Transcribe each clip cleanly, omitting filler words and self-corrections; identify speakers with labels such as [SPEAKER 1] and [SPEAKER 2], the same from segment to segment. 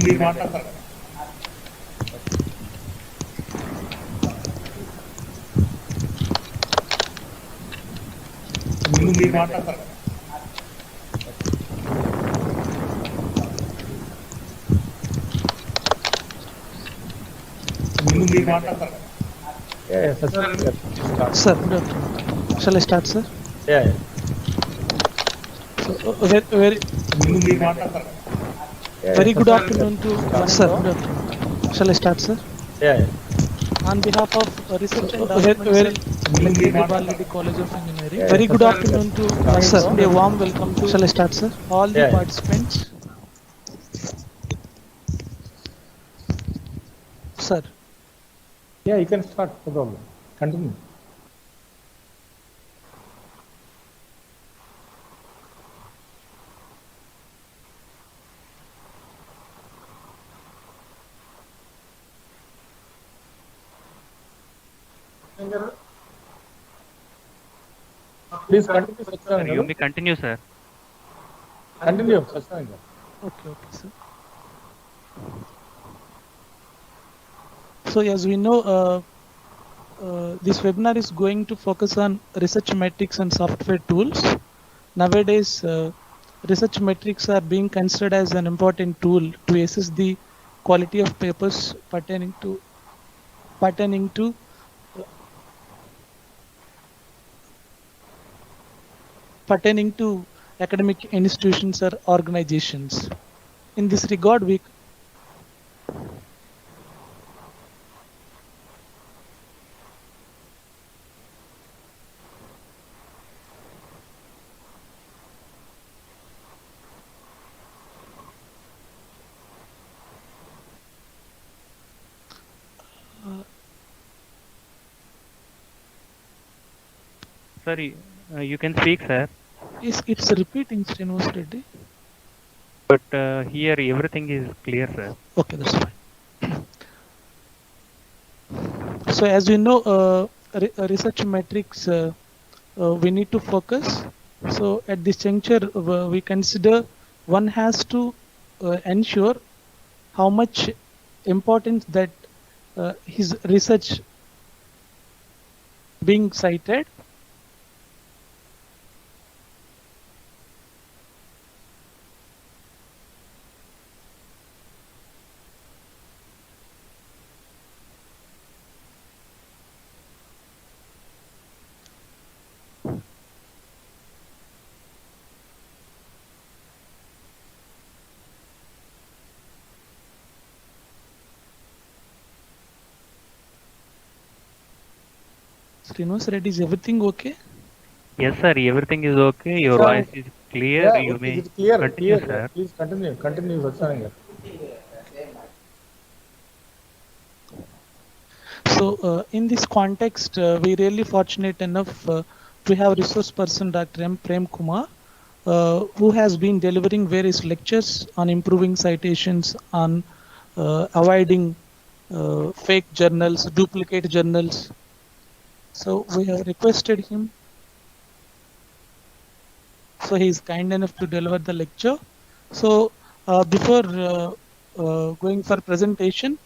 [SPEAKER 1] మీరు మాట్లాడతారు కదా. మీరు మాట్లాడతారు కదా. మీరు మాట్లాడతారు కదా.
[SPEAKER 2] Sir, good afternoon. Shall I start, sir?
[SPEAKER 3] Yeah.
[SPEAKER 2] So, very
[SPEAKER 1] మీరు మాట్లాడతారు కదా.
[SPEAKER 2] very good afternoon to sir. Good afternoon. Shall I start, sir?
[SPEAKER 3] Yeah.
[SPEAKER 2] On behalf of Research and Development Cell, Lecture Baladi College of Engineering. Very good afternoon to sir. A warm welcome to. Shall I start, sir? All the
[SPEAKER 3] Yeah.
[SPEAKER 2] participants. Sir,
[SPEAKER 3] Yeah, you can start. No problem. Continue. Please continue,
[SPEAKER 4] Sir,
[SPEAKER 3] Satyanaran.
[SPEAKER 4] you may continue, sir.
[SPEAKER 3] Continue, Satyanaran.
[SPEAKER 2] okay, sir. So as we know, this webinar is going to focus on research metrics and software tools. Nowadays, research metrics are being considered as an important tool to assess the quality of papers pertaining to academic institutions or organizations. In this regard, we
[SPEAKER 4] Sir, you can speak, sir.
[SPEAKER 2] it's repeating, Srinivas Reddy.
[SPEAKER 4] But here everything is clear, sir.
[SPEAKER 2] Okay, that's fine. So as we know, research metrics, we need to focus. So at this juncture, we consider one has to ensure how much importance that his research being cited. Srinivas Reddy, is everything okay?
[SPEAKER 4] Yes, sir, everything is okay. Your
[SPEAKER 3] Sir,
[SPEAKER 4] voice is clear.
[SPEAKER 3] Yeah,
[SPEAKER 4] You
[SPEAKER 3] it
[SPEAKER 4] may
[SPEAKER 3] is clear.
[SPEAKER 4] continue,
[SPEAKER 3] Clear.
[SPEAKER 4] sir.
[SPEAKER 3] Please continue. Continue, Satyanaran.
[SPEAKER 2] So in this context, we really fortunate enough to have resource person Dr. M. Prem Kumar, who has been delivering various lectures on improving citations, on avoiding fake journals, duplicate journals. So we have requested him. So he is kind enough to deliver the lecture. So before going for presentation,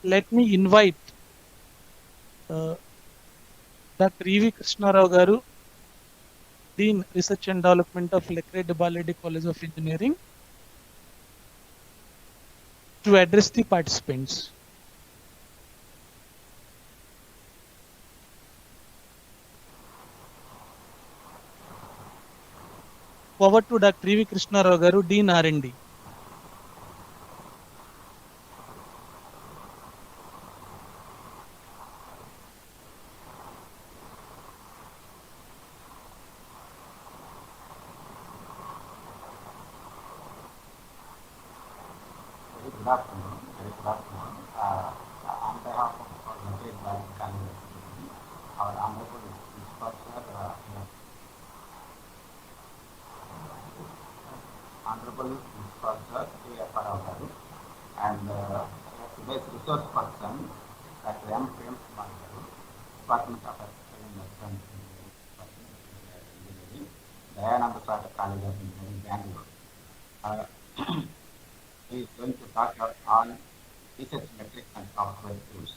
[SPEAKER 2] let me invite Dr. E.V. Krishnarao Garu, Dean Research and Development of Lecture Baladi College of Engineering, to address the participants. Over to Dr. E.V. Krishnarao Garu, Dean R&D.
[SPEAKER 5] Good afternoon. Very good afternoon. On behalf of our Native Valley College, our honorable principal sir, honorable principal sir, A.F.R. Garu, and today's resource person, Dr. M. Prem Kumar Garu, Department of Electrical and Electronics Engineering, Dayananda College of Engineering, Bangalore. he is going to talk on research metrics and software tools.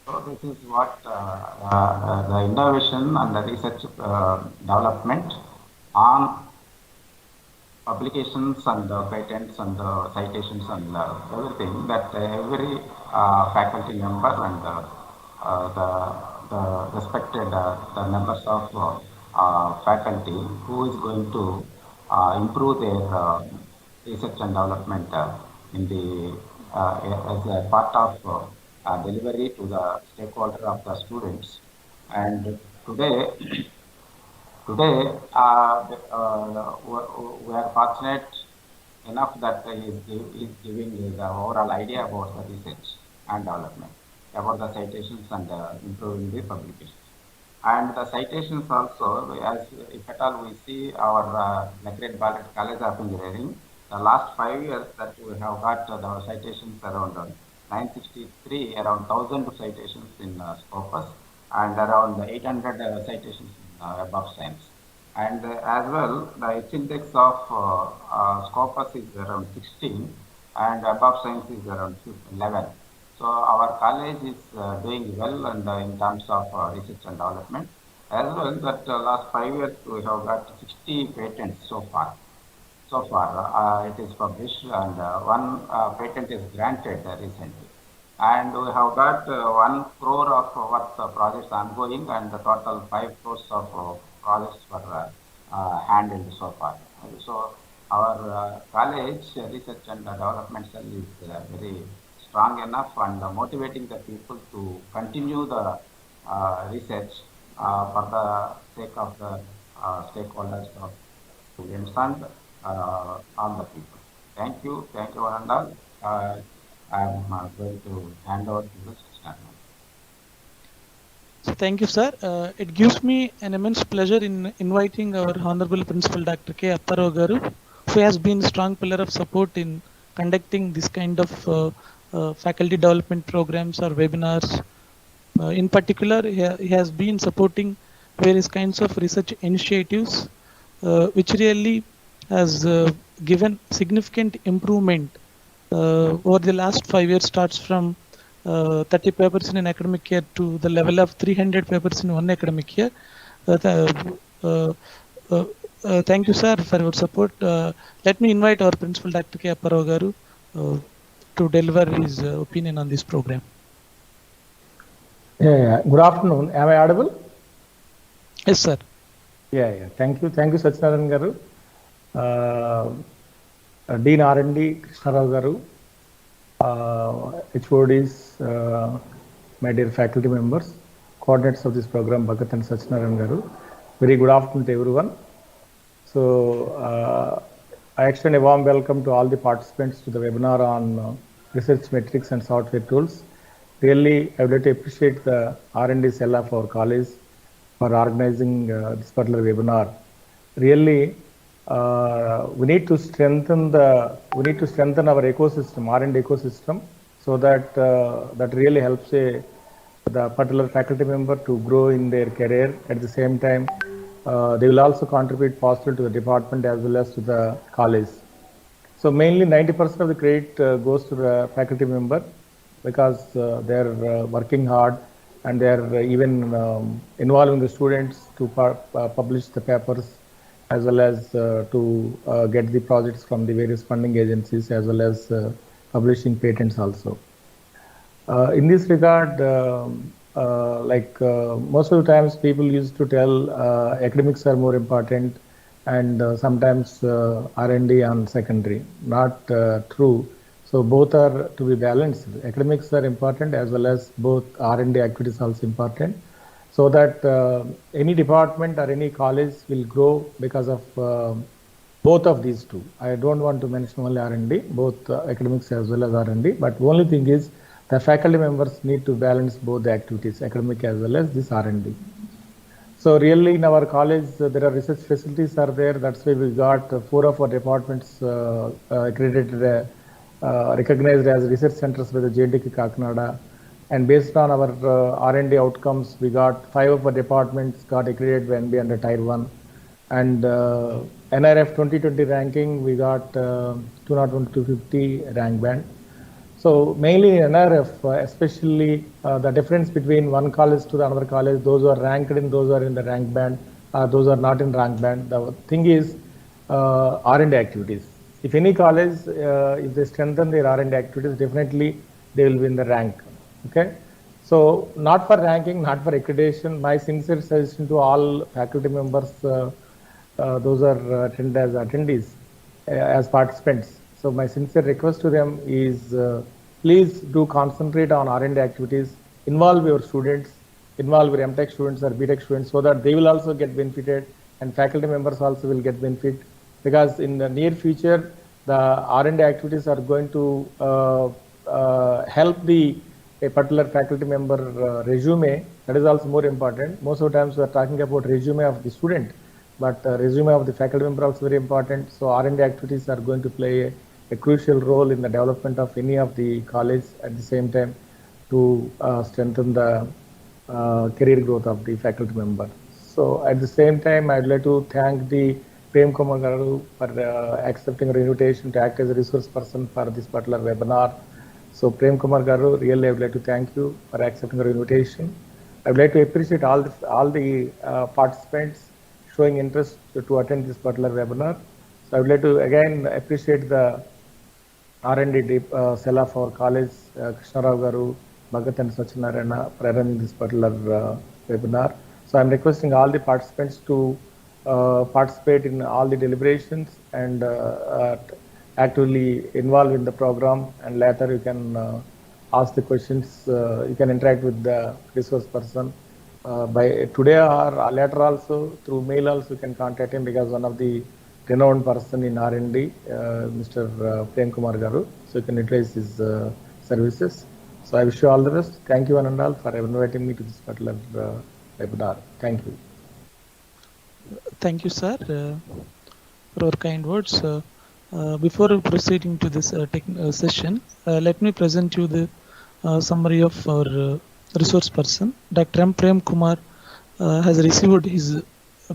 [SPEAKER 5] So this is what the innovation and the research development on publications and patents and citations and everything that every faculty member and the respected the members of faculty who is going to improve their research and development in the as a part of delivery to the stakeholder of the students. And today Today, we are fortunate enough that he is giving the overall idea about the research and development, about the citations and improving the publications. And the citations also, as if at all we see our Great Bartlett College of Engineering, the last 5 years that we have got the citations around 963, around 1,000 citations in Scopus, and around 800 citations in above science. And as well, the H index of Scopus is around 16, and above science is around 11. So our college is doing well and in terms of research and development. As well, that last 5 years we have got 60 patents so far. So far, it is published and one patent is granted recently. And we have got 1 crore of worth projects ongoing and the total 5 crores of projects were handled so far. So our college research and development cell is very strong enough and motivating the people to continue the research for the sake of the stakeholders of students and all the people. Thank you, Ananda. I'm going to hand over to the Krishna.
[SPEAKER 2] So thank you, sir. It gives me an immense pleasure in inviting our Honorable Principal Dr. K. Apparao Garu, who has been a strong pillar of support in conducting this kind of faculty development programs or webinars. In particular, he has been supporting various kinds of research initiatives, which really has given significant improvement over the last 5 years. Starts from 30 papers in an academic year to the level of 300 papers in one academic year. Thank you, sir, for your support. Let me invite our Principal, Dr. K. Apparao Garu, to deliver his opinion on this program.
[SPEAKER 3] Yeah. Good afternoon. Am I audible?
[SPEAKER 2] Yes, sir.
[SPEAKER 3] Yeah. Thank you, Dr.A.Narendra Garu, Dean R&D Krishna Rao Garu, HODs, my dear faculty members, coordinates of this program, Bhagat and Dr.A.Narendra Garu. Very good afternoon to everyone. So, I extend a warm welcome to all the participants to the webinar on research metrics and software tools. Really, I would like to appreciate the R&D cell of our college for organizing this particular webinar. Really, we need to strengthen our ecosystem, R&D ecosystem, so that that really helps the particular faculty member to grow in their career. At the same time, they will also contribute positively to the department as well as to the college. So mainly 90% of the credit goes to the faculty member, because they are working hard and they are even involving the students to publish the papers, as well as to get the projects from the various funding agencies, as well as publishing patents also. In this regard, most of the times people used to tell academics are more important and sometimes R&D on secondary. Not true. So both are to be balanced. Academics are important as well as both R&D activities also important, so that any department or any college will grow because of both of these two. I don't want to mention only R&D, both academics as well as R&D, but the only thing is the faculty members need to balance both the activities, academic as well as this R&D. So really in our college, there are research facilities are there. That's why we got 4 of our departments accredited, recognized as research centers by the JNTK Kakinada. And based on our R&D outcomes, we got 5 of our departments got accredited by NB under Tier 1. And NRF 2020 ranking, we got 201 to 250 rank band. So mainly in NRF, especially the difference between one college to the another college, those who are ranked in, those who are in the rank band, those are not in rank band. The thing is R&D activities. If any college, if they strengthen their R&D activities, definitely they will win the rank. Okay. So not for ranking, not for accreditation. My sincere suggestion to all faculty members, those are attended as attendees, as participants. So my sincere request to them is please do concentrate on R&D activities, involve your students, involve your MTech students or BTech students so that they will also get benefited and faculty members also will get benefit, because in the near future, the R&D activities are going to help the a particular faculty member resume. That is also more important. Most of the times we are talking about resume of the student, but resume of the faculty member also very important. So R&D activities are going to play a crucial role in the development of any of the college at the same time to strengthen the career growth of the faculty member. So at the same time, I'd like to thank the Prem Kumar Garu for accepting our invitation to act as a resource person for this particular webinar. So Prem Kumar Garu, really I would like to thank you for accepting our invitation. I would like to appreciate all the participants showing interest to attend this particular webinar. So I would like to again appreciate the R&D cell of our college, Krishna Rao Garu, Bhagat and Dr.A.Narendra for arranging this particular webinar. So I'm requesting all the participants to participate in all the deliberations and actively involved in the program, and later you can ask the questions, you can interact with the resource person by today or later also through mail also you can contact him, because one of the renowned person in R&D, Mr. Prem Kumar Garu, so you can utilize his services. So I wish you all the best. Thank you one and all for inviting me to this particular webinar. Thank you.
[SPEAKER 2] Thank you, sir, for your kind words. Before proceeding to this session, let me present you the summary of our resource person. Dr. M. Prem Kumar has received his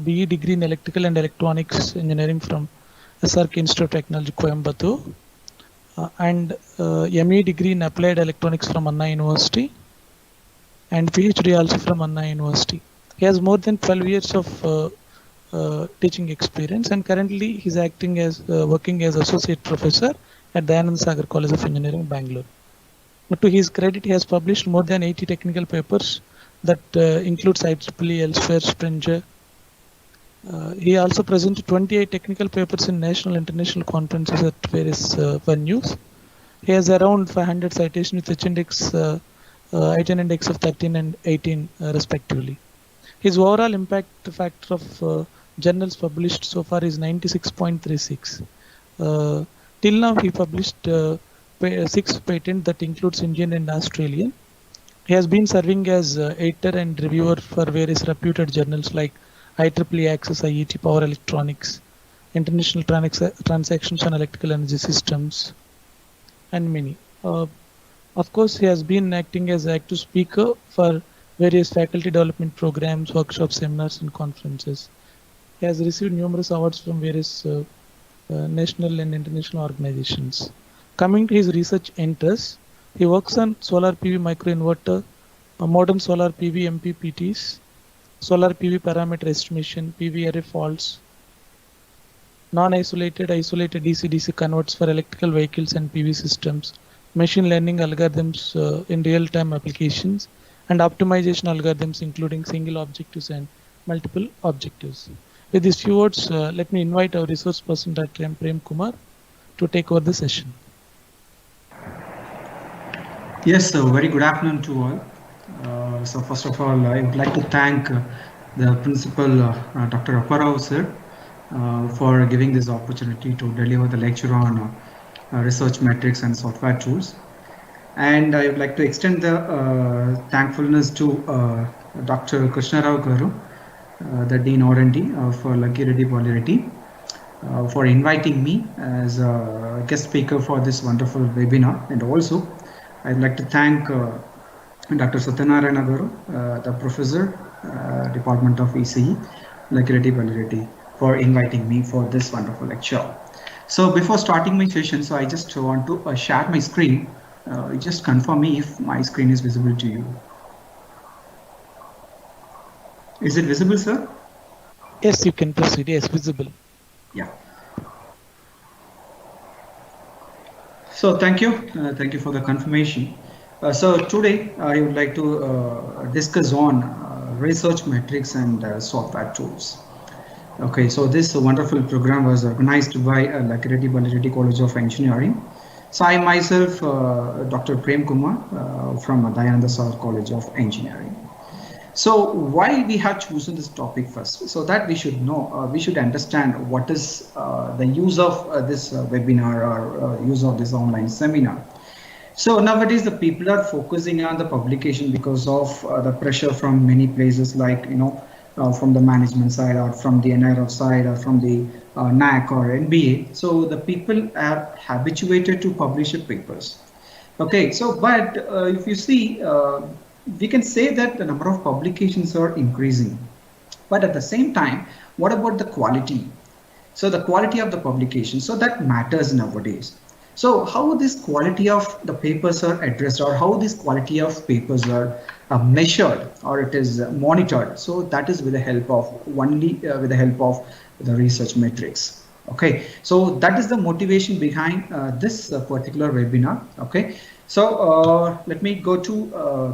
[SPEAKER 2] BE degree in Electrical and Electronics Engineering from SRK Institute of Technology, Coimbatore, and ME degree in Applied Electronics from Anna University, and PhD also from Anna University. He has more than 12 years of teaching experience, and currently he's acting as working as associate professor at Dayanand Sagar College of Engineering, Bangalore. But to his credit, he has published more than 80 technical papers that includes IEEE, Elsewhere, Springer. He also presented 28 technical papers in national and international conferences at various venues. He has around 500 citations with H-index, I-10 index of 13 and 18 respectively. His overall impact factor of journals published so far is 96.36. Till now, he published 6 patents that includes Indian and Australian. He has been serving as editor and reviewer for various reputed journals like IEEE Access, IET, Power Electronics, International Transactions on Electrical Energy Systems, and many. Of course, he has been acting as active speaker for various faculty development programs, workshops, seminars, and conferences. He has received numerous awards from various national and international organizations. Coming to his research interests, he works on solar PV microinverter, modern solar PV MPPTs, solar PV parameter estimation, PV array faults, non-isolated, isolated DC-DC converts for electrical vehicles and PV systems, machine learning algorithms in real-time applications, and optimization algorithms including single objectives and multiple objectives. With these few words, let me invite our resource person, Dr. M. Prem Kumar, to take over the session.
[SPEAKER 6] Yes, so very good afternoon to all. So first of all, I would like to thank the principal, Dr. Apparao sir, for giving this opportunity to deliver the lecture on research metrics and software tools. And I would like to extend the thankfulness to Dr. Krishna Rao Garu, the Dean R&D of Lucky Reddy Polyreddy, for inviting me as a guest speaker for this wonderful webinar. And also, I'd like to thank Dr. Dr.A.Narendra Garu, the professor, Department of ECE, Lucky Reddy Polyreddy, for inviting me for this wonderful lecture. So before starting my session, so I just want to share my screen. Just confirm me if my screen is visible to you. Is it visible, sir?
[SPEAKER 2] Yes, you can proceed. Yes, visible.
[SPEAKER 6] Yeah. So thank you for the confirmation. So today I would like to discuss on research metrics and software tools. Okay, so this wonderful program was organized by Lakirati Balareti College of Engineering. So I myself, Dr. Prem Kumar from Dayananda Sar College of Engineering. So why we have chosen this topic first? So that we should know, we should understand what is the use of this webinar or use of this online seminar. So nowadays the people are focusing on the publication because of the pressure from many places, like from the management side or from the NIRF side or from the NAC or NBA. So the people are habituated to publish papers. Okay, so but if you see, we can say that the number of publications are increasing, but at the same time, what about the quality? So the quality of the publication, so that matters nowadays. So how this quality of the papers are addressed, or how this quality of papers are measured, or it is monitored. So that is with the help of with the help of the research metrics. Okay, so that is the motivation behind this particular webinar. Okay, so let me go to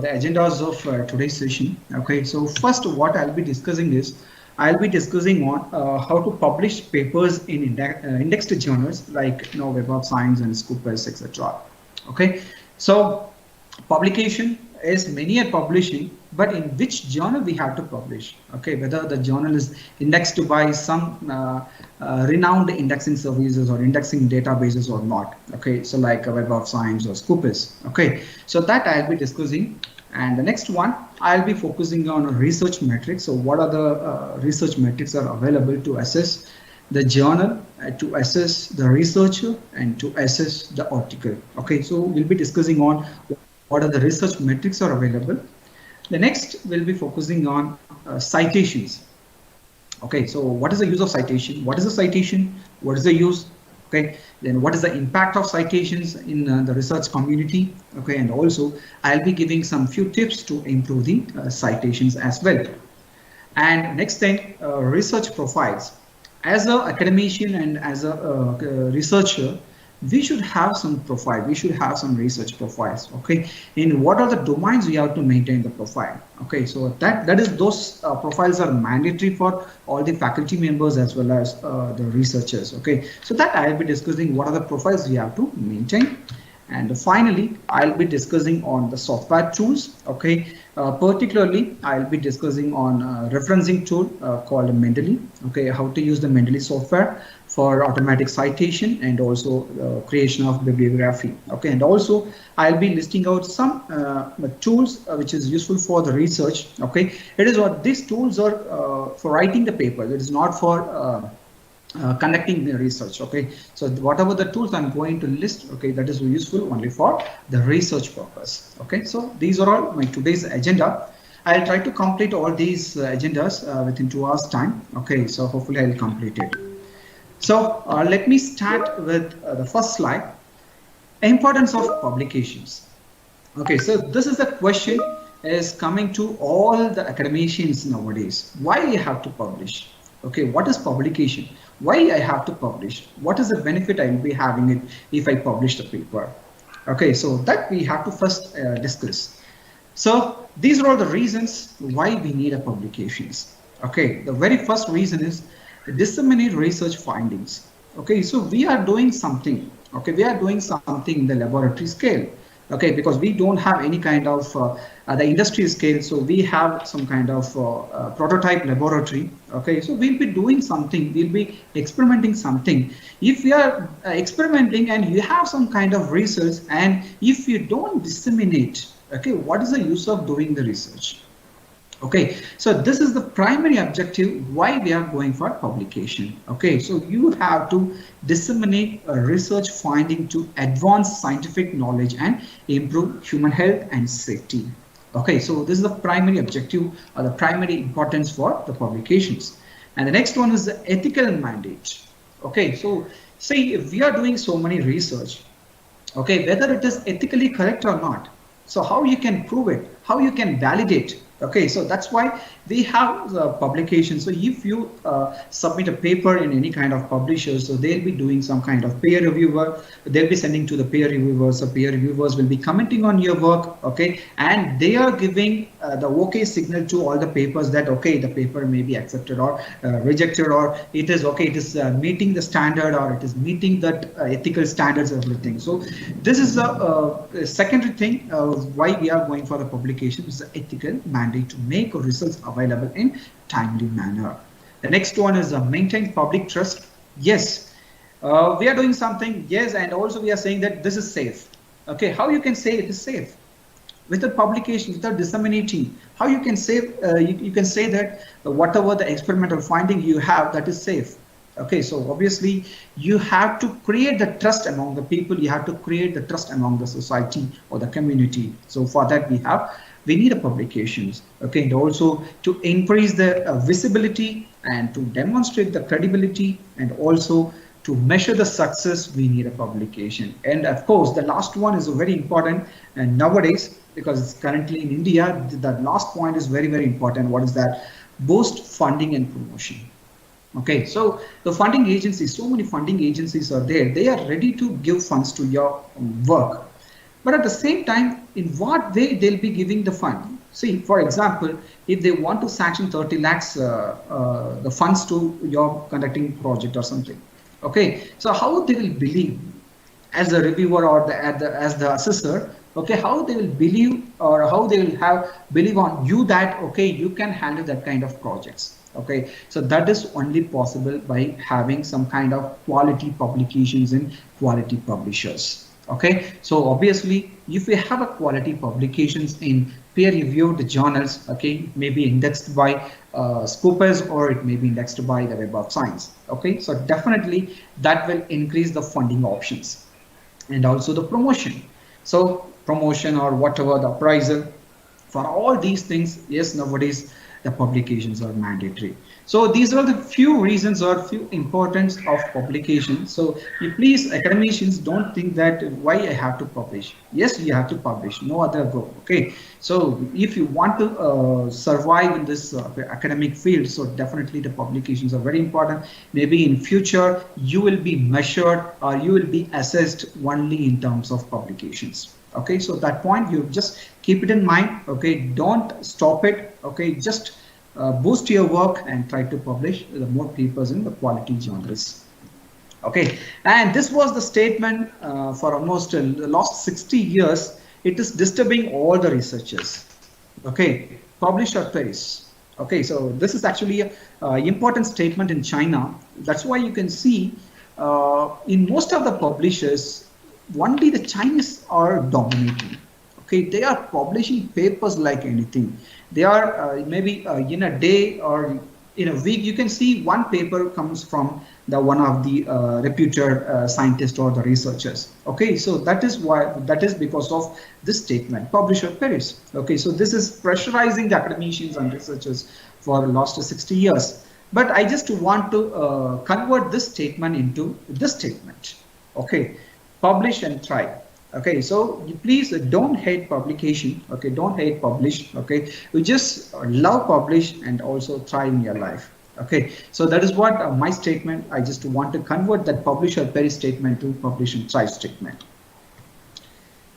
[SPEAKER 6] the agendas of today's session. Okay, so first what I'll be discussing is I'll be discussing on how to publish papers in indexed journals like Web of Science and Scopus, etc. Okay, so publication is many are publishing, but in which journal we have to publish? Okay, whether the journal is indexed by some renowned indexing services or indexing databases or not. Okay, so like Web of Science or Scopus. Okay, so that I'll be discussing. And the next one, I'll be focusing on research metrics. So what are the research metrics are available to assess the journal, to assess the researcher, and to assess the article. Okay, so we'll be discussing on what are the research metrics are available. The next, we'll be focusing on citations. Okay, so what is the use of citation? What is a citation? What is the use? Okay, then what is the impact of citations in the research community? Okay, and also I'll be giving some few tips to improve the citations as well. And next thing, research profiles. As an academician and as a researcher, we should have some profile. We should have some research profiles. Okay, in what are the domains we have to maintain the profile? Okay, so that is those profiles are mandatory for all the faculty members as well as the researchers. Okay, so that I'll be discussing what are the profiles we have to maintain. And finally, I'll be discussing on the software tools. Okay, particularly I'll be discussing on referencing tool called Mendeley. Okay, how to use the Mendeley software for automatic citation and also creation of bibliography. Okay, and also I'll be listing out some tools which is useful for the research. Okay, it is what these tools are for writing the paper. It is not for conducting the research. Okay, so whatever the tools I'm going to list, okay, that is useful only for the research purpose. Okay, so these are all my today's agenda. I'll try to complete all these agendas within 2 hours time. Okay, so hopefully I'll complete it. So let me start with the first slide, importance of publications. Okay, so this is the question is coming to all the academicians nowadays. Why you have to publish? Okay, what is publication? Why I have to publish? What is the benefit I will be having it if I publish the paper? Okay, so that we have to first discuss. So these are all the reasons why we need a publications. Okay, the very first reason is disseminate research findings. Okay, so we are doing something. Okay, we are doing something in the laboratory scale. Okay, because we don't have any kind of the industry scale, so we have some kind of prototype laboratory. Okay, so we'll be doing something, we'll be experimenting something. If we are experimenting and you have some kind of research, and if you don't disseminate, okay, what is the use of doing the research? Okay, so this is the primary objective why we are going for publication. Okay, so you have to disseminate a research finding to advance scientific knowledge and improve human health and safety. Okay, so this is the primary objective or the primary importance for the publications. And the next one is the ethical mandate. Okay, so see, if we are doing so many research, okay, whether it is ethically correct or not, so how you can prove it, how you can validate. Okay, so that's why we have the publication. So if you submit a paper in any kind of publisher, so they'll be doing some kind of peer reviewer, they'll be sending to the peer reviewers, so peer reviewers will be commenting on your work. Okay, and they are giving the okay signal to all the papers that okay, the paper may be accepted or rejected, or it is okay, it is meeting the standard, or it is meeting that ethical standards, everything. So this is a secondary thing why we are going for the publication, is the ethical mandate to make results available in timely manner. The next one is maintain public trust. Yes, we are doing something, yes, and also we are saying that this is safe. Okay, how you can say it is safe? Without publication, without disseminating, how you can say you can say that whatever the experimental finding you have, that is safe. Okay, so obviously you have to create the trust among the people, you have to create the trust among the society or the community. So for that we need a publications. Okay, and also to increase the visibility and to demonstrate the credibility, and also to measure the success, we need a publication. And of course the last one is very important, and nowadays, because it's currently in India, the last point is very important. What is that? Boost funding and promotion. Okay, so the funding agencies, so many funding agencies are there, they are ready to give funds to your work, but at the same time, in what way they'll be giving the fund? See, for example, if they want to sanction 30 lakhs the funds to your conducting project or something, okay, so how they will believe as the reviewer or as the assessor, okay, how they will believe, or how they will have believe on you that okay, you can handle that kind of projects. Okay, so that is only possible by having some kind of quality publications in quality publishers. Okay, so obviously if we have a quality publications in peer reviewed journals, okay, it may be indexed by Scopus, or it may be indexed by the Web of Science. Okay, so definitely that will increase the funding options, and also the promotion. So promotion or whatever the appraisal, for all these things, yes, nowadays the publications are mandatory. So these are the few reasons or few importance of publication. So you please, academicians, don't think that why I have to publish. Yes, you have to publish, no other go. Okay, so if you want to survive in this academic field, so definitely the publications are very important. Maybe in future you will be measured or you will be assessed only in terms of publications. Okay, so that point you just keep it in mind. Okay, don't stop it. Okay, just boost your work and try to publish the more papers in the quality journals. Okay, and this was the statement for almost the last 60 years. It is disturbing all the researchers. Okay, publish or perish. Okay, so this is actually a important statement in China. That's why you can see in most of the publishers, only the Chinese are dominating. Okay, they are publishing papers like anything. They are maybe in a day or in a week, you can see one paper comes from the one of the reputed scientists or the researchers. Okay, so that is because of this statement, publish or perish. Okay, so this is pressurizing the academicians and researchers for the last 60 years. But I just want to convert this statement into this statement. Okay, publish and try. Okay, so you please don't hate publication. Okay, don't hate publish. Okay, you just love publish and also try in your life. Okay, so that is what my statement. I just want to convert that publish or perish statement to publish and try statement.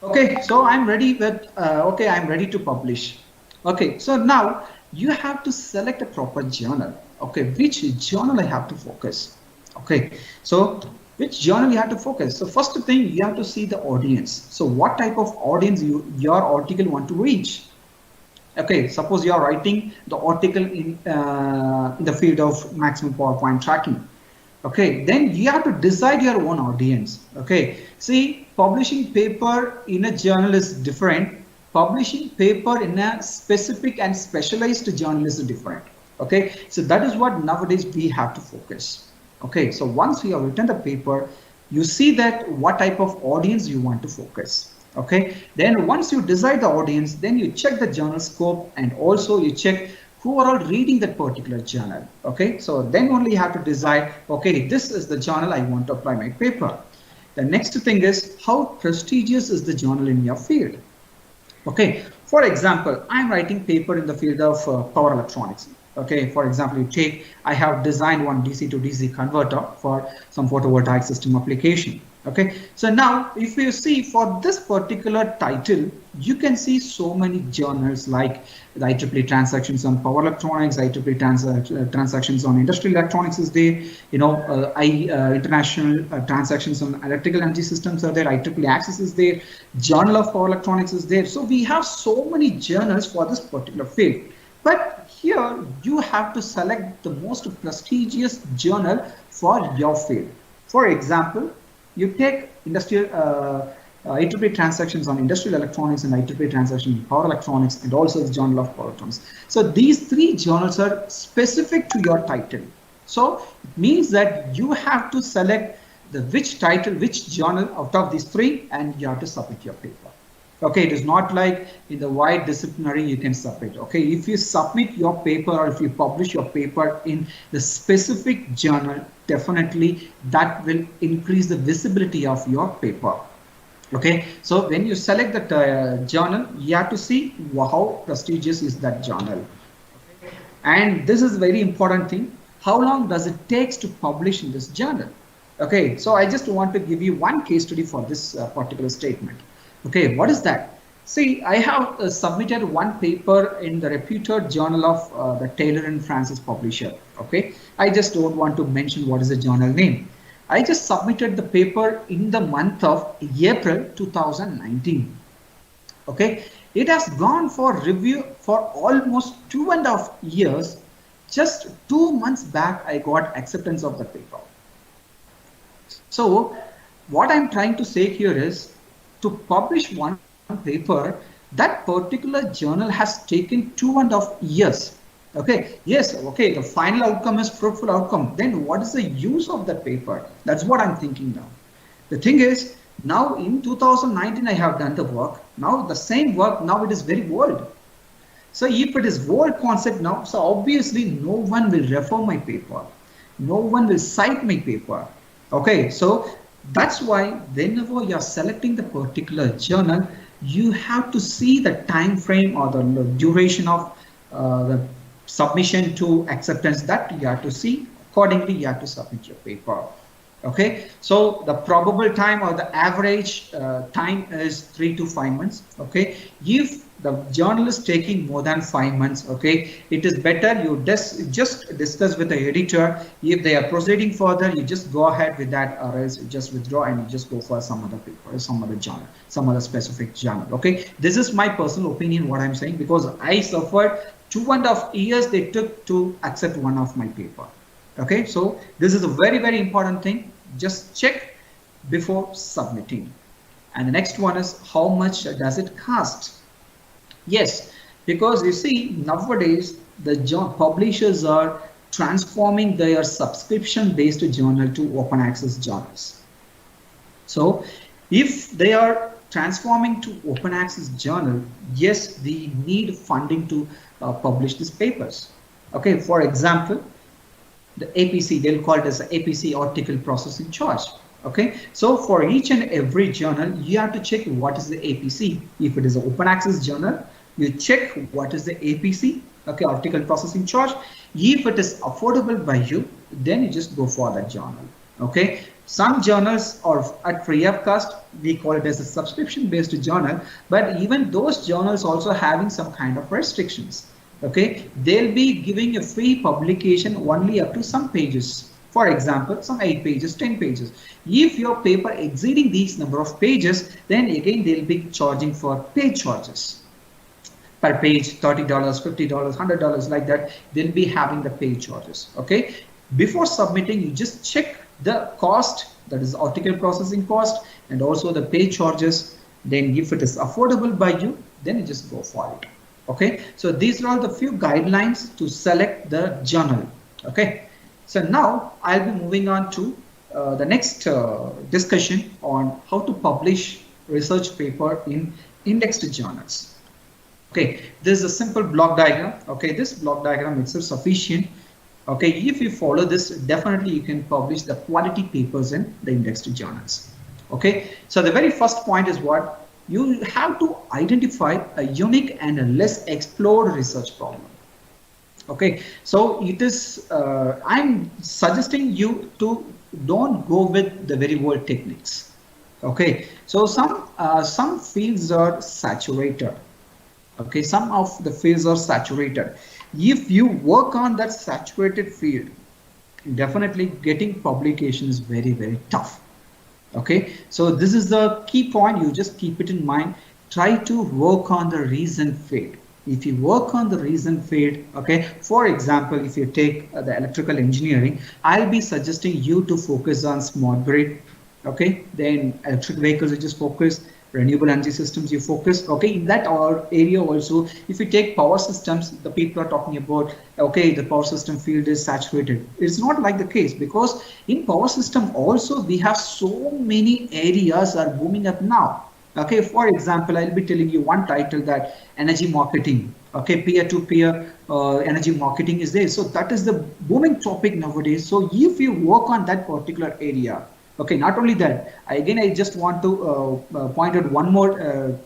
[SPEAKER 6] Okay, so I'm ready with okay, I'm ready to publish. Okay, so now you have to select a proper journal. Okay, which journal I have to focus. Okay, so which journal you have to focus. So first thing, you have to see the audience. So what type of audience your article want to reach. Okay, suppose you are writing the article in the field of maximum PowerPoint tracking. Okay, then you have to decide your own audience. Okay, see, publishing paper in a journal is different. Publishing paper in a specific and specialized journal is different. Okay, so that is what nowadays we have to focus. Okay, so once you have written the paper, you see that what type of audience you want to focus. Okay, then once you decide the audience, then you check the journal scope, and also you check
[SPEAKER 7] who are all reading that particular journal. Okay, so then only you have to decide, okay, this is the journal I want to apply my paper. The next thing is, how prestigious is the journal in your field? Okay, for example, I'm writing paper in the field of power electronics. Okay, for example, I have designed one DC to DC converter for some photovoltaic system application. Okay, so now if you see for this particular title, you can see so many journals like the IEEE transactions on power electronics, IEEE transactions on industrial electronics is there, international transactions on electrical energy systems are there, IEEE access is there, journal of power electronics is there. So we have so many journals for this particular field. But here you have to select the most prestigious journal for your field. For example, you take IEEE transactions on industrial electronics and IEEE transactions on power electronics, and also the Journal of Power Electronics. So these three journals are specific to your title. So it means that you have to select which title, which journal out of these three, and you have to submit your paper. Okay, it is not like in the wide disciplinary you can submit. Okay, if you submit your paper or if you publish your paper in the specific journal, definitely that will increase the visibility of your paper. Okay, so when you select the journal, you have to see how prestigious is that journal. Okay? And this is very important thing. How long does it take to publish in this journal? Okay, so I just want to give you one case study for this particular statement. Okay, what is that? See, I have submitted one paper in the reputed journal of the Taylor and Francis publisher. Okay, I just don't want to mention what is the journal name. I just submitted the paper in the month of April 2019. Okay, it has gone for review for almost 2.5 years. Just 2 months back, I got acceptance of the paper. So what I'm trying to say here is, to publish one paper, that particular journal has taken 2.5 years. Okay, yes, okay, the final outcome is fruitful outcome. Then what is the use of that paper? That's what I'm thinking now. The thing is, now in 2019, I have done the work. Now the same work, now it is very old. So if it is old concept now, so obviously no one will refer my paper. No one will cite my paper. Okay, so that's why whenever you're selecting the particular journal, you have to see the time frame or the duration of the submission to acceptance that you have to see. Accordingly, you have to submit your paper. Okay, so the probable time or the average time is 3 to 5 months. Okay, if the journal is taking more than 5 months, okay, it is better you just discuss with the editor. If they are proceeding further, you just go ahead with that, or else you just withdraw and you just go for some other paper, some other journal, some other specific journal. Okay, this is my personal opinion, what I'm saying, because I suffered 2.5 years they took to accept one of my paper. Okay, so this is a very, very important thing. Just check before submitting. And the next one is, how much does it cost? Yes, because you see, nowadays the publishers are transforming their subscription-based journal to open access journals. So if they are transforming to open access journal, yes, they need funding to publish these papers. Okay, for example, the APC, they'll call it as the APC article processing charge. Okay, so for each and every journal, you have to check what is the APC. If it is an open access journal, you check what is the APC, okay, article processing charge. If it is affordable by you, then you just go for that journal. Okay, some journals are at free of cost. We call it as a subscription-based journal, but even those journals also having some kind of restrictions. Okay, they'll be giving a free publication only up to some pages. For example, some 8 pages, 10 pages. If your paper exceeding these number of pages, then again they'll be charging for page charges. Per page, $30, $50, $100, like that, they'll be having the page charges. Okay, before submitting, you just check the cost, that is article processing cost, and also the page charges. Then if it is affordable by you, then you just go for it. Okay, so these are all the few guidelines to select the journal. Okay, so now I'll be moving on to the next discussion on how to publish research paper in indexed journals. Okay, this is a simple block diagram. Okay, this block diagram itself sufficient. Okay, if you follow this, definitely you can publish the quality papers in the indexed journals. Okay, so the very first point is what? You have to identify a unique and a less explored research problem. Okay, so it is, I'm suggesting you to don't go with the very old techniques. Okay, so some fields are saturated. Okay, some of the fields are saturated. If you work on that saturated field, definitely getting publication is very tough. Okay, so this is the key point. You just keep it in mind. Try to work on the recent field. If you work on the recent field, okay, for example, if you take the electrical engineering, I'll be suggesting you to focus on smart grid. Okay, then electric vehicles, you just focus. Renewable energy systems, you focus. Okay, in that area also, if you take power systems, the people are talking about, okay, the power system field is saturated. It's not like the case, because in power system also we have so many areas are booming up now. Okay, for example, I'll be telling you one title, that energy marketing. Okay, peer-to-peer energy marketing is there. So that is the booming topic nowadays. So if you work on that particular area, okay, not only that, I just want to point out one more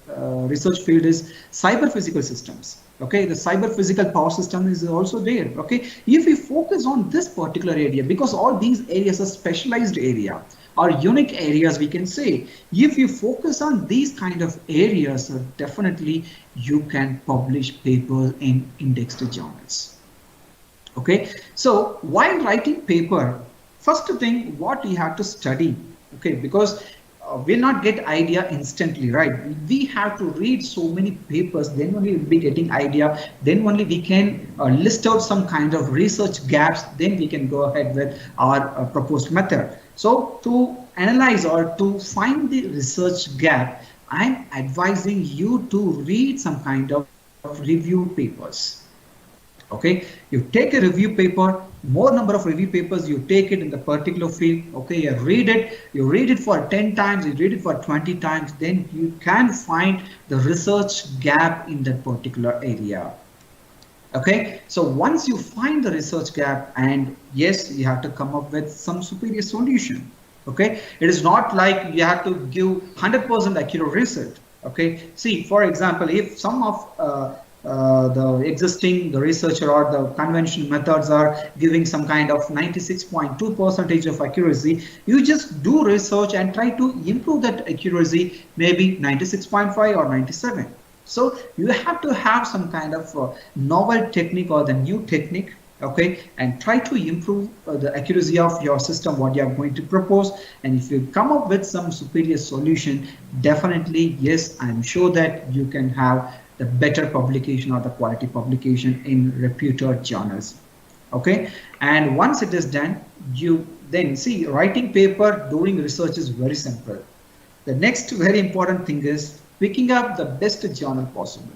[SPEAKER 7] research field is cyber physical systems. Okay, the cyber physical power system is also there. Okay, if we focus on this particular area, because all these areas are specialized area or unique areas, we can say, if you focus on these kind of areas, definitely you can publish papers in indexed journals. Okay, so while writing paper, first thing what we have to study, okay, because we'll not get idea instantly, right? We have to read so many papers, then only we'll be getting idea, then only we can list out some kind of research gaps, then we can go ahead with our proposed method. So to analyze or to find the research gap, I'm advising you to read some kind of review papers. Okay, you take a review paper, more number of review papers, you take it in the particular field. Okay, you read it for 10 times, you read it for 20 times, then you can find the research gap in that particular area. Okay, so once you find the research gap, and yes, you have to come up with some superior solution. Okay, it is not like you have to give 100% accurate research. Okay, see, for example, if some of the researcher or the conventional methods are giving some kind of 96.2% of accuracy, you just do research and try to improve that accuracy, maybe 96.5 or 97. So you have to have some kind of novel technique or the new technique, okay, and try to improve the accuracy of your system, what you are going to propose. And if you come up with some superior solution, definitely, yes, I'm sure that you can have the better publication or the quality publication in reputed journals. Okay, and once it is done, you then see, writing paper, doing research is very simple. The next very important thing is picking up the best journal possible.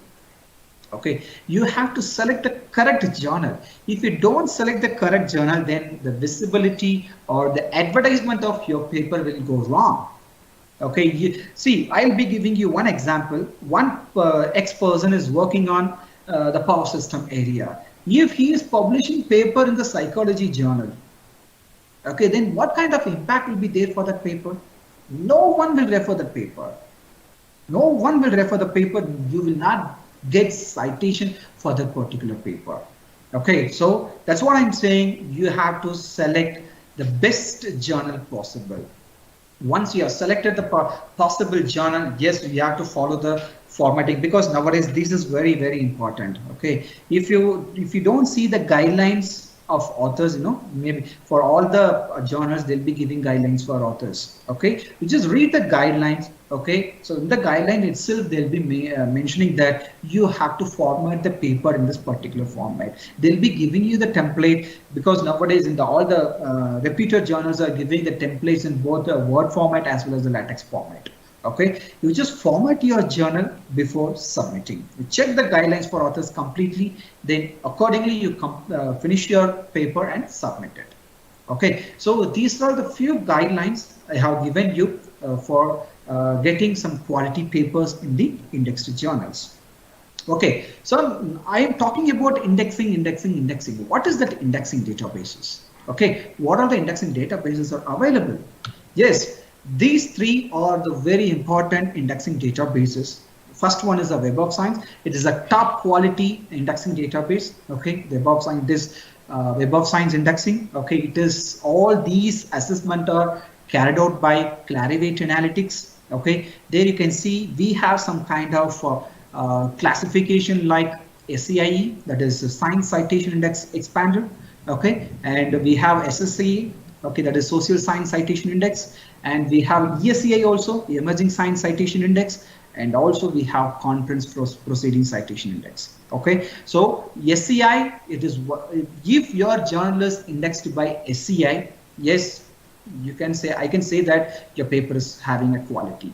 [SPEAKER 7] Okay, you have to select the correct journal. If you don't select the correct journal, then the visibility or the advertisement of your paper will go wrong. Okay, see, I'll be giving you one example. One ex-person is working on the power system area. If he is publishing paper in the psychology journal, okay, then what kind of impact will be there for that paper? No one will refer the paper. No one will refer the paper. You will not get citation for that particular paper. Okay, so that's what I'm saying. You have to select the best journal possible. Once you have selected the possible journal, yes, you have to follow the formatting, because nowadays this is very important. Okay, if you don't see the guidelines of authors, maybe for all the journals they'll be giving guidelines for authors. Okay, you just read the guidelines. Okay, so in the guideline itself they'll be mentioning that you have to format the paper in this particular format. They'll be giving you the template, because nowadays in all the reputed journals are giving the templates in both the Word format as well as the LaTeX format. Okay, you just format your journal before submitting. You check the guidelines for authors completely, then accordingly you finish your paper and submit it. Okay, so these are the few guidelines I have given you for getting some quality papers in the indexed journals. Okay, so I am talking about indexing. What is that indexing databases? Okay, what are the indexing databases are available? Yes, these three are the very important indexing databases. First one is the Web of Science. It is a top quality indexing database. Okay, the Web of Science is Web of Science indexing. Okay, it is all these assessment are carried out by Clarivate Analytics. Okay, there you can see we have some kind of classification like SCIE, that is the Science Citation Index Expander. Okay, and we have SSCE, okay, that is Social Science Citation Index, and we have ESCI also, the Emerging Science Citation Index, and also we have Conference Proceeding Citation Index. Okay, so SCI, it is if your journal is indexed by SCI, yes, you can say, I can say that your paper is having a quality.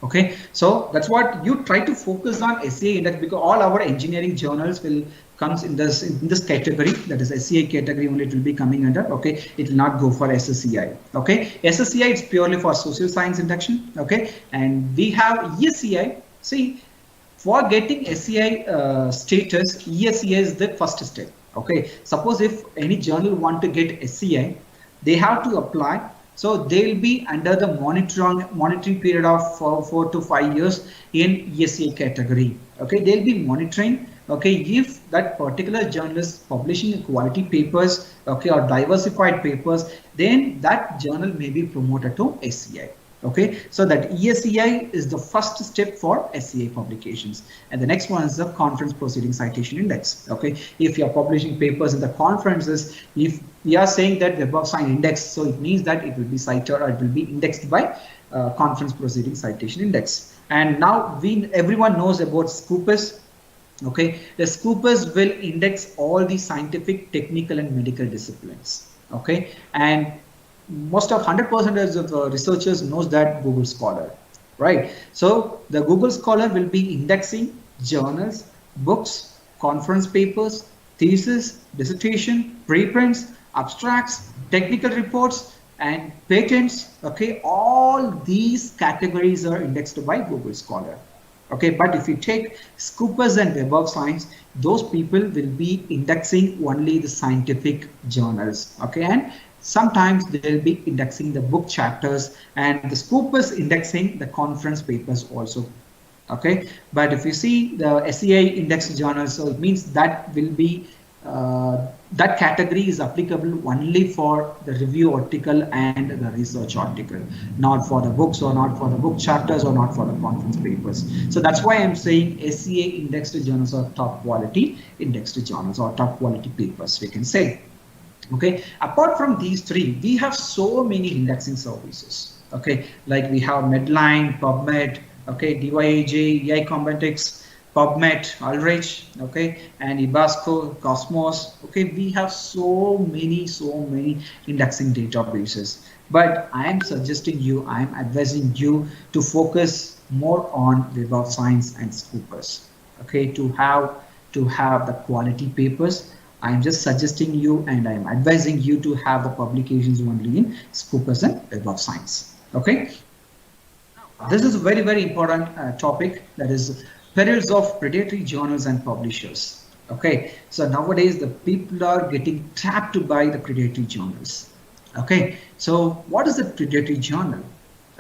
[SPEAKER 7] Okay, so that's what you try to focus on, SCI index, because all our engineering journals will comes in this category, that is SCI category only it will be coming under. Okay, it will not go for SSCI. Okay, SSCI is purely for social science induction. Okay, and we have ESCI. See, for getting SCI status, ESCI is the first step. Okay, suppose if any journal want to get SCI, they have to apply. So they'll be under the monitoring period of 4 to 5 years in ESCI category. Okay, they'll be monitoring. Okay, if that particular journal is publishing quality papers, okay, or diversified papers, then that journal may be promoted to SCI. Okay, so that ESCI is the first step for SCI publications, and the next one is the Conference Proceeding Citation Index. Okay, if you are publishing papers in the conferences, if we are saying that Web of Science Index, so it means that it will be cited or it will be indexed by Conference Proceeding Citation Index. And now everyone knows about Scopus. Okay, the Scopus will index all the scientific, technical, and medical disciplines. Okay, and most of 100% of the researchers knows that Google Scholar, right? So the Google Scholar will be indexing journals, books, conference papers, thesis, dissertation, preprints, abstracts, technical reports, and patents. Okay, all these categories are indexed by Google Scholar. Okay, but if you take Scopus and Web of Science, those people will be indexing only the scientific journals. Okay, and sometimes they'll be indexing the book chapters, and the Scopus indexing the conference papers also. Okay, but if you see the SCI indexed journals, so it means that will be that category is applicable only for the review article and the research article, not for the books or not for the book chapters or not for the conference papers. So that's why I'm saying SCI indexed journals are top quality indexed journals or top quality papers, we can say. Okay, apart from these three, we have so many indexing services. Okay, like we have Medline, PubMed, okay, DYAJ, AI Combatics, PubMed, Ulrich, okay, and Ibasco, Cosmos. Okay, we have so many indexing databases. But I am suggesting you, I am advising you to focus more on Web of Science and Scopus. Okay, to have the quality papers. I am just suggesting you and I am advising you to have the publications only in Scopus and Web of Science. Okay, this is a very important topic, that is perils of predatory journals and publishers. Okay, so nowadays the people are getting trapped by the predatory journals. Okay, so what is a predatory journal?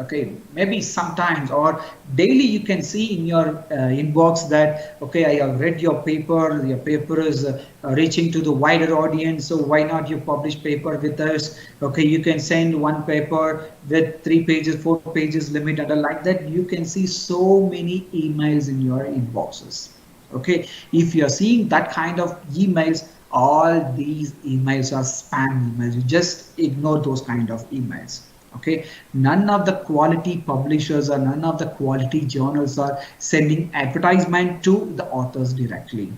[SPEAKER 7] Okay, maybe sometimes or daily you can see in your inbox that, okay, I have read your paper is reaching to the wider audience, so why not you publish paper with us? Okay, you can send one paper with 3 pages, 4 pages limit, and like that you can see so many emails in your inboxes. Okay, if you are seeing that kind of emails, all these emails are spam emails. You just ignore those kind of emails. Okay, none of the quality publishers or none of the quality journals are sending advertisement to the authors directly.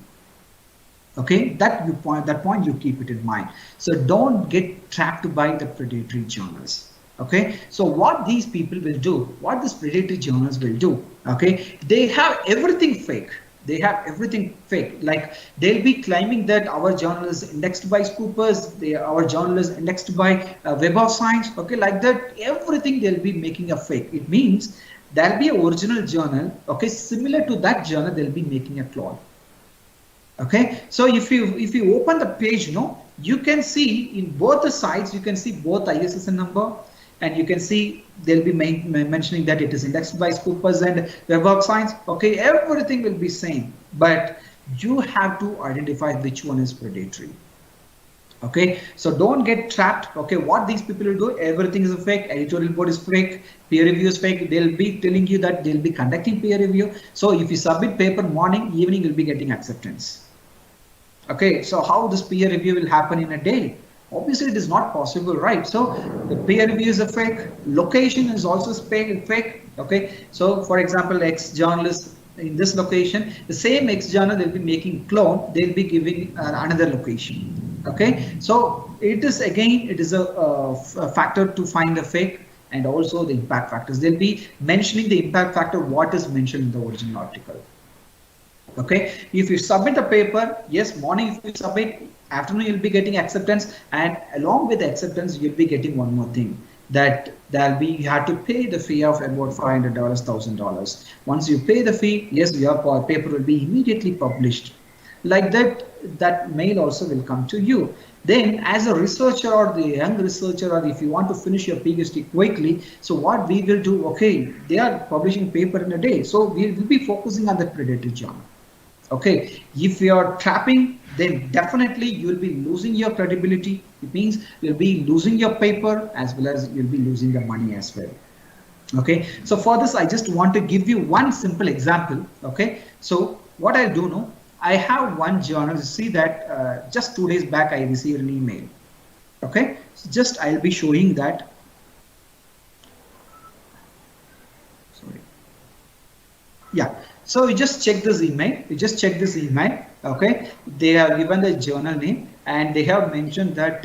[SPEAKER 7] Okay, that point you keep it in mind. So don't get trapped by the predatory journals. Okay, so what these people will do, what these predatory journals will do, okay, they have everything fake. They have everything fake. Like they'll be claiming that our journal is indexed by Scopus, our journal is indexed by Web of Science. Okay, like that, everything they'll be making a fake. It means there'll be an original journal, okay, similar to that journal, they'll be making a clone. Okay, so if you open the page, you can see in both the sides, you can see both ISSN number, and you can see they'll be mentioning that it is indexed by Scoopers and Web of Science. Okay, everything will be same, but you have to identify which one is predatory. Okay, so don't get trapped. Okay, what these people will do, everything is a fake, editorial board is fake, peer review is fake. They'll be telling you that they'll be conducting peer review. So if you submit paper morning, evening you'll be getting acceptance. Okay, so how this peer review will happen in a day? Obviously it is not possible, right? So the peer review is a fake, location is also fake. Okay, so for example, X journalist in this location, the same X journal they'll be making clone, they'll be giving another location. Okay, so it is again, it is a factor to find the fake, and also the impact factors. They'll be mentioning the impact factor, what is mentioned in the original article. Okay, if you submit a paper, yes, morning if you submit, afternoon you'll be getting acceptance, and along with the acceptance you'll be getting one more thing, that there'll be, you have to pay the fee of about $500, $1,000. Once you pay the fee, yes, your paper will be immediately published. Like that mail also will come to you. Then as a researcher or the young researcher, or if you want to finish your PhD quickly, so what we will do, okay, they are publishing paper in a day, so we will be focusing on the predatory journal. Okay, if you are trapping, then definitely you will be losing your credibility. It means you'll be losing your paper, as well as you'll be losing the money as well. Okay, so for this, I just want to give you one simple example. Okay, so what I do know, I have one journal. You see that just 2 days back, I received an email. Okay, so just I'll be showing that. Sorry. Yeah. So you just check this email. Okay, they have given the journal name, and they have mentioned that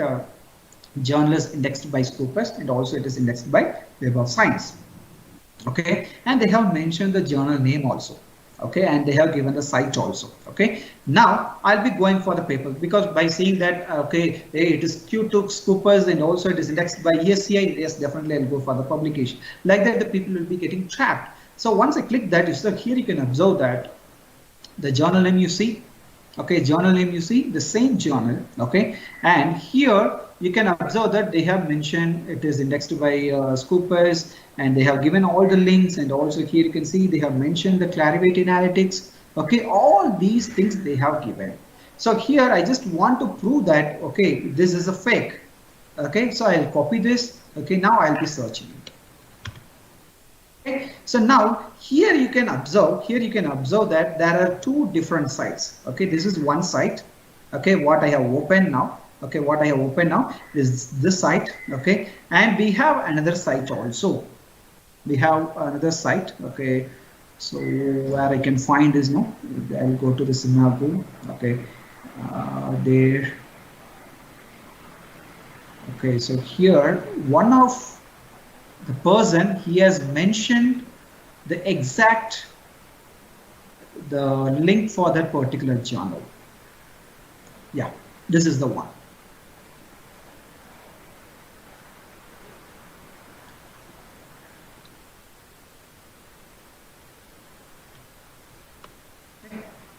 [SPEAKER 7] journal is indexed by Scopus, and also it is indexed by Web of Science. Okay, and they have mentioned the journal name also. Okay, and they have given the site also. Okay, now I'll be going for the paper, because by seeing that, okay, it is Q2 Scopus, and also it is indexed by ESCI. Yes, definitely I'll go for the publication. Like that, the people will be getting trapped. So once I click that, so here you can observe that the journal name you see, okay, journal name you see, the same journal, okay, and here you can observe that they have mentioned it is indexed by Scopus, and they have given all the links, and also here you can see they have mentioned the Clarivate analytics, okay, all these things they have given. So here I just want to prove that, okay, this is a fake. Okay, so I'll copy this. Okay, now I'll be searching it. Okay, so now here you can observe that there are two different sites. Okay, this is one site. Okay, what I have opened now. Okay, what I have opened now is this site. Okay, and we have another site also. We have another site. Okay, so where I can find is, no, I'll go to the seminar pool. Okay, there. Okay, so here one of the person, he has mentioned the exact link for that particular journal. Yeah, this is the one.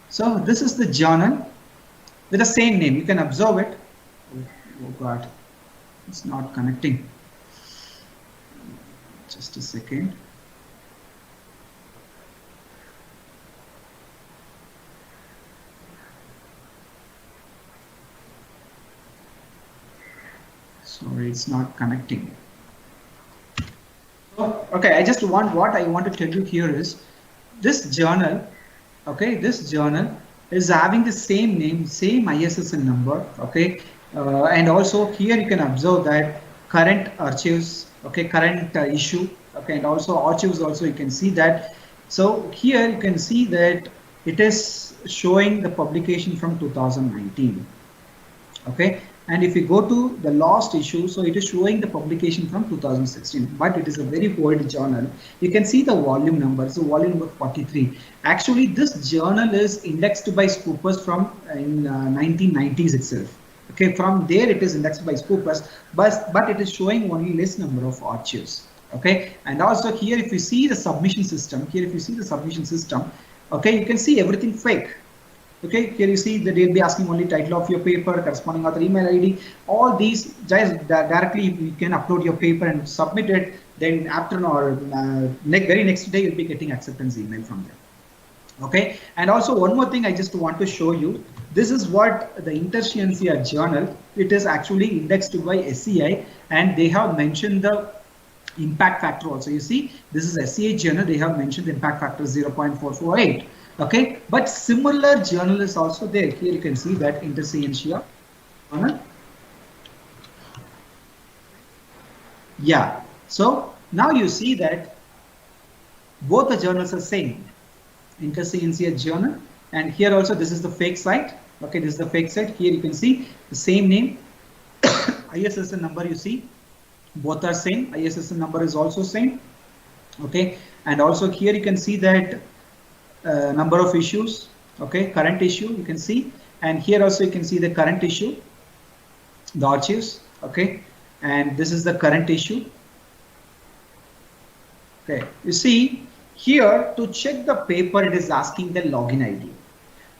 [SPEAKER 7] So this is the journal with the same name. You can observe it. Oh God, it's not connecting. Just a second. Sorry, it's not connecting. Okay, I just want, what I want to tell you here is this journal, okay, this journal is having the same name, same ISSN number, okay, and also here you can observe that current archives, okay, current issue, okay, and also archives also you can see that. So here you can see that it is showing the publication from 2019, okay, and if you go to the last issue, so it is showing the publication from 2016, but it is a very old journal. You can see the volume number, so volume number 43. Actually, this journal is indexed by Scopus from in 1990s itself. Okay, from there it is indexed by Scopus, but it is showing only less number of archives. Okay, and also here if you see the submission system, okay, you can see everything fake. Okay, here you see that they'll be asking only title of your paper, corresponding author email ID, all these just directly you can upload your paper and submit it. Then after or very next day you'll be getting acceptance email from them. Okay, and also one more thing I just want to show you. This is what the Interscientia journal. It is actually indexed by SCI, and they have mentioned the impact factor also. You see, this is SCI journal. They have mentioned the impact factor 0.448. Okay, but similar journal is also there. Here you can see that Interscientia journal. Yeah. So now you see that both the journals are same. Interscientia journal, and here also this is the fake site. Okay, this is the fake site. Here you can see the same name, ISSN number. You see, both are same. ISSN number is also same. Okay, and also here you can see that number of issues. Okay, current issue you can see, and here also you can see the current issue, the archives. Okay, and this is the current issue. Okay, you see. Here to check the paper, it is asking the login ID.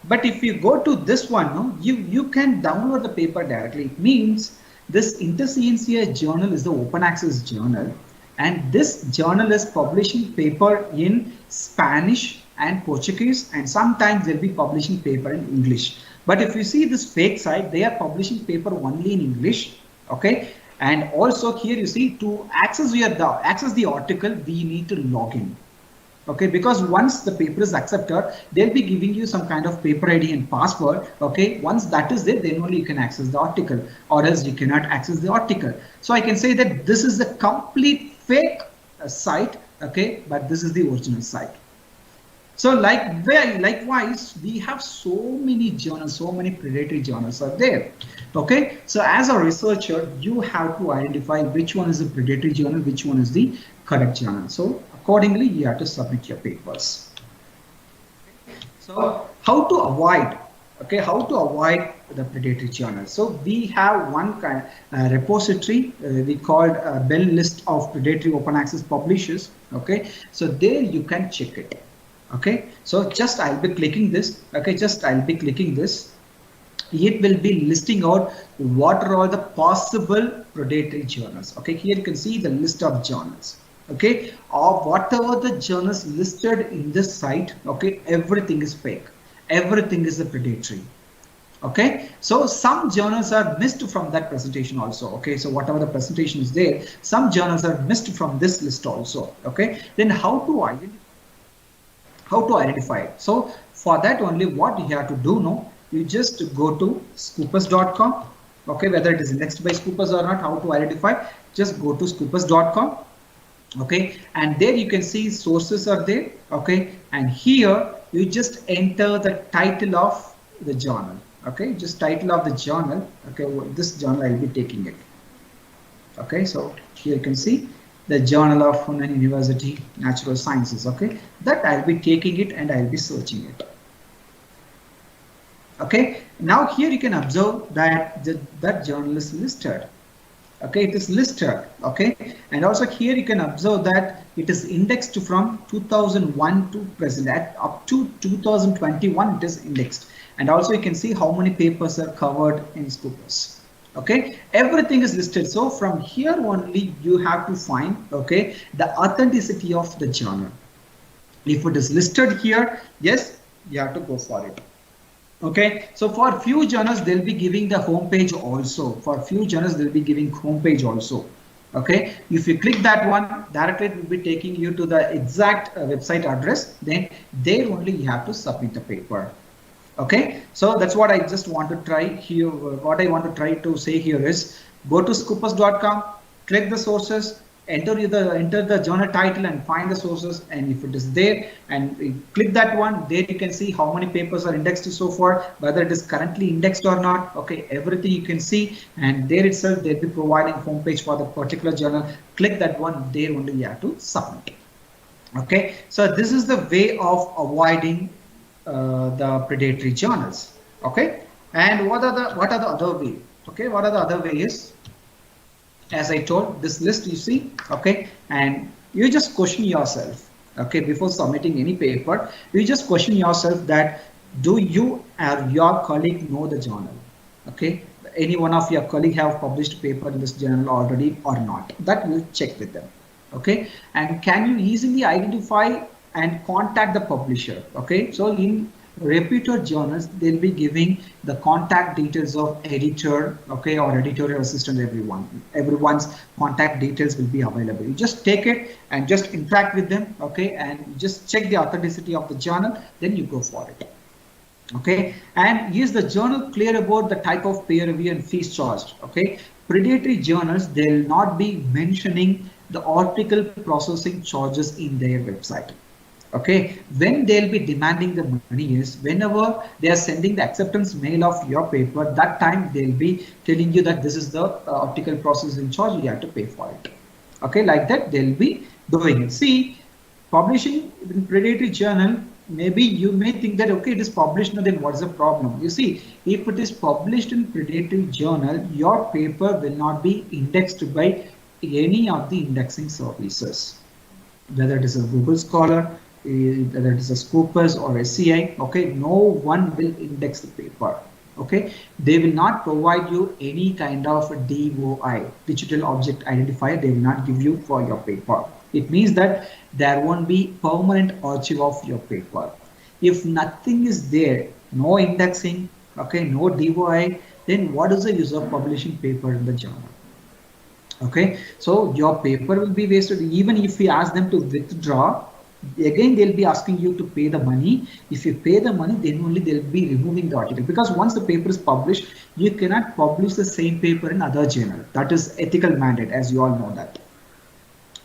[SPEAKER 7] But if you go to this one, no, you can download the paper directly. It means this Interscientia journal is the open access journal, and this journal is publishing paper in Spanish and Portuguese, and sometimes they'll be publishing paper in English. But if you see this fake site, they are publishing paper only in English. Okay, and also here you see to access the article, we need to log in. Okay, because once the paper is accepted, they'll be giving you some kind of paper ID and password. Okay, once that is there, then only you can access the article, or else you cannot access the article. So I can say that this is a complete fake site. Okay, but this is the original site. So likewise, we have so many journals, so many predatory journals are there. Okay, so as a researcher, you have to identify which one is a predatory journal, which one is the correct journal. So accordingly, you have to submit your papers. So how to avoid, okay, how to avoid the predatory journal? So we have one kind repository we called Bell list of predatory open access publishers. Okay, so there you can check it. Okay, so just I'll be clicking this. Okay, just I'll be clicking this. It will be listing out what are all the possible predatory journals. Okay, here you can see the list of journals. Okay, or whatever the journals listed in this site. Okay, everything is fake, everything is a predatory. Okay, so some journals are missed from that presentation also. Okay, so whatever the presentation is there, some journals are missed from this list also. Okay, then how to identify it? So for that only what you have to do now, you just go to scoopus.com. Okay, whether it is indexed by Scoopus or not, how to identify, just go to scoopus.com. Okay, and there you can see sources are there. Okay, and here you just enter the title of the journal. Okay, just title of the journal. Okay, this journal I'll be taking it. Okay, so here you can see the Journal of Hunan University Natural Sciences. Okay, that I'll be taking it and I'll be searching it. Okay, now here you can observe that that journal is listed. Okay, it is listed. Okay, and also here you can observe that it is indexed from 2001 to present, up to 2021 it is indexed, and also you can see how many papers are covered in Scopus. Okay, everything is listed. So from here only you have to find, okay, the authenticity of the journal. If it is listed here, yes, you have to go for it. Okay, so for few journals they'll be giving the home page also. For few journals they'll be giving home page also. Okay, if you click that one, directly it will be taking you to the exact website address. Then there only you have to submit the paper. Okay, so that's what I just want to try here. What I want to try to say here is go to scoopus.com, click the sources, enter the journal title and find the sources, and if it is there and click that one, there you can see how many papers are indexed so far, whether it is currently indexed or not. Okay, everything you can see, and there itself they'll be providing homepage for the particular journal. Click that one, there only you have to submit. Okay, so this is the way of avoiding the predatory journals. Okay, and what are the other way? Okay, what are the other ways? as I told, this list you see, okay, and you just question yourself, okay, before submitting any paper, you just question yourself that do you or your colleague know the journal, okay, any one of your colleague have published paper in this journal already or not, that you check with them, okay, and can you easily identify and contact the publisher, okay. So in reputed journals, they'll be giving the contact details of editor, okay, or editorial assistant, everyone's contact details will be available. You just take it and just interact with them, okay, and just check the authenticity of the journal, then you go for it, okay. And is the journal clear about the type of peer review and fees charged, okay. Predatory journals, they'll not be mentioning the article processing charges in their website, okay. When they'll be demanding the money is whenever they are sending the acceptance mail of your paper, that time they'll be telling you that this is the article processing charge, you have to pay for it, okay. Like that they'll be doing it. See, publishing in predatory journal, maybe you may think that okay, it is published now, then what's the problem? You see, if it is published in predatory journal, your paper will not be indexed by any of the indexing services, whether it is a Google Scholar, whether it is a Scopus or SCI, okay, no one will index the paper, okay. They will not provide you any kind of DOI, digital object identifier, they will not give you for your paper. It means that there won't be permanent archive of your paper. If nothing is there, no indexing, okay, no DOI, then what is the use of publishing paper in the journal? Okay, so your paper will be wasted. Even if we ask them to withdraw, again they'll be asking you to pay the money. If you pay the money, then only they'll be removing the article, because once the paper is published, you cannot publish the same paper in other journal. That is ethical mandate, as you all know that.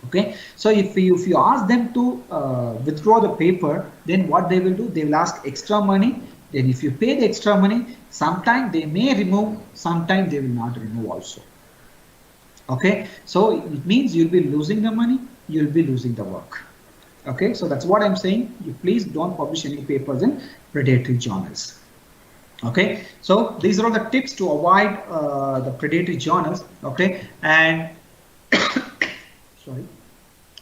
[SPEAKER 7] Okay, so if you ask them to withdraw the paper, then what they will do, they will ask extra money. Then if you pay the extra money, sometime they may remove, sometime they will not remove also. Okay, so it means you'll be losing the money, you'll be losing the work. Okay, so that's what I'm saying. You please don't publish any papers in predatory journals. Okay, so these are all the tips to avoid the predatory journals. Okay, and sorry,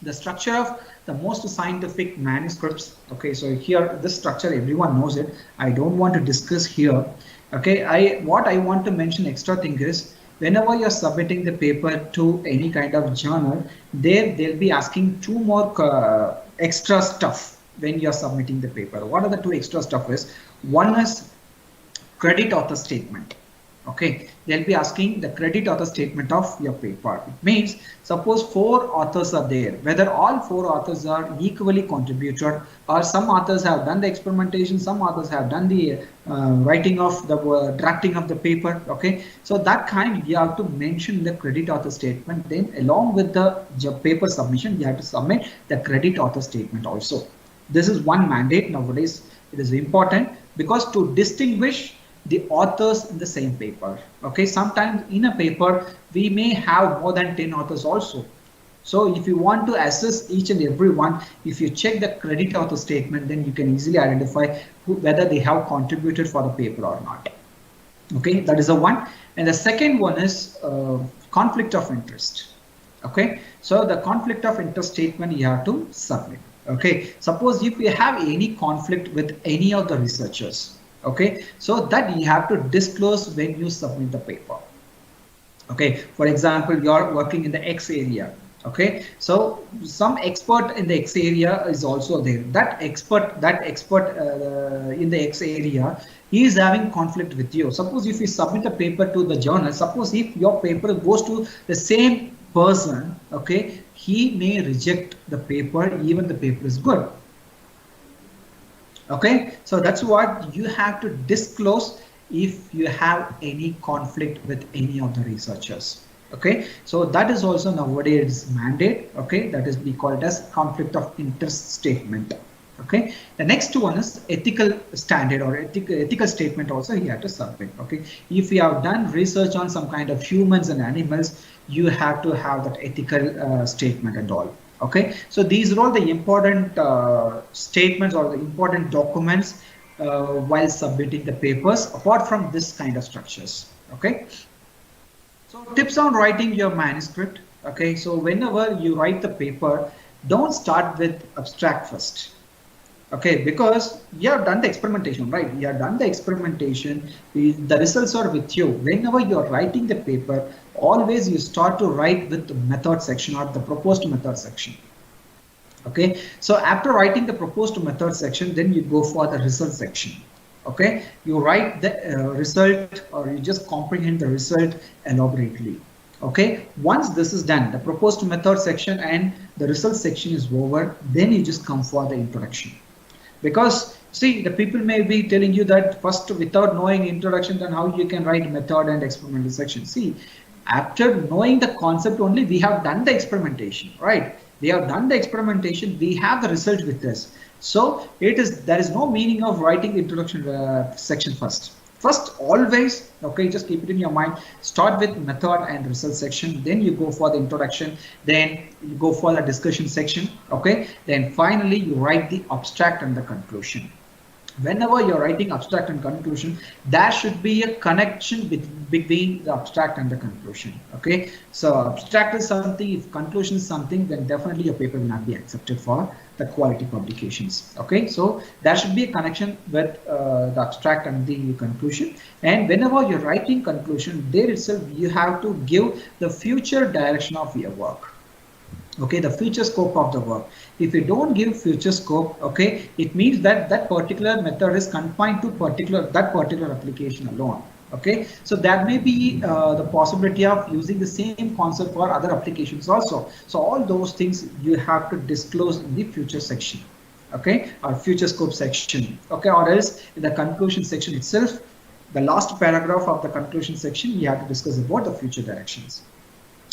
[SPEAKER 7] the structure of the most scientific manuscripts. Okay, so here this structure everyone knows it. I don't want to discuss here. Okay, what I want to mention extra thing is, whenever you're submitting the paper to any kind of journal, they'll be asking two more extra stuff when you're submitting the paper. What are the two extra stuff is? One is credit author statement. Okay, they'll be asking the credit author statement of your paper. It means, suppose 4 authors are there, whether all 4 authors are equally contributed, or some authors have done the experimentation, some authors have done the writing of the drafting of the paper. Okay, so that kind you have to mention the credit author statement. Then along with the paper submission, you have to submit the credit author statement also. This is one mandate nowadays. It is important because to distinguish the authors in the same paper. Okay, sometimes in a paper we may have more than 10 authors also. So if you want to assess each and every one, if you check the credit author statement, then you can easily identify whether they have contributed for the paper or not. Okay, that is the one. And the second one is conflict of interest. Okay, so the conflict of interest statement you have to submit. Okay, suppose if you have any conflict with any of the researchers, okay, so that you have to disclose when you submit the paper. Okay, for example, you're working in the X area. Okay, so some expert in the X area is also there. That expert in the X area, he is having conflict with you. Suppose if you submit a paper to the journal, suppose if your paper goes to the same person, okay, he may reject the paper even the paper is good. Okay, so that's what you have to disclose if you have any conflict with any of the researchers. Okay, so that is also nowadays mandate. Okay, that is we call it as conflict of interest statement. Okay, the next one is ethical standard or ethical statement also you have to submit. Okay, if you have done research on some kind of humans and animals, you have to have that ethical statement and all. Okay, so these are all the important statements or the important documents while submitting the papers, apart from this kind of structures. Okay, So tips on writing your manuscript. Okay, so whenever you write the paper, don't start with abstract first. Okay, because you have done the experimentation, right? You have done the experimentation, the results are with you. Whenever you're writing the paper, always you start to write with the method section or the proposed method section. Okay, so after writing the proposed method section, then you go for the result section. Okay, you write the result, or you just comprehend the result elaborately. Okay, once this is done, the proposed method section and the result section is over, then you just come for the introduction. Because see, the people may be telling you that first, without knowing introduction, then how you can write method and experimental section. See, after knowing the concept only, we have done the experimentation, right? We have done the experimentation, we have the result with us. So there is no meaning of writing the introduction section first. First, always, okay, just keep it in your mind, start with method and result section, then you go for the introduction, then you go for the discussion section, okay, then finally you write the abstract and the conclusion. Whenever you're writing abstract and conclusion, there should be a connection between the abstract and the conclusion. Okay, so abstract is something, if conclusion is something, then definitely your paper will not be accepted for the quality publications. Okay, so there should be a connection with the abstract and the conclusion. And whenever you're writing conclusion, there itself you have to give the future direction of your work. Okay, the future scope of the work. If you don't give future scope, okay, it means that that particular method is confined to that particular application alone. Okay, so there may be the possibility of using the same concept for other applications also. So all those things you have to disclose in the future section, okay, or future scope section, okay, or else in the conclusion section itself, the last paragraph of the conclusion section, you have to discuss about the future directions.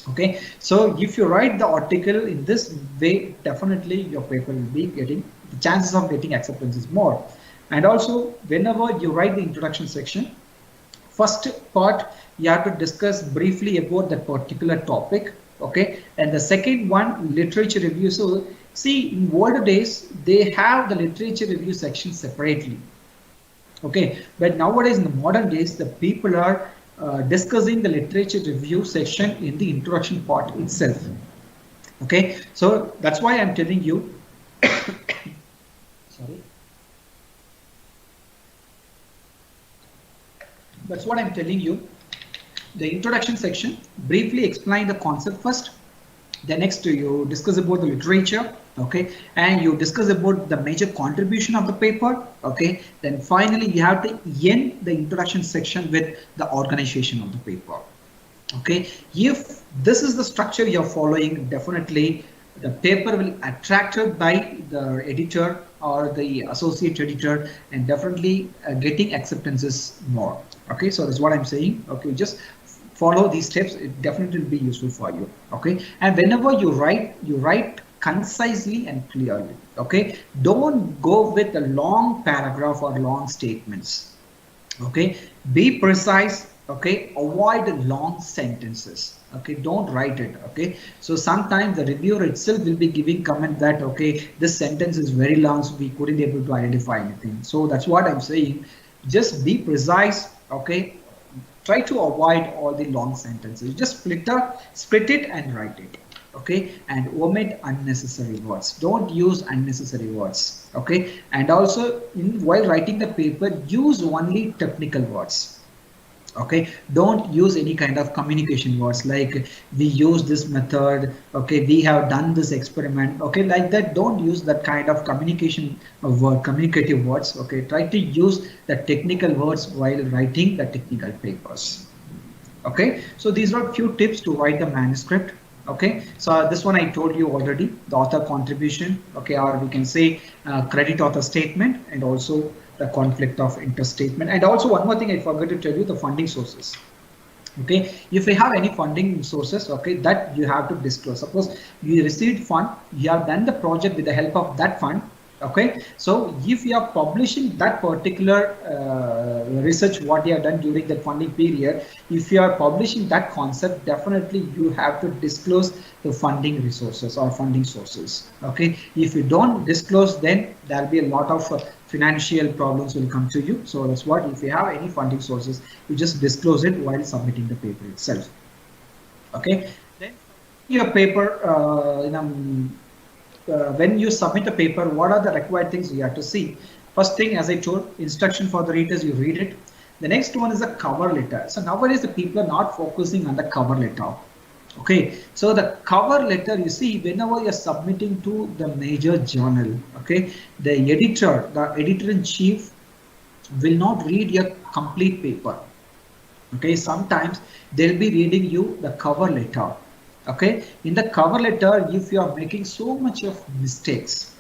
[SPEAKER 7] Okay, so if you write the article in this way, definitely your paper will be getting, the chances of getting acceptance is more. And also, whenever you write the introduction section, first part you have to discuss briefly about that particular topic. Okay, and the second one, literature review. So see, in older days they have the literature review section separately. Okay, but nowadays in the modern days, the people are discussing the literature review section in the introduction part itself. Okay, so that's why I'm telling you sorry, that's what I'm telling you. The introduction section, briefly explain the concept first, then next you discuss about the literature, okay, and you discuss about the major contribution of the paper, okay, then finally you have to end the introduction section with the organization of the paper. Okay, if this is the structure you're following, definitely the paper will attracted by the editor or the associate editor, and definitely getting acceptances more. Okay, so that's what I'm saying. Okay, just follow these steps, it definitely will be useful for you. Okay, and whenever you write concisely and clearly. Okay, don't go with a long paragraph or long statements. Okay, be precise. Okay, avoid long sentences. Okay, don't write it. Okay, so sometimes the reviewer itself will be giving comment that, okay, this sentence is very long, so we couldn't able to identify anything. So that's what I'm saying, just be precise. Okay, try to avoid all the long sentences, just split it and write it. Okay, and omit unnecessary words, don't use unnecessary words. Okay, and also while writing the paper, use only technical words. Okay, don't use any kind of communication words like we use this method, okay, we have done this experiment, okay, like that. Don't use that kind of communicative words. Okay, try to use the technical words while writing the technical papers. Okay, so these are few tips to write the manuscript. Okay, so this one I told you already, the author contribution, okay, or we can say credit author statement, and also the conflict of interest statement. And also one more thing I forgot to tell you, the funding sources. Okay, if you have any funding sources, okay, that you have to disclose. Suppose you received fund, you have done the project with the help of that fund. Okay, so if you are publishing that particular research what you have done during that funding period, if you are publishing that concept, definitely you have to disclose the funding resources or funding sources. Okay, if you don't disclose, then there will be a lot of financial problems will come to you. So that's what, if you have any funding sources, you just disclose it while submitting the paper itself. Okay, then your paper, when you submit a paper, what are the required things you have to see? First thing, as I told, instruction for the readers, you read it. The next one is a cover letter. So nowadays the people are not focusing on the cover letter. Okay, so the cover letter, you see, whenever you're submitting to the major journal, okay, the editor in chief will not read your complete paper. Okay, sometimes they'll be reading you the cover letter. Okay, in the cover letter, if you are making so much of mistakes,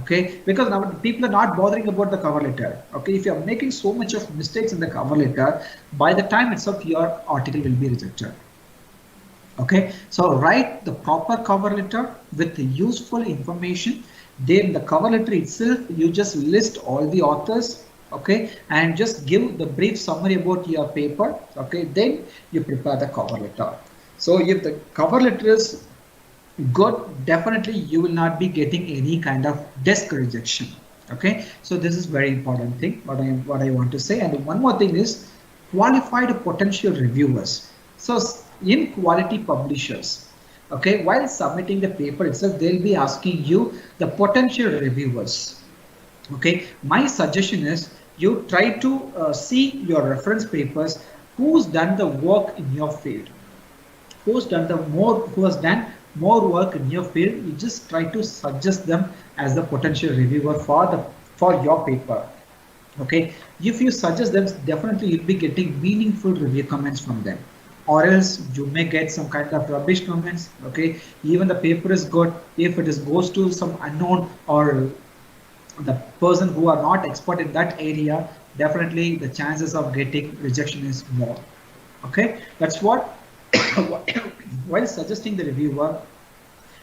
[SPEAKER 7] okay, because now people are not bothering about the cover letter. Okay, if you are making so much of mistakes in the cover letter, by the time itself your article will be rejected. Okay, so write the proper cover letter with the useful information. Then the cover letter itself, you just list all the authors, okay, and just give the brief summary about your paper. Okay, then you prepare the cover letter. So if the cover letter is good, definitely you will not be getting any kind of desk rejection. Okay, so this is very important thing what I want to say. And one more thing is qualified potential reviewers. So in quality publishers, okay, while submitting the paper itself, they'll be asking you the potential reviewers. Okay, my suggestion is you try to see your reference papers, who's done the work in your field, who has done more work in your field. You just try to suggest them as the potential reviewer for your paper. Okay, if you suggest them, definitely you'll be getting meaningful review comments from them, or else you may get some kind of rubbish comments. Okay, even the paper is good, if it is goes to some unknown or the person who are not expert in that area, definitely the chances of getting rejection is more. Okay, that's what while suggesting the reviewer,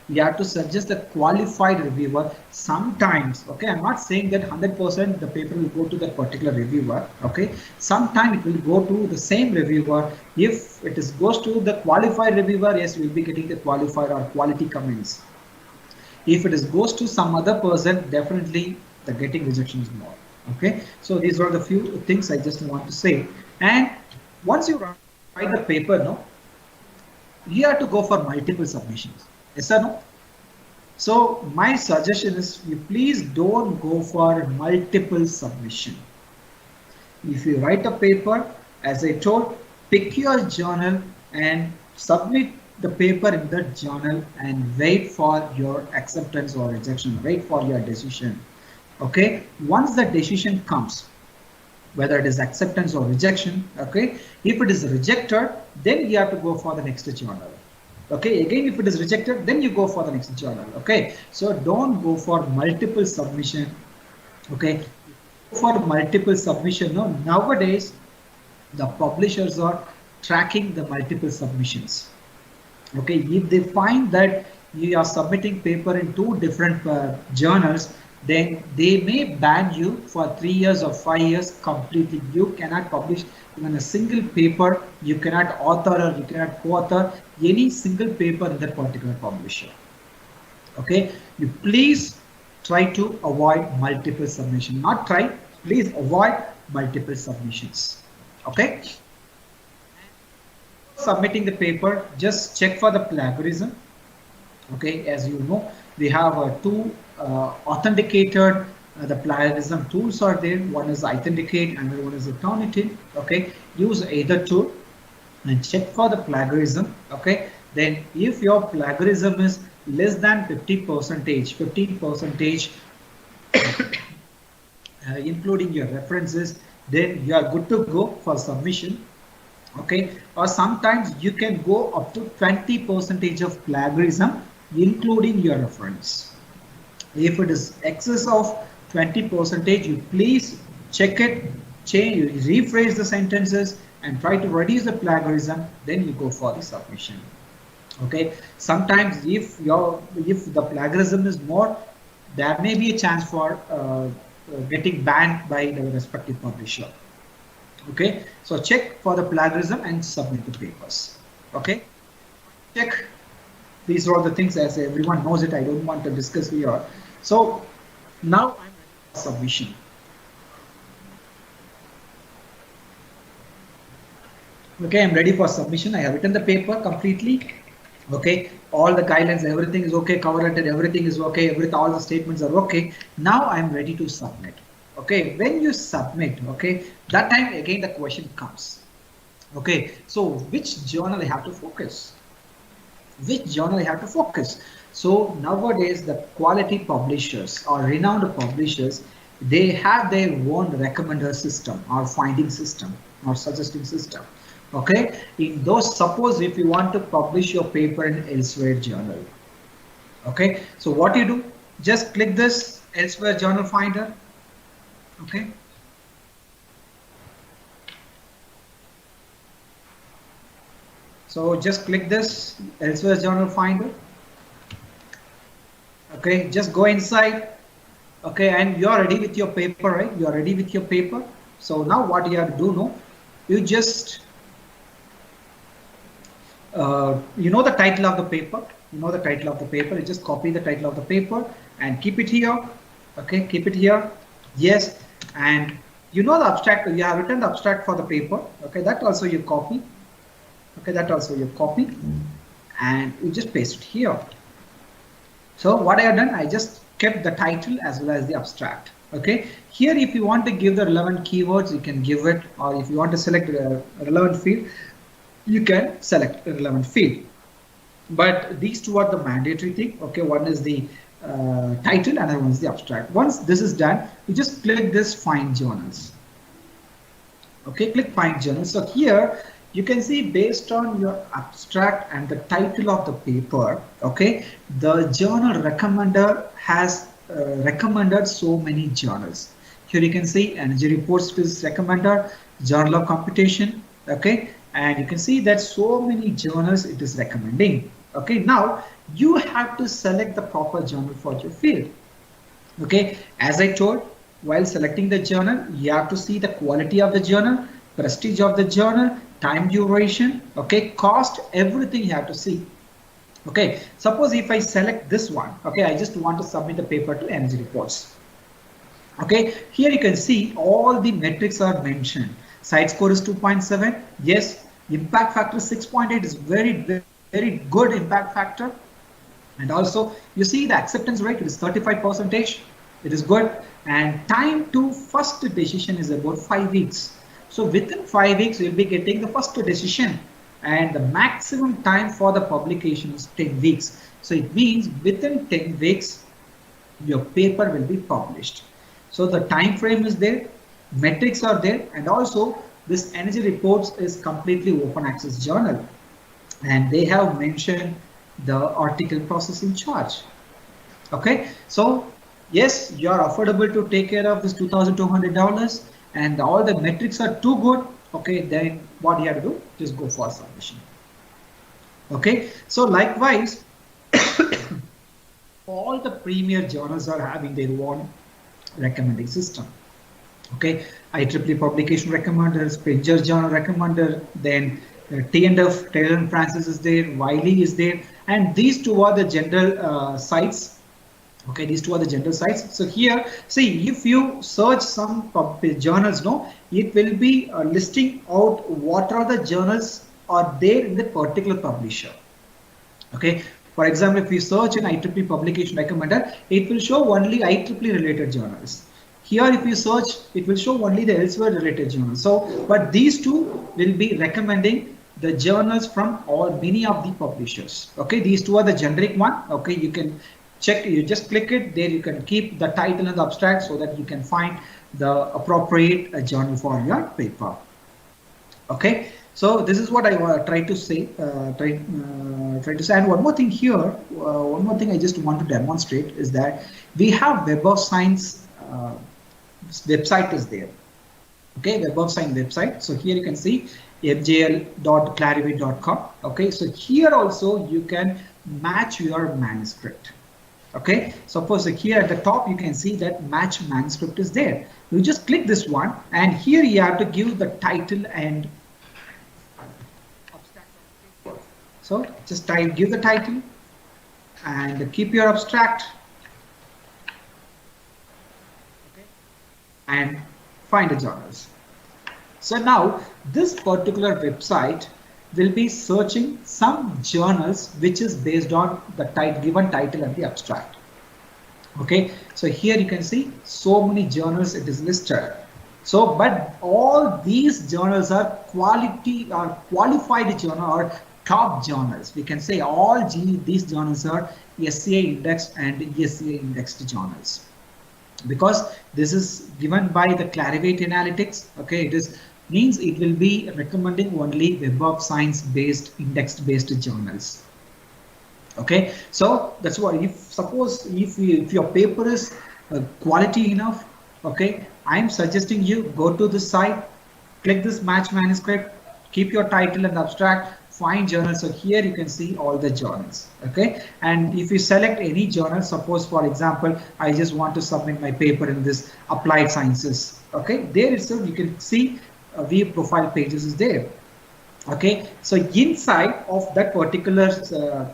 [SPEAKER 7] you have to suggest a qualified reviewer. Sometimes, okay, I'm not saying that 100% the paper will go to that particular reviewer. Okay, sometimes it will go to the same reviewer. If it is goes to the qualified reviewer, yes, you will be getting the qualified or quality comments. If it is goes to some other person, definitely the getting rejection is more. Okay, so these are the few things I just want to say. And once you write the paper, no, you have to go for multiple submissions. Yes or no? So my suggestion is you please don't go for multiple submission. If you write a paper, as I told, pick your journal and submit the paper in that journal and wait for your acceptance or rejection, wait for your decision. Okay, once the decision comes, whether it is acceptance or rejection, okay, if it is rejected, then you have to go for the next journal. Okay, again, if it is rejected, then you go for the next journal. Okay, so don't go for multiple submission. Okay, for multiple submission, no, nowadays the publishers are tracking the multiple submissions. Okay, if they find that you are submitting paper in two different journals, then they may ban you for 3 years or 5 years completely. You cannot publish even a single paper, you cannot author or you cannot co-author any single paper in that particular publisher. Okay, you please try to avoid multiple submission. Not try, please avoid multiple submissions. Okay, submitting the paper, just check for the plagiarism. Okay, as you know, we have two authenticated the plagiarism tools are there. One is Authenticate and the one is Eternity. Okay, use either tool and check for the plagiarism. Okay, then if your plagiarism is less than 50%, 15%, including your references, then you are good to go for submission. Okay, or sometimes you can go up to 20% of plagiarism including your reference. If it is excess of 20%, you please check it, change, rephrase the sentences and try to reduce the plagiarism, then you go for the submission. Okay, sometimes if the plagiarism is more, there may be a chance for getting banned by the respective publisher. Okay, so check for the plagiarism and submit the papers. Okay, check. These are all the things, as everyone knows it, I don't want to discuss here. So now I'm ready for submission. Okay, I'm ready for submission. I have written the paper completely. Okay, all the guidelines, everything is okay, cover letter, everything is okay, all the statements are okay. Now I'm ready to submit. Okay, when you submit, okay, that time again the question comes. Okay, so which journal I have to focus? Which journal I have to focus? So nowadays the quality publishers or renowned publishers, they have their own recommender system or finding system or suggesting system. Okay, in those, suppose if you want to publish your paper in elsewhere journal, okay, so what you do, just click this elsewhere journal finder. Okay, so just click this elsewhere journal finder. Okay, just go inside. Okay, and you're ready with your paper, right? You're ready with your paper. So now what you have to do, no, you just you know the title of the paper, you just copy the title of the paper and keep it here. Okay, keep it here. Yes, and you know the abstract, you have written the abstract for the paper. Okay, that also you copy. Okay, that also you copy and you just paste it here. So what I have done, I just kept the title as well as the abstract. Okay, here if you want to give the relevant keywords, you can give it, or if you want to select a relevant field, you can select a relevant field. But these two are the mandatory thing. Okay, one is the title, another one is the abstract. Once this is done, you just click this find journals. Okay, click find journals. So here you can see based on your abstract and the title of the paper, okay, the journal recommender has recommended so many journals. Here you can see energy reports is recommender, journal of computation, okay, and you can see that so many journals it is recommending. Okay, now you have to select the proper journal for your field. Okay, as I told, while selecting the journal, you have to see the quality of the journal, prestige of the journal, time duration, okay, cost, everything you have to see. Okay, suppose if I select this one, okay, I just want to submit the paper to energy reports. Okay, here you can see all the metrics are mentioned. Site score is 2.7. Yes, impact factor 6.8 is very good impact factor. And also you see the acceptance rate is 35 percentage. It is good. And time to first decision is about 5 weeks. So within 5 weeks you'll be getting the first decision, and the maximum time for the publication is 10 weeks. So it means within 10 weeks your paper will be published. So the time frame is there, metrics are there, and also this energy reports is completely open access journal, and they have mentioned the article processing charge. Okay, so yes, you are affordable to take care of this $2,200, and all the metrics are too good. Okay, then what you have to do, just go for submission. Okay, so likewise all the premier journals are having their own recommending system. Okay, IEEE publication recommender, Springer journal recommender, then T&F, Taylor and Francis is there, Wiley is there, and these two are the general sites. Okay, these two are the general sites. So here, see, if you search some journals, no, it will be listing out what are the journals are there in the particular publisher. Okay, for example, if you search an IEEE publication recommender, it will show only IEEE related journals. Here, if you search, it will show only the elsewhere related journals. So, but these two will be recommending the journals from all many of the publishers. Okay, these two are the generic one. Okay, you can check, you just click it there, you can keep the title and the abstract so that you can find the appropriate journal for your paper. Okay, so this is what I try to say. Try to say. And one more thing here, one more thing I just want to demonstrate is that we have Web of Science website is there. Okay, Web of Science website. So here you can see mjl.clarivate.com. Okay, so here also you can match your manuscript. Okay, suppose here at the top you can see that match manuscript is there. You just click this one, and here you have to give the title and abstract. So just give the title and keep your abstract. Okay, and find the journals. So now this particular website will be searching some journals which is based on the given title and the abstract. Okay, so here you can see so many journals it is listed. So, but all these journals are qualified journal or top journals. We can say all these journals are SCA indexed and SCA indexed journals, because this is given by the Clarivate Analytics. Okay, it is means it will be recommending only Web of Science based indexed based journals. Okay, so that's why if suppose if your paper is quality enough, okay, I'm suggesting you go to this site, click this match manuscript, keep your title and abstract, find journals. So here you can see all the journals. Okay, and if you select any journal, suppose for example I just want to submit my paper in this applied sciences, okay, there itself you can see view profile pages is there. Okay, so inside of that particular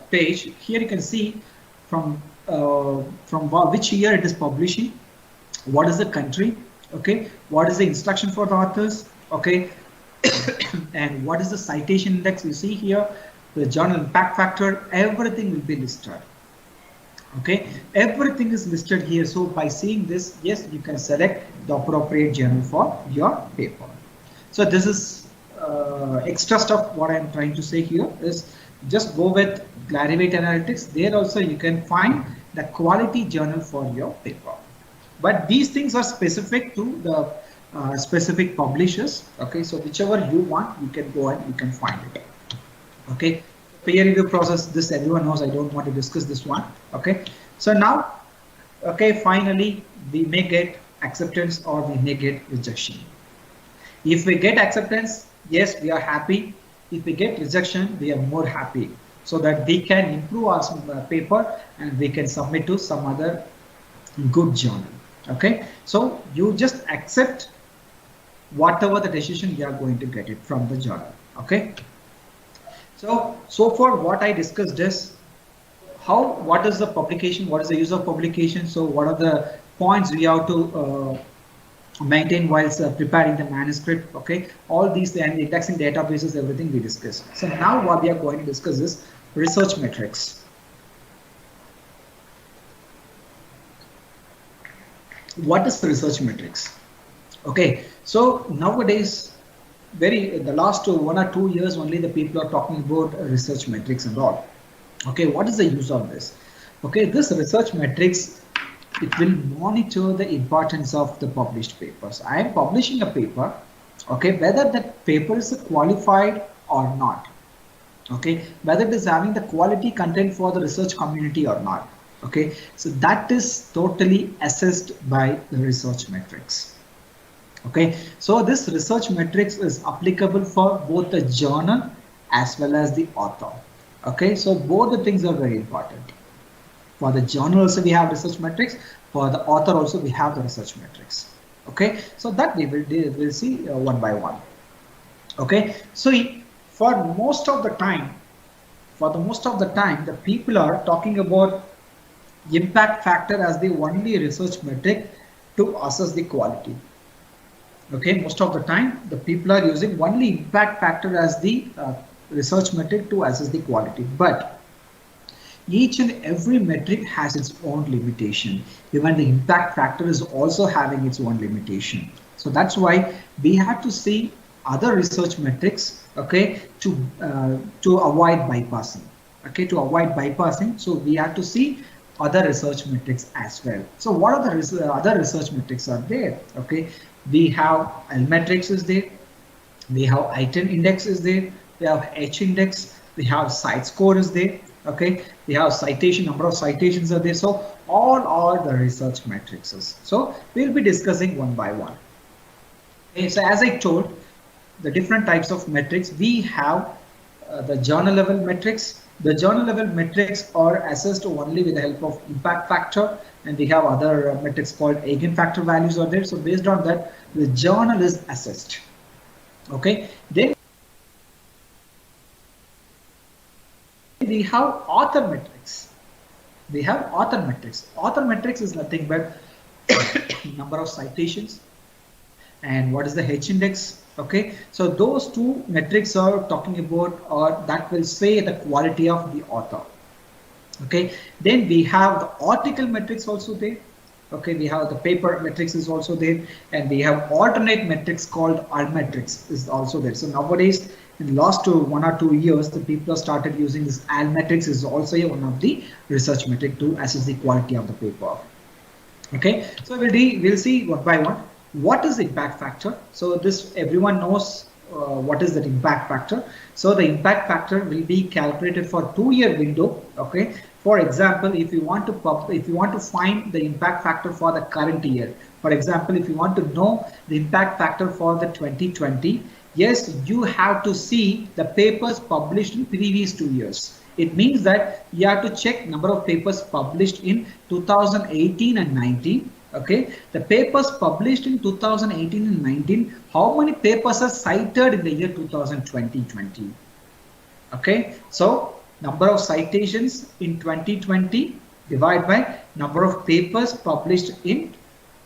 [SPEAKER 7] page, here you can see from which year it is publishing, what is the country, okay, what is the instruction for the authors, okay, and what is the citation index. You see here the journal impact factor, everything will be listed. Okay, everything is listed here. So by seeing this, yes, you can select the appropriate journal for your paper. So this is extra stuff. What I'm trying to say here is just go with Clarivate Analytics. There also you can find the quality journal for your paper. But these things are specific to the specific publishers. Okay, so whichever you want, you can go and you can find it. Okay, peer review process, this everyone knows. I don't want to discuss this one. Okay, so now, okay, finally we may get acceptance or we may get rejection. If we get acceptance, yes, we are happy. If we get rejection, we are more happy, so that we can improve our paper and we can submit to some other good journal. Okay, so you just accept whatever the decision you are going to get it from the journal. Okay, so far what I discussed is what is the publication, what is the use of publication, so what are the points we have to maintain whilst preparing the manuscript. Okay, all these and indexing databases, everything we discussed. So now what we are going to discuss is research metrics. What is the research metrics? Okay, so nowadays, the last 1 or 2 years only the people are talking about research metrics and all. Okay, what is the use of this? Okay, this research metrics, it will monitor the importance of the published papers. I am publishing a paper, okay, whether that paper is qualified or not, okay, whether it is having the quality content for the research community or not. Okay, so that is totally assessed by the research metrics. Okay, so this research metrics is applicable for both the journal as well as the author. Okay, so both the things are very important. For the journal also we have research metrics, for the author also we have the research metrics. Okay, so that we will see one by one. Okay, so for most of the time, the people are talking about impact factor as the only research metric to assess the quality. Okay, most of the time the people are using only impact factor as the research metric to assess the quality, but each and every metric has its own limitation. Even the impact factor is also having its own limitation. So that's why we have to see other research metrics, okay, to avoid bypassing. Okay, to avoid bypassing, so we have to see other research metrics as well. So what are the other research metrics are there? Okay, we have L metrics is there, we have item index is there, we have H index, we have site score is there. Okay, we have citation, number of citations are there. So all are the research matrices. So we'll be discussing one by one. Okay, so as I told, the different types of metrics, we have the journal level metrics. The journal level metrics are assessed only with the help of impact factor, and we have other metrics called eigenfactor values are there. So based on that, the journal is assessed. Okay, then we have author metrics. We have author metrics. Author metrics is nothing but number of citations, and what is the H index. Okay, so those two metrics are talking about, or that will say the quality of the author. Okay, then we have the article metrics also there. Okay, we have the paper metrics is also there, and we have alternate metrics called R metrics is also there. So nowadays, in the last 1 or 2 years, the people have started using this AL metrics is also one of the research metric to assess the quality of the paper. Okay, so we'll see one by one. What is the impact factor? So this everyone knows what is the impact factor. So the impact factor will be calculated for 2-year window. Okay, for example, if you want to find the impact factor for the current year, for example, if you want to know the impact factor for the 2020, yes, you have to see the papers published in previous 2 years. It means that you have to check number of papers published in 2018 and 19. Okay, the papers published in 2018 and 19, how many papers are cited in the year 2020? Okay, so number of citations in 2020 divided by number of papers published in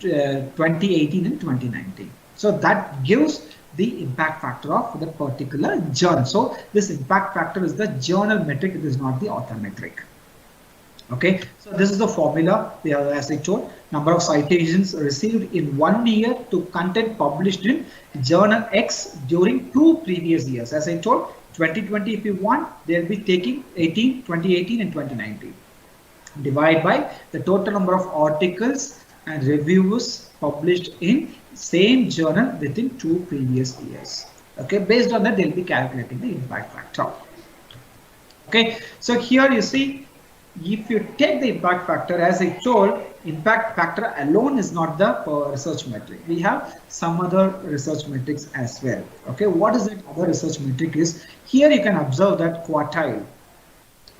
[SPEAKER 7] 2018 and 2019. So that gives the impact factor of the particular journal. So this impact factor is the journal metric, it is not the author metric. Okay, so this is the formula. As I told, number of citations received in 1 year to content published in journal X during 2 previous years. As I told, 2020 if you want, they'll be taking 2018 and 2019. Divide by the total number of articles and reviews published in same journal within 2 previous years. Okay, based on that, they'll be calculating the impact factor. Okay, so here you see, if you take the impact factor, as I told, impact factor alone is not the research metric. We have some other research metrics as well. Okay, what is that other research metric is? Here you can observe that quartile.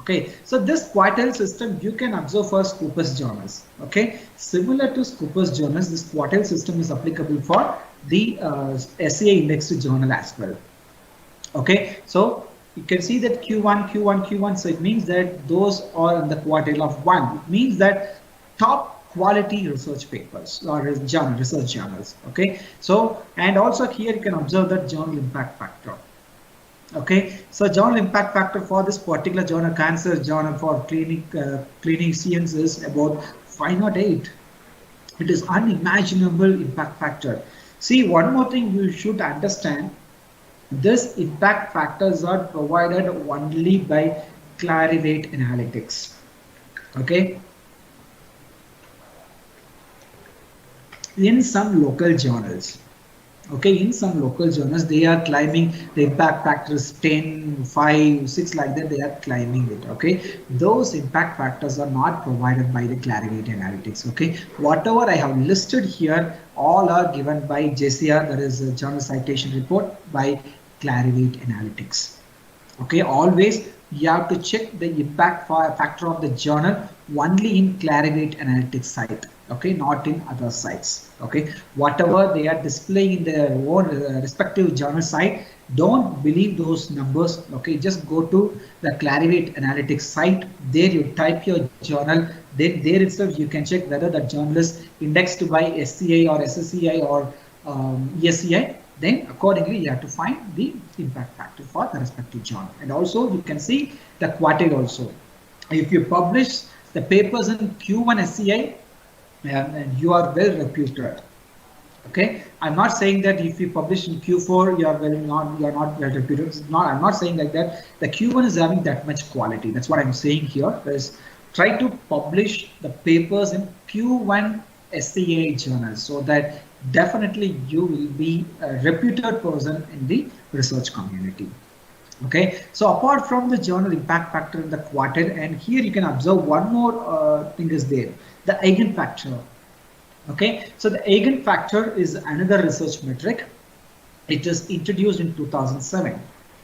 [SPEAKER 7] Okay, so this quartile system you can observe for Scopus journals. Okay, similar to Scopus journals, this quartile system is applicable for the SCI indexed journal as well. Okay, so you can see that Q1, Q1, Q1. So it means that those are in the quartile of 1. It means that top quality research papers or research journals. Okay, so and also here you can observe that journal impact factor. Okay, so journal impact factor for this particular journal, cancer journal for clinicians, is about 508. It is unimaginable impact factor. See, one more thing you should understand, this impact factors are provided only by Clarivate Analytics. Okay, in some local journals. Okay, in some local journals, they are climbing the impact factors 10, 5, 6 like that, they are climbing it. Okay, those impact factors are not provided by the Clarivate Analytics. Okay, whatever I have listed here, all are given by JCR, that is a Journal Citation Report by Clarivate Analytics. Okay, always you have to check the impact factor of the journal only in Clarivate Analytics site. Okay, not in other sites. Okay, whatever they are displaying in their own respective journal site, don't believe those numbers. Okay, just go to the Clarivate Analytics site. There you type your journal. Then there itself you can check whether the journal is indexed by SCI or SSCI or ESCI. Then accordingly you have to find the impact factor for the respective journal. And also you can see the quartile also. If you publish the papers in Q1 SCI, and you are well reputed. Okay, I'm not saying that if you publish in Q4 you are not well reputed. I'm not saying like that. The Q1 is having that much quality. That's what I'm saying here. Is try to publish the papers in Q1 SCI journals, so that definitely you will be a reputed person in the research community. Okay, so apart from the journal impact factor in the quartile, and here you can observe one more thing is there, the eigenfactor. Okay, so the eigenfactor is another research metric. It is introduced in 2007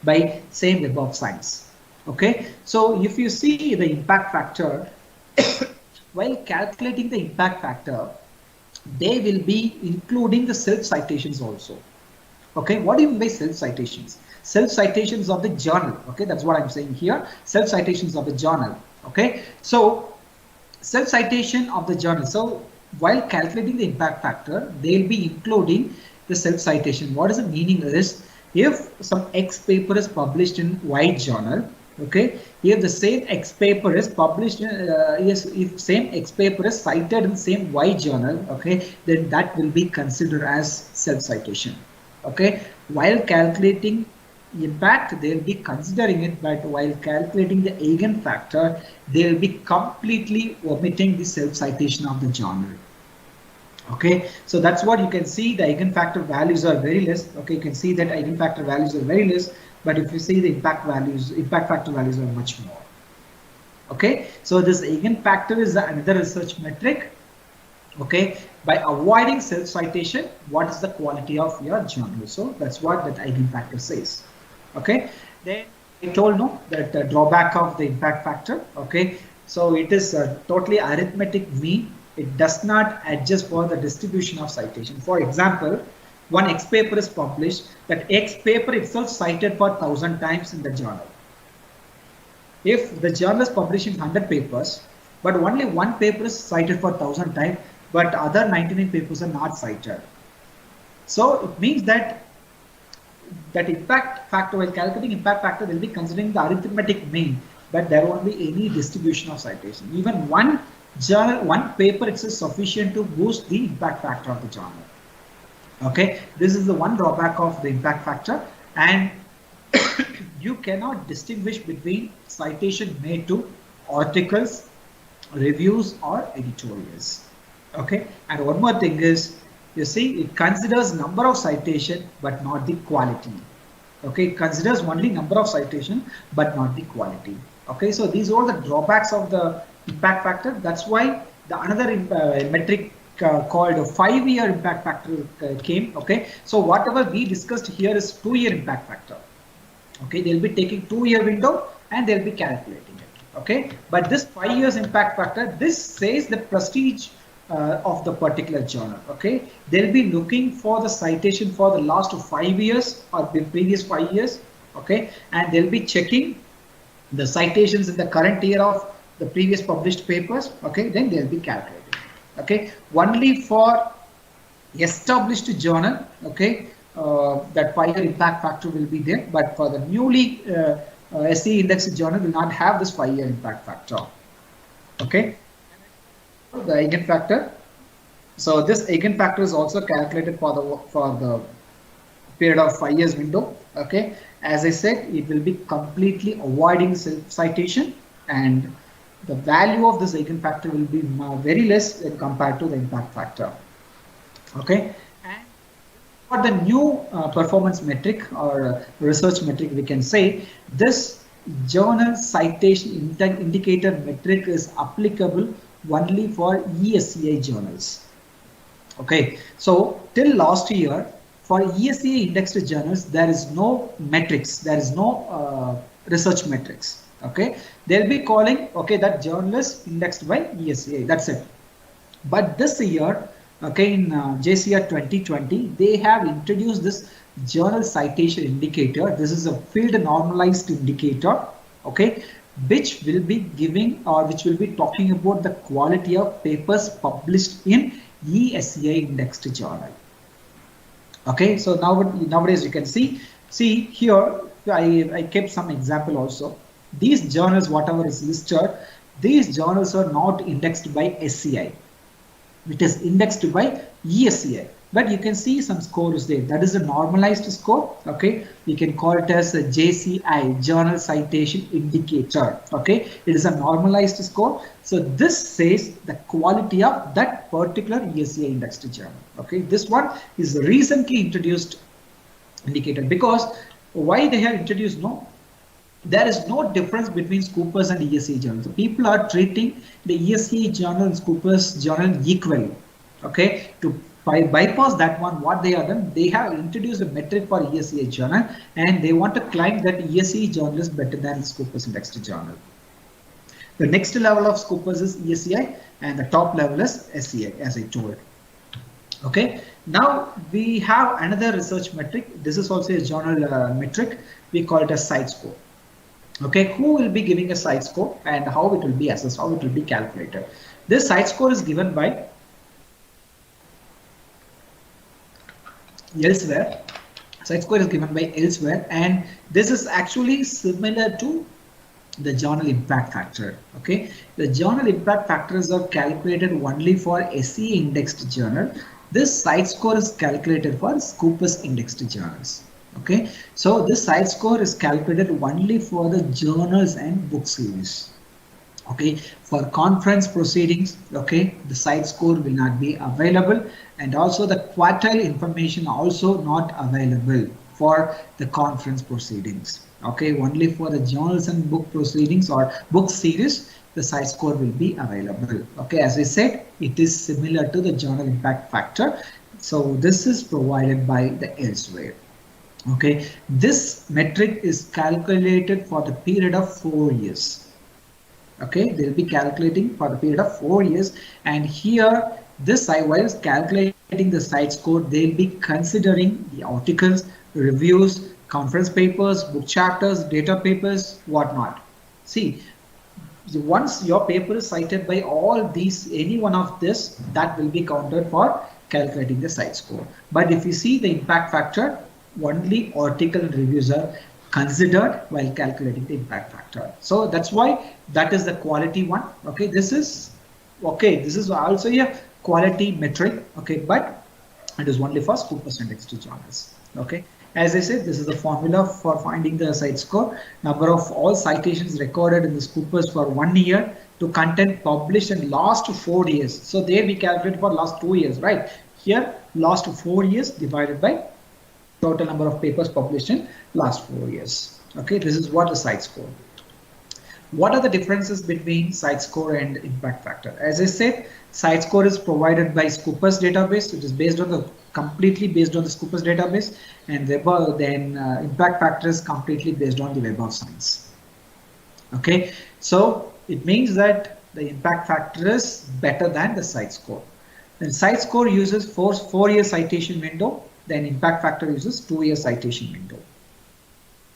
[SPEAKER 7] by same Web of Science. Okay, so if you see the impact factor, while calculating the impact factor, they will be including the self citations also. Okay, what do you mean by self citations? Self citations of the journal. Okay, that's what I'm saying here. Self citations of the journal. Okay, so self citation of the journal. So while calculating the impact factor, they'll be including the self-citation. What is the meaning is, if some X paper is published in Y journal, okay, if the same X paper is published in, yes, if same X paper is cited in same Y journal, okay, then that will be considered as self-citation. Okay, while calculating impact, they will be considering it, but while calculating the eigenfactor, they will be completely omitting the self-citation of the journal. Okay, so that's what you can see. The eigenfactor values are very less. Okay, you can see that eigenfactor values are very less, but if you see the impact factor values are much more. Okay, so this eigenfactor is another research metric. Okay, by avoiding self-citation, what is the quality of your journal? So that's what that eigenfactor says. Okay, then I told no that the drawback of the impact factor. Okay, so it is a totally arithmetic mean. It does not adjust for the distribution of citation. For example, one X paper is published, that X paper itself cited for 1,000 times in the journal. If the journal is publishing 100 papers, but only one paper is cited for 1,000 times, but other 99 papers are not cited. So it means that impact factor, while calculating impact factor, will be considering the arithmetic mean, but there won't be any distribution of citation. Even one journal, one paper is sufficient to boost the impact factor of the journal. Okay, this is the one drawback of the impact factor, and you cannot distinguish between citation made to articles, reviews, or editorials. Okay, and one more thing is, you see, it considers number of citation but not the quality. Okay, it considers only number of citation but not the quality. Okay, so these are the drawbacks of the impact factor. That's why the another metric called a 5-year impact factor came. Okay, so whatever we discussed here is 2-year impact factor. Okay, they'll be taking 2-year window and they'll be calculating it. Okay, but this 5 years impact factor, this says the prestige of the particular journal. Okay, they'll be looking for the citation for the last 5 years or the previous 5 years. Okay, and they'll be checking the citations in the current year of the previous published papers. Okay, then they'll be calculating. Okay, only for established journal, okay, that 5-year impact factor will be there, but for the newly SE indexed journal will not have this 5-year impact factor. Okay, the eigenfactor. So this eigenfactor is also calculated for the period of 5 years window. Okay, as I said, it will be completely avoiding self-citation, and the value of this eigenfactor will be very less when compared to the impact factor. Okay, and for the new performance metric or research metric, we can say this journal citation indicator metric is applicable only for ESCI journals. Okay, so till last year, for ESCI indexed journals, there is no metrics, there is no research metrics. Okay, they'll be calling, okay, that journal is indexed by ESCI, that's it. But this year, okay, in JCR 2020, they have introduced this journal citation indicator. This is a field normalized indicator, okay, which will be giving or which will be talking about the quality of papers published in ESCI indexed journal. Okay, so nowadays you can see here, I kept some example also. These journals, whatever is listed, these journals are not indexed by SCI. It is indexed by ESCI. But you can see some scores there. That is a normalized score. Okay, you can call it as a JCI, Journal Citation Indicator. Okay, it is a normalized score. So this says the quality of that particular ESCI indexed journal. Okay, this one is recently introduced indicator, because why they have introduced, no, there is no difference between Scoopers and ESCI journals. So people are treating the ESCI journal and Scoopers journal equally. Okay, to bypass that one, what they have done, they have introduced a metric for ESCI journal, and they want to claim that ESCI journal is better than Scoopers indexed journal. The next level of Scoopers is ESCI, and the top level is SCI, as I told. Okay, now we have another research metric. This is also a journal metric. We call it a site score. Okay, who will be giving a site score and how it will be assessed, how it will be calculated? This site score is given by elsewhere. Site score is given by elsewhere, and this is actually similar to the journal impact factor. Okay, the journal impact factors are calculated only for SE indexed journal. This site score is calculated for Scopus indexed journals. Okay, so this site score is calculated only for the journals and book series. Okay, for conference proceedings, okay, the site score will not be available, and also the quartile information also not available for the conference proceedings. Okay, only for the journals and book proceedings or book series the site score will be available. Okay, as I said, it is similar to the journal impact factor, so this is provided by the elsewhere. Okay, this metric is calculated for the period of 4 years. Okay, they'll be calculating for the period of 4 years, and here this while calculating the site score, they'll be considering the articles, reviews, conference papers, book chapters, data papers, whatnot. See, once your paper is cited by all these, any one of this, that will be counted for calculating the site score. But if you see the impact factor, only article and reviews are considered while calculating the impact factor. So that's why that is the quality one. Okay, this is also a quality metric. Okay, but it is only for Scopus indexed journals. Okay, as I said, this is the formula for finding the site score. Number of all citations recorded in the Scopus for 1 year to content published in last 4 years. So there we calculate for last 2 years, right? Here last 4 years divided by total number of papers published in last 4 years. Okay, this is what the site score. What are the differences between site score and impact factor? As I said, site score is provided by Scopus database. It is based on the completely based on the Scopus database, and impact factor is completely based on the Web of Science. Okay, so it means that the impact factor is better than the site score. Then site score uses 4-year citation window. Then impact factor uses 2-year citation window.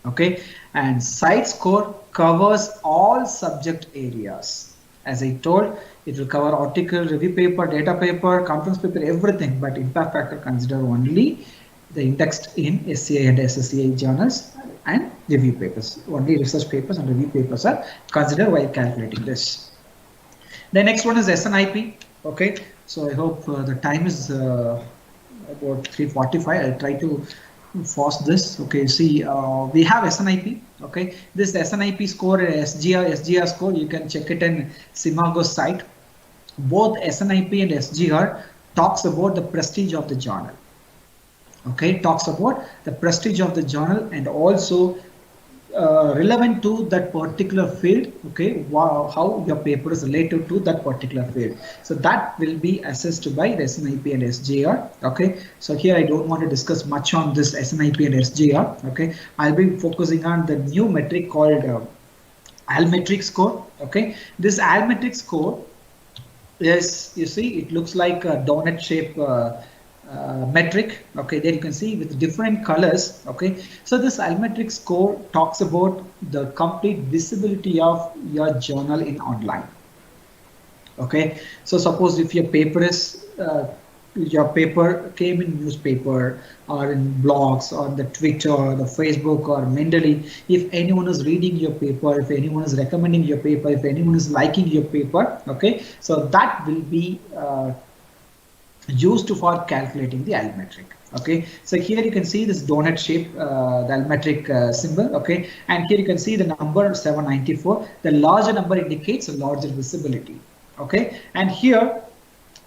[SPEAKER 7] Okay, and site score covers all subject areas. As I told, it will cover article, review paper, data paper, conference paper, everything, but impact factor consider only the indexed in SCI and SSCI journals and review papers. Only research papers and review papers are considered while calculating this. The next one is SNIP. Okay, so I hope the time is about 3:45. I'll try to fast this. Okay, see, we have SNIP. Okay, this SNIP score, SGR score, you can check it in Simago's site. Both SNIP and SGR talks about the prestige of the journal. Okay, talks about the prestige of the journal and also relevant to that particular field. Okay, how your paper is related to that particular field. So that will be assessed by the SNIP and SGR. Okay, so here I don't want to discuss much on this SNIP and SGR. Okay, I'll be focusing on the new metric called almetric score. Okay, this almetric score is, you see, it looks like a donut shape metric. Okay, there you can see with different colors. Okay, so this almetric score talks about the complete visibility of your journal in online. Okay, so suppose if your paper is your paper came in newspaper or in blogs or the Twitter or the Facebook or Mendeley, if anyone is reading your paper, if anyone is recommending your paper, if anyone is liking your paper, okay, so that will be used for calculating the almetric. Okay, so here you can see this donut shape, the almetric symbol. Okay, and here you can see the number 794. The larger number indicates a larger visibility. Okay, and here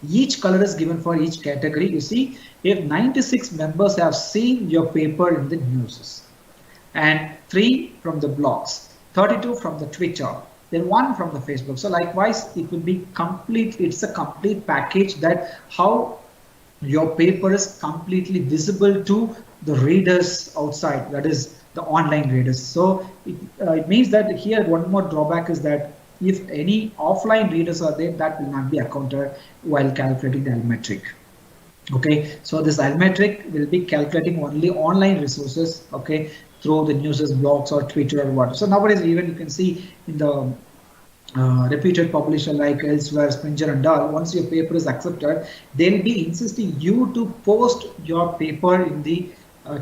[SPEAKER 7] each color is given for each category. You see, if 96 members have seen your paper in the news, and 3 from the blogs, 32 from the Twitter, then 1 from the Facebook. So likewise, it will be complete. It's a complete package that how your paper is completely visible to the readers outside, that is the online readers. So it means that here one more drawback is that if any offline readers are there, that will not be accounted while calculating the almetric. Okay, so this almetric will be calculating only online resources. Okay, through the news, blogs or Twitter or what. So nowadays even you can see in the reputed publisher like Elsewhere, Springer and all, once your paper is accepted, they'll be insisting you to post your paper in the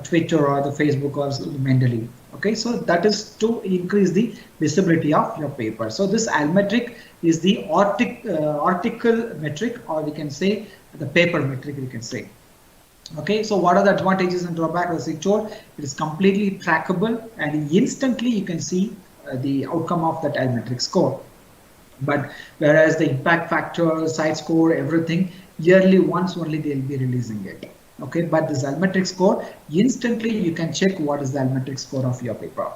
[SPEAKER 7] Twitter or the Facebook or mentally. Okay, so that is to increase the visibility of your paper. So this almetric is the article metric, or we can say the paper metric, we can say. Okay, so what are the advantages and drawbacks? As I told, it is completely trackable and instantly you can see the outcome of that almetric score. But whereas the impact factor, site score, everything, yearly once only they'll be releasing it. Okay, but this almetric score, instantly you can check what is the almetric score of your paper.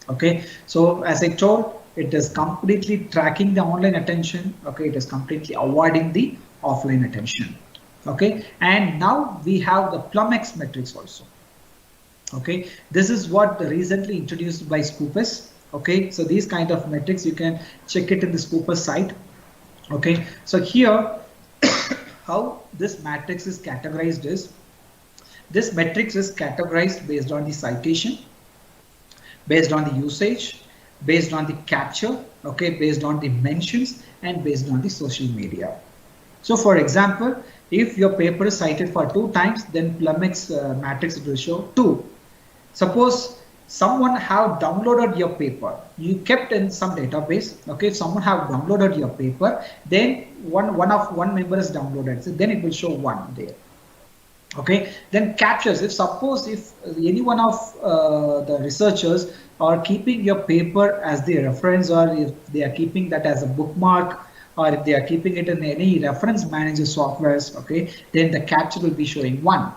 [SPEAKER 7] Okay, so as I told, it is completely tracking the online attention. Okay, it is completely avoiding the offline attention. Okay, and now we have the PlumX metrics also. Okay, this is what recently introduced by Scopus. Okay, so these kind of metrics you can check it in the Scopus site. Okay, so here how this matrix is categorized is, this matrix is categorized based on the citation, based on the usage, based on the capture, okay, based on the mentions, and based on the social media. So for example, if your paper is cited for 2 times, then PlumX matrix will show 2. Suppose someone have downloaded your paper, you kept in some database. Okay, if someone have downloaded your paper, then one member is downloaded, so then it will show 1 there. Okay, then captures, if suppose if any one of the researchers are keeping your paper as the reference, or if they are keeping that as a bookmark, or if they are keeping it in any reference manager softwares, okay, then the capture will be showing 1.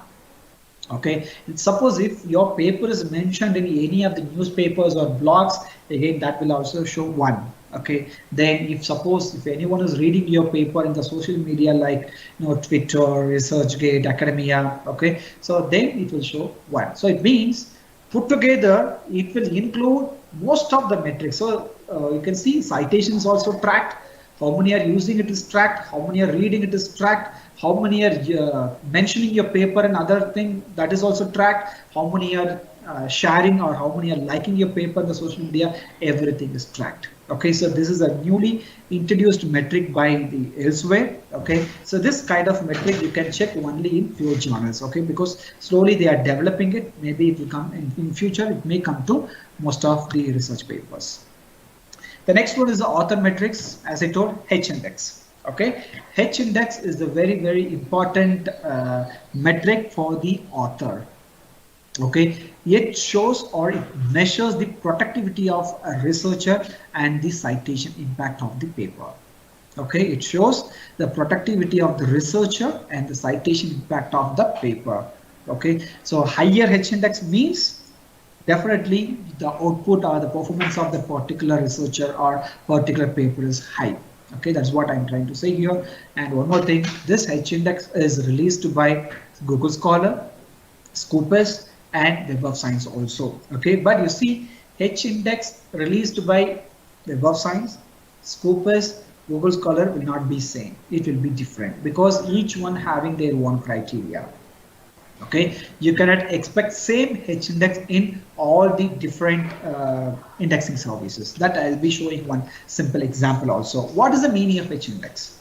[SPEAKER 7] Okay, and suppose if your paper is mentioned in any of the newspapers or blogs, again that will also show 1. Okay, then if suppose if anyone is reading your paper in the social media like Twitter, ResearchGate, Academia, okay, so then it will show 1. So it means put together it will include most of the metrics. So you can see citations also tracked, how many are using it is tracked, how many are reading it is tracked, how many are mentioning your paper and other thing, that is also tracked, how many are sharing or how many are liking your paper in the social media, everything is tracked. Okay, so this is a newly introduced metric by the Elsewhere. Okay, so this kind of metric you can check only in few journals. Okay, because slowly they are developing it. Maybe it will come in future, it may come to most of the research papers. The next one is the author metrics. As I told, H index. Okay, H index is the very important metric for the author. Okay, it shows or it measures the productivity of a researcher and the citation impact of the paper. Okay, it shows the productivity of the researcher and the citation impact of the paper. Okay, so higher H index means definitely the output or the performance of the particular researcher or particular paper is high. Okay, that's what I'm trying to say here. And one more thing, this H index is released by Google Scholar, Scopus, and Web of Science also. Okay, but you see, H index released by Web of Science, Scopus, Google Scholar will not be same. It will be different because each one having their own criteria. Okay, you cannot expect same H index in all the different indexing services. That I'll be showing one simple example also. What is the meaning of H index?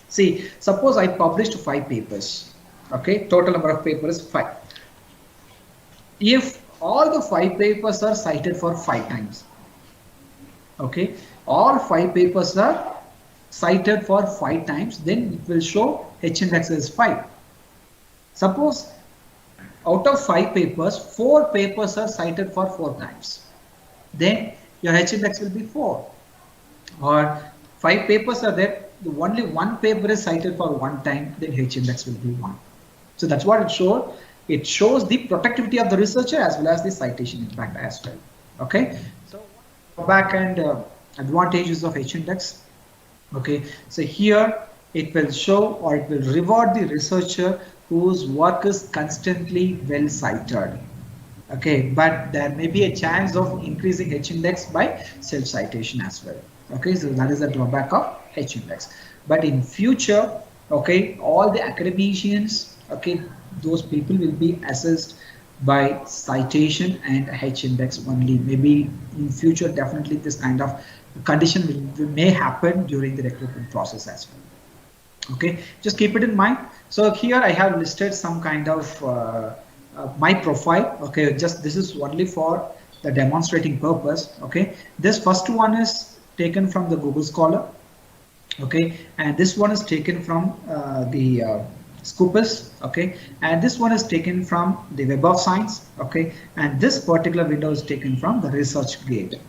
[SPEAKER 7] See, suppose I published 5 papers. Okay, total number of papers 5. If all the 5 papers are cited for 5 times, okay, all 5 papers are cited for 5 times, then it will show H index is 5. Suppose out of 5 papers, 4 papers are cited for 4 times, then your H index will be 4. Or 5 papers are there, only 1 paper is cited for 1 time, then H index will be 1. So that's what it shows. It shows the productivity of the researcher as well as the citation impact as well. Okay, so back and advantages of H index. Okay, so here it will show or it will reward the researcher whose work is constantly well cited. Okay, but there may be a chance of increasing H index by self citation as well. Okay, so that is the drawback of H index. But in future, okay, all the academicians, okay, those people will be assessed by citation and H index only. Maybe in future, definitely this kind of condition may happen during the recruitment process as well. Okay, just keep it in mind. So here I have listed some kind of my profile. Okay, just this is only for the demonstrating purpose. Okay, this first one is taken from the Google Scholar. Okay, and this one is taken from the Scopus. Okay, and this one is taken from the Web of Science. Okay, and this particular window is taken from the ResearchGate.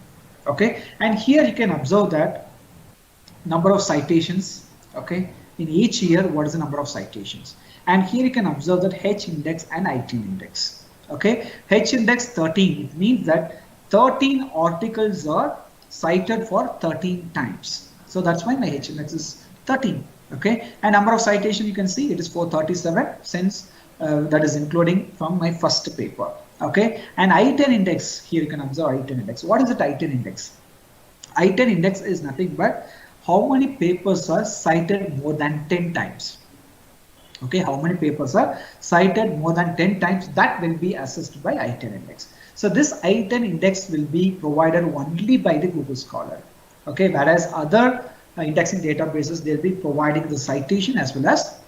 [SPEAKER 7] Okay, and here you can observe that number of citations. Okay, in each year, what is the number of citations? And here you can observe that H index and IT index. Okay, H index 13, it means that 13 articles are cited for 13 times. So that's why my H index is 13. Okay, and number of citation you can see it is 437 since that is including from my first paper. Okay, and I-10 index, here you can observe I-10 index. What is it I-10 index? I-10 index is nothing but how many papers are cited more than 10 times. Okay, how many papers are cited more than 10 times, that will be assessed by I-10 index. So this I-10 index will be provided only by the Google Scholar. Okay, whereas other indexing databases, they'll be providing the citation as well as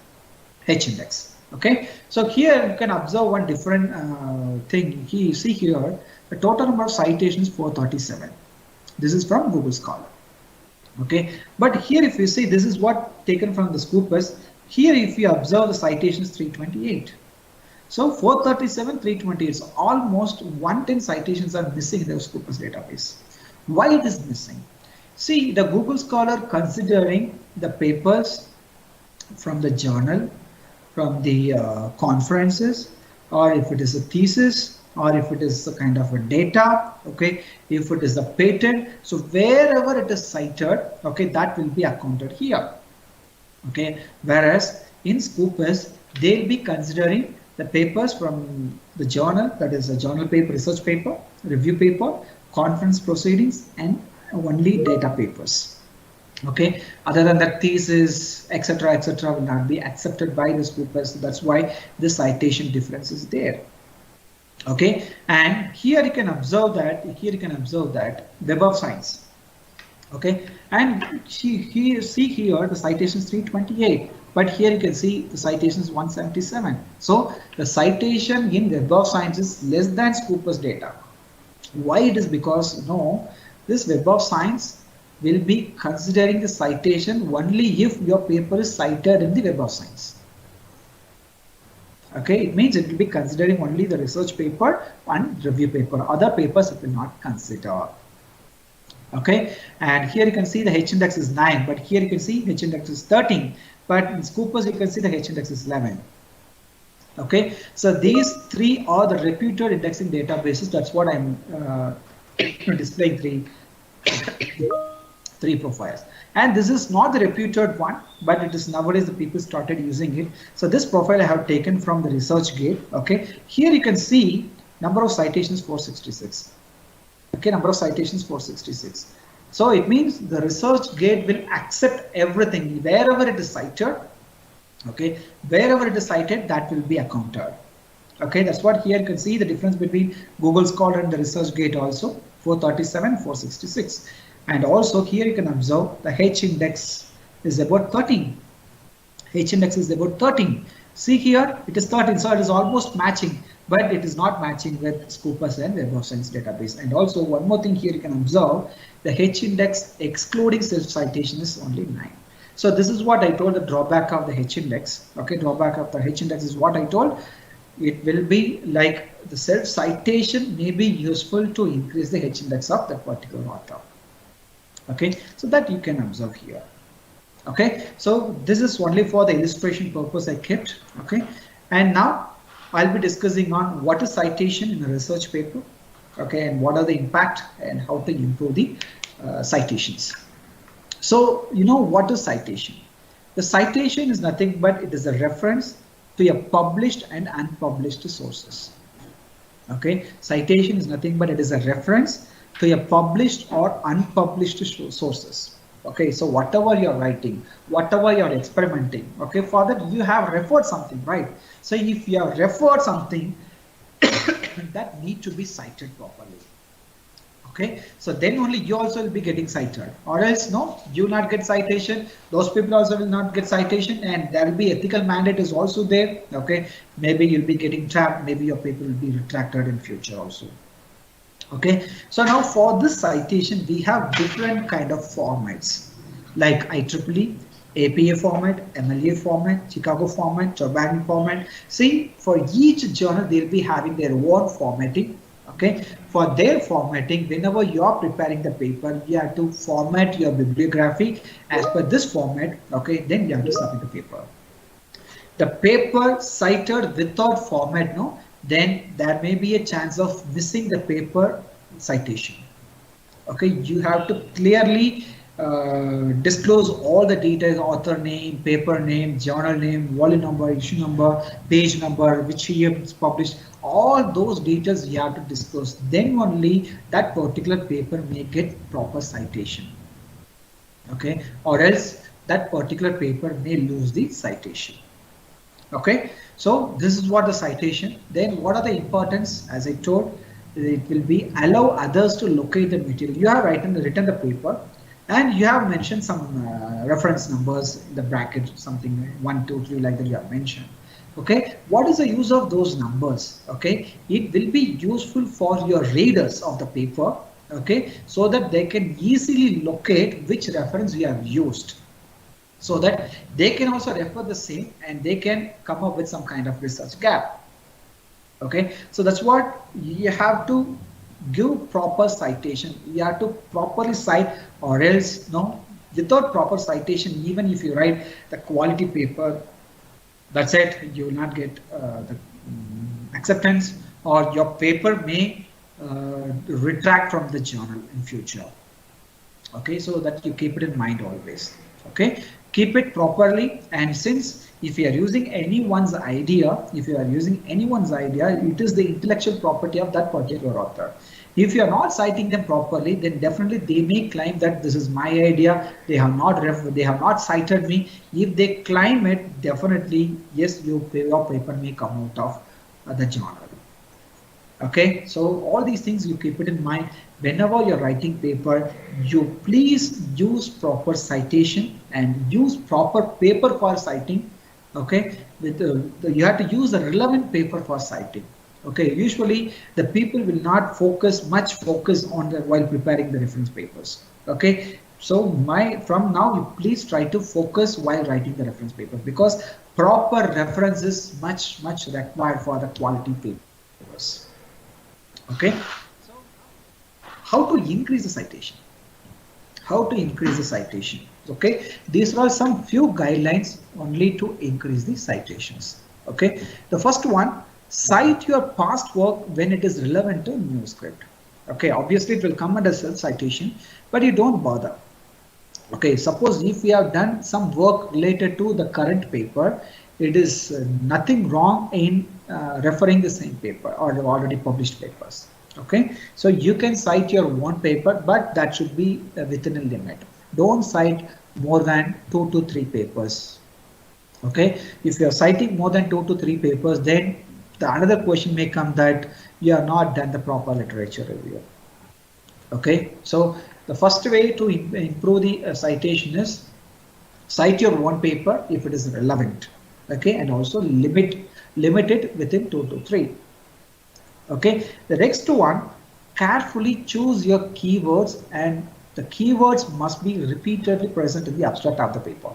[SPEAKER 7] H index. Okay, so here you can observe one different thing. Here you see here the total number of citations 437. This is from Google Scholar. Okay, but here if you see, this is what taken from the Scopus. Here if you observe the citations 328. So 437, 328, so almost 110 citations are missing in the Scopus database. Why it is missing? See, the Google Scholar considering the papers from the journal, from the conferences, or if it is a thesis, or if it is a kind of a data, okay, if it is a patent, so wherever it is cited, okay, that will be accounted here. Okay, whereas in Scopus, they'll be considering the papers from the journal, that is a journal paper, research paper, review paper, conference proceedings, and only data papers. Okay, other than that, thesis, etc., will not be accepted by the Scopus. That's why the citation difference is there. Okay, and here you can observe that. Web of Science. Okay, and see here the citations 328, but here you can see the citations 177. So the citation in Web of Science is less than Scopus data. Why it is? Because this Web of Science will be considering the citation only if your paper is cited in the Web of Science. Okay, it means it will be considering only the research paper and review paper. Other papers it will not consider. Okay, and here you can see the H index is 9, but here you can see H index is 13, but in Scopus you can see the H index is 11. Okay, so these three are the reputed indexing databases. That's what I'm displaying three profiles, and this is not the reputed one, but it is nowadays the people started using it. So this profile I have taken from the ResearchGate. Okay, here you can see number of citations 466. Okay, number of citations 466. So it means the ResearchGate will accept everything wherever it is cited. Okay, wherever it is cited, that will be accounted. Okay, that's what here you can see the difference between Google Scholar and the ResearchGate also 437, 466. And also here you can observe the H index is about 13. H index is about 13. See here, it is 13, so it is almost matching, but it is not matching with Scopus and Web of Science database. And also one more thing here you can observe, the H index excluding self-citation is only 9. So this is what I told, the drawback of the H index. Okay, drawback of the H index is what I told. It will be like the self-citation may be useful to increase the H index of that particular author. Okay, so that you can observe here. Okay, so this is only for the illustration purpose I kept. Okay, and now I'll be discussing on what is citation in a research paper. Okay, and what are the impact and how to improve the citations. So what is citation? The citation is nothing but it is a reference to your published and unpublished sources. Okay, citation is nothing but it is a reference to your published or unpublished sources. Okay, so whatever you're writing, whatever you're experimenting, okay, for that you have referred something, right? So if you have referred something, that need to be cited properly. Okay, so then only you also will be getting cited, or else no, you will not get citation, those people also will not get citation, and there will be ethical mandate is also there. Okay, maybe you'll be getting trapped, maybe your paper will be retracted in future also. Okay, so now for this citation we have different kind of formats like IEEE, APA format, MLA format, Chicago format, Turbine format. See, for each journal they'll be having their own formatting. Okay, for their formatting, whenever you are preparing the paper, you have to format your bibliography as per this format. Okay, then you have to submit the paper. The paper cited without format, no, then there may be a chance of missing the paper citation. Okay, you have to clearly disclose all the details: author name, paper name, journal name, volume number, issue number, page number, which year it's published. All those details you have to disclose, then only that particular paper may get proper citation. Okay, or else that particular paper may lose the citation. Okay, so this is what the citation. Then what are the importance? As I told, it will be allow others to locate the material. You have written the paper, and you have mentioned some reference numbers in the bracket, something 1, 2, 3 like that you have mentioned. Okay, what is the use of those numbers? Okay, it will be useful for your readers of the paper. Okay, so that they can easily locate which reference you have used, so that they can also refer the same and they can come up with some kind of research gap. Okay, so that's what you have to give proper citation. You have to properly cite, or else no, without proper citation, even if you write the quality paper, that's it, you will not get the acceptance, or your paper may retract from the journal in future. Okay, so that you keep it in mind always. Okay, keep it properly. And since if you are using anyone's idea, it is the intellectual property of that particular author. If you are not citing them properly, then definitely they may claim that this is my idea, they have not cited me. If they claim it, definitely yes, your paper may come out of the journal. Okay, so all these things you keep it in mind. Whenever you're writing paper, you please use proper citation and use proper paper for citing. Okay, you have to use the relevant paper for citing. Okay, usually the people will not much focus on while preparing the reference papers. Okay, so from now you please try to focus while writing the reference paper, because proper reference is much required for the quality papers. Okay, so how to increase the citation? Okay, these are some few guidelines only to increase the citations. Okay, the first one, cite your past work when it is relevant to manuscript. Okay, obviously it will come under self-citation, but you don't bother. Okay, suppose if we have done some work related to the current paper, it is nothing wrong in referring the same paper or the already published papers. Okay, so you can cite your own paper, but that should be within a limit. Don't cite more than 2 to 3 papers. Okay, if you are citing more than 2 to 3 papers, then another question may come that you have not done the proper literature review. Okay, so the first way to improve the citation is cite your own paper if it is relevant. Okay, and also limit it within 2 to 3. Okay, the next one, carefully choose your keywords, and the keywords must be repeatedly present in the abstract of the paper.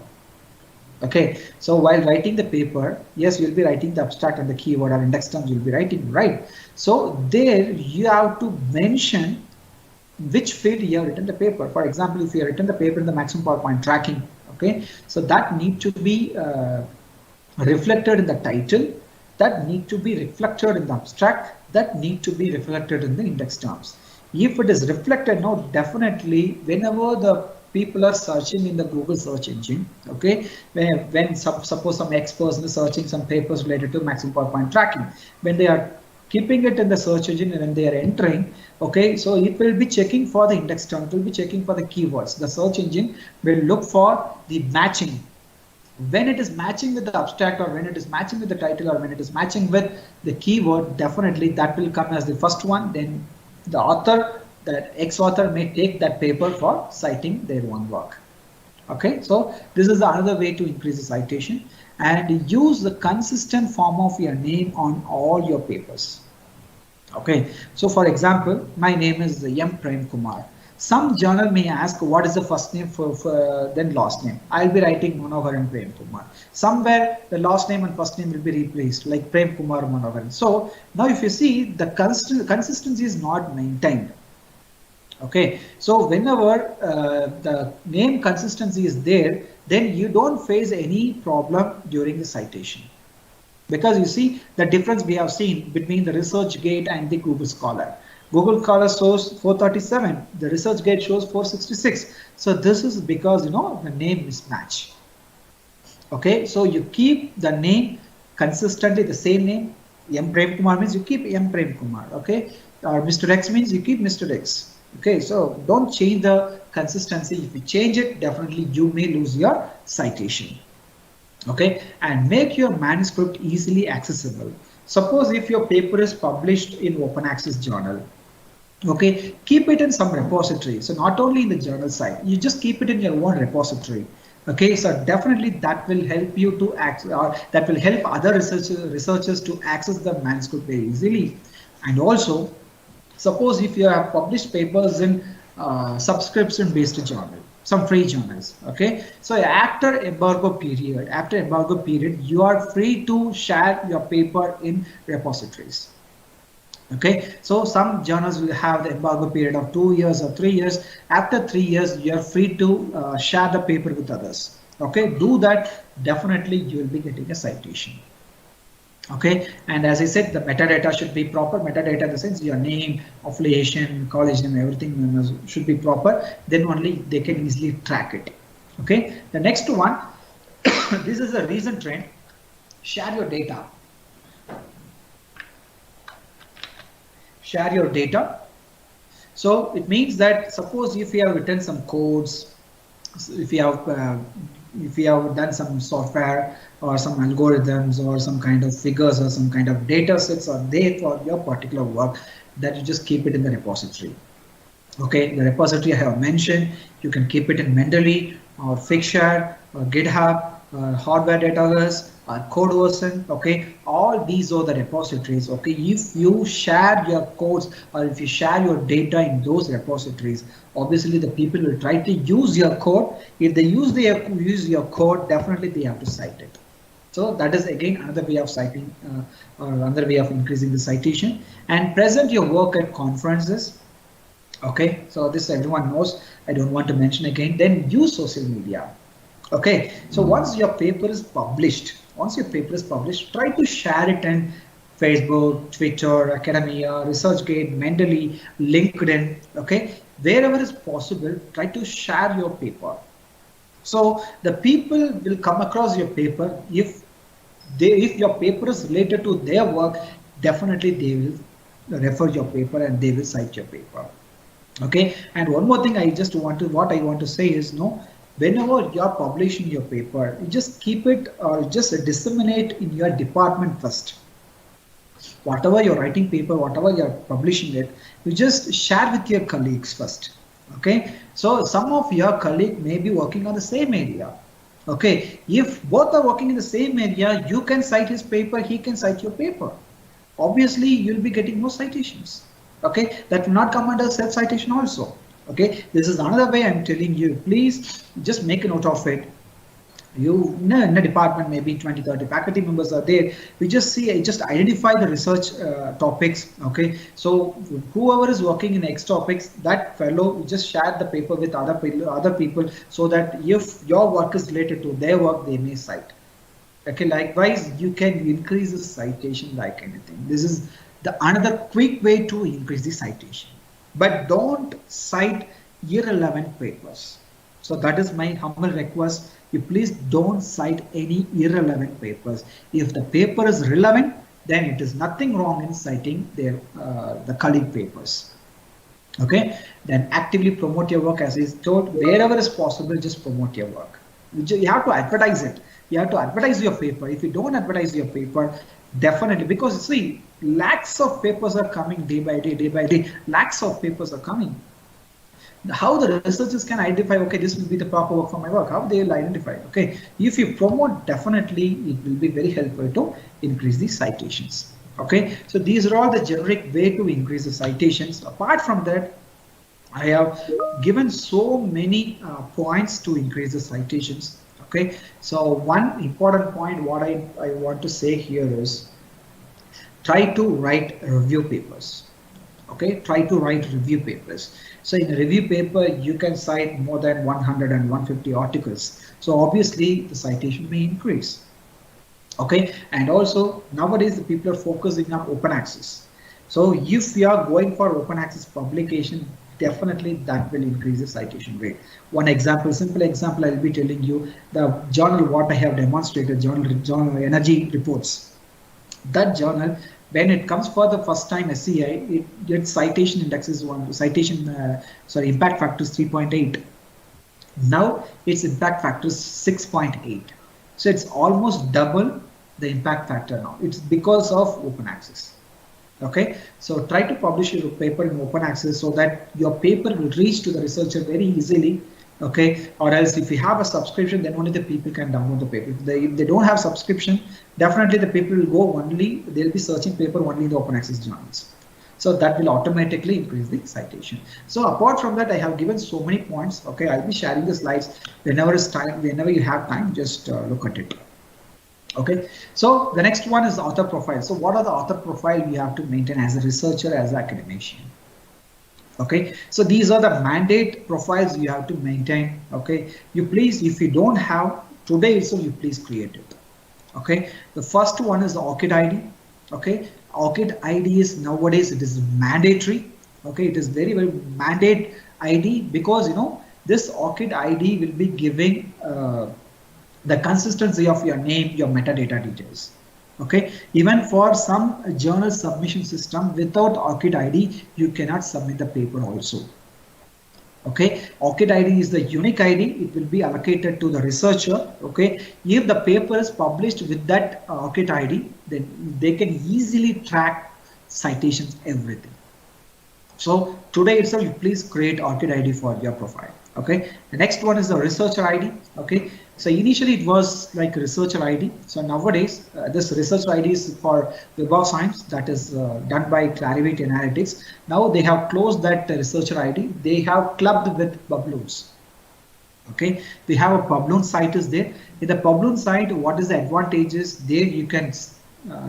[SPEAKER 7] Okay, so while writing the paper, yes, you'll be writing the abstract and the keyword or index terms you'll be writing, right? So there you have to mention which field you have written the paper. For example, if you have written the paper in the maximum power point tracking, okay, so that need to be reflected in the title, that need to be reflected in the abstract, that need to be reflected in the index terms. If it is reflected, now definitely whenever the people are searching in the Google search engine, okay, when suppose some experts are searching some papers related to maximum power point tracking, when they are keeping it in the search engine and when they are entering, okay, so it will be checking for the index term, it will be checking for the keywords. The search engine will look for the matching. When it is matching with the abstract, or when it is matching with the title, or when it is matching with the keyword, definitely that will come as the first one. Then the author that ex-author may take that paper for citing their own work. Okay, so this is another way to increase the citation, and use the consistent form of your name on all your papers. Okay, so for example, my name is M. Prem Kumar. Some journal may ask what is the first name for then last name. I'll be writing Manoharan Prem Kumar. Somewhere the last name and first name will be replaced like Prem Kumar Manoharan. So now if you see, the consistency is not maintained. Okay, so whenever the name consistency is there, then you don't face any problem during the citation. Because you see the difference we have seen between the ResearchGate and the Google Scholar. Google Scholar shows 437, the ResearchGate shows 466. So this is because the name mismatch. Okay, so you keep the name consistently the same name. M. Prem Kumar means you keep M. Prem Kumar. Okay, or Mr. X means you keep Mr. X. Okay, so don't change the consistency. If you change it, definitely you may lose your citation. Okay, and make your manuscript easily accessible. Suppose if your paper is published in open access journal, okay, keep it in some repository. So not only in the journal site, you just keep it in your own repository. Okay, so definitely that will help you to access, or that will help other researchers to access the manuscript very easily. And also, suppose if you have published papers in subscription based journal, some free journals. Okay, so after embargo period, you are free to share your paper in repositories. Okay, so some journals will have the embargo period of 2 years or 3 years. After 3 years, you are free to share the paper with others. Okay, do that, definitely you will be getting a citation. Okay, and as I said, the metadata should be proper. Metadata in the sense your name, affiliation, college name, everything should be proper. Then only they can easily track it. Okay, the next one, this is a recent trend. Share your data. Share your data. So it means that suppose if you have written some codes, if you have done some software or some algorithms or some kind of figures or some kind of data sets are there for your particular work, that you just keep it in the repository. Okay, the repository I have mentioned, you can keep it in Mendeley or Figshare or GitHub or hardware database or CodeOcean. Okay, all these are the repositories. Okay, if you share your codes or if you share your data in those repositories, obviously the people will try to use your code. If they use your code, definitely they have to cite it. So that is again another way of citing or another way of increasing the citation. And present your work at conferences. Okay, so this everyone knows, I don't want to mention again. Then use social media. Okay, so once your paper is published, try to share it in Facebook, Twitter, Academia, ResearchGate, Mendeley, LinkedIn. Okay, wherever is possible, try to share your paper. So the people will come across your paper. If your paper is related to their work, definitely they will refer your paper and they will cite your paper. Okay, and one more thing what I want to say is, whenever you are publishing your paper, you just keep it or just disseminate in your department first. Whatever you're writing paper, whatever you're publishing it, you just share with your colleagues first. Okay, so some of your colleagues may be working on the same area. Okay, if both are working in the same area, you can cite his paper, he can cite your paper. Obviously, you'll be getting more citations. Okay, that will not come under self-citation also. Okay, this is another way I'm telling you. Please just make a note of it. You in a department, maybe 20-30 faculty members are there. We just identify the research topics. Okay, so whoever is working in X topics, that fellow just share the paper with other people, so that if your work is related to their work, they may cite. Okay, likewise, you can increase the citation like anything. This is another quick way to increase the citation. But don't cite irrelevant papers. So that is my humble request. You please don't cite any irrelevant papers. If the paper is relevant, then it is nothing wrong in citing the colleague papers. Okay, then actively promote your work, as is told. Wherever is possible, just promote your work. You have to advertise it. You have to advertise your paper. If you don't advertise your paper, definitely, because see, lakhs of papers are coming day by day, day by day. Lakhs of papers are coming. How the researchers can identify, okay, this will be the proper work for my work, how they will identify, okay, if you promote, definitely it will be very helpful to increase the citations. Okay, so these are all the generic way to increase the citations. Apart from that, I have given so many points to increase the citations. Okay, so one important point what I want to say here is, try to write review papers. Okay, try to write review papers. So in a review paper, you can cite more than 100 and 150 articles. So obviously the citation may increase. Okay, and also nowadays the people are focusing on open access. So if you are going for open access publication, definitely that will increase the citation rate. One example, simple example, I'll be telling you the journal what I have demonstrated, journal energy reports. That journal, when it comes for the first time SCI, it gets citation index is impact factor is 3.8. Now its impact factor is 6.8. So it's almost double the impact factor now. It's because of open access. Okay, so try to publish your paper in open access so that your paper will reach to the researcher very easily. Okay, or else if you have a subscription, then only the people can download the paper. If they don't have subscription, definitely the people will go only, they'll be searching paper only in the open access journals. So that will automatically increase the citation. So apart from that, I have given so many points. Okay, I'll be sharing the slides whenever you have time, just look at it. Okay, so the next one is the author profile. So what are the author profile you have to maintain as a researcher, as an academician? Okay, so these are the mandate profiles you have to maintain. Okay, you please, if you don't have today, so you please create it. Okay, the first one is the ORCID ID. Okay, ORCID ID is nowadays it is mandatory. Okay, it is very mandate ID, because this ORCID ID will be giving the consistency of your name, your metadata details. Okay, even for some journal submission system, without ORCID ID, you cannot submit the paper also. Okay, ORCID ID is the unique ID. It will be allocated to the researcher. Okay, if the paper is published with that ORCID ID, then they can easily track citations, everything. So today itself, you please create ORCID ID for your profile. Okay, the next one is the researcher ID. Okay, so initially it was like researcher ID. So nowadays this researcher ID is for Web of Science, that is done by Clarivate Analytics. Now they have closed that researcher ID. They have clubbed with Bubloons. Okay, we have a Publoon site is there. In the Publoon site, what is the advantages? There you can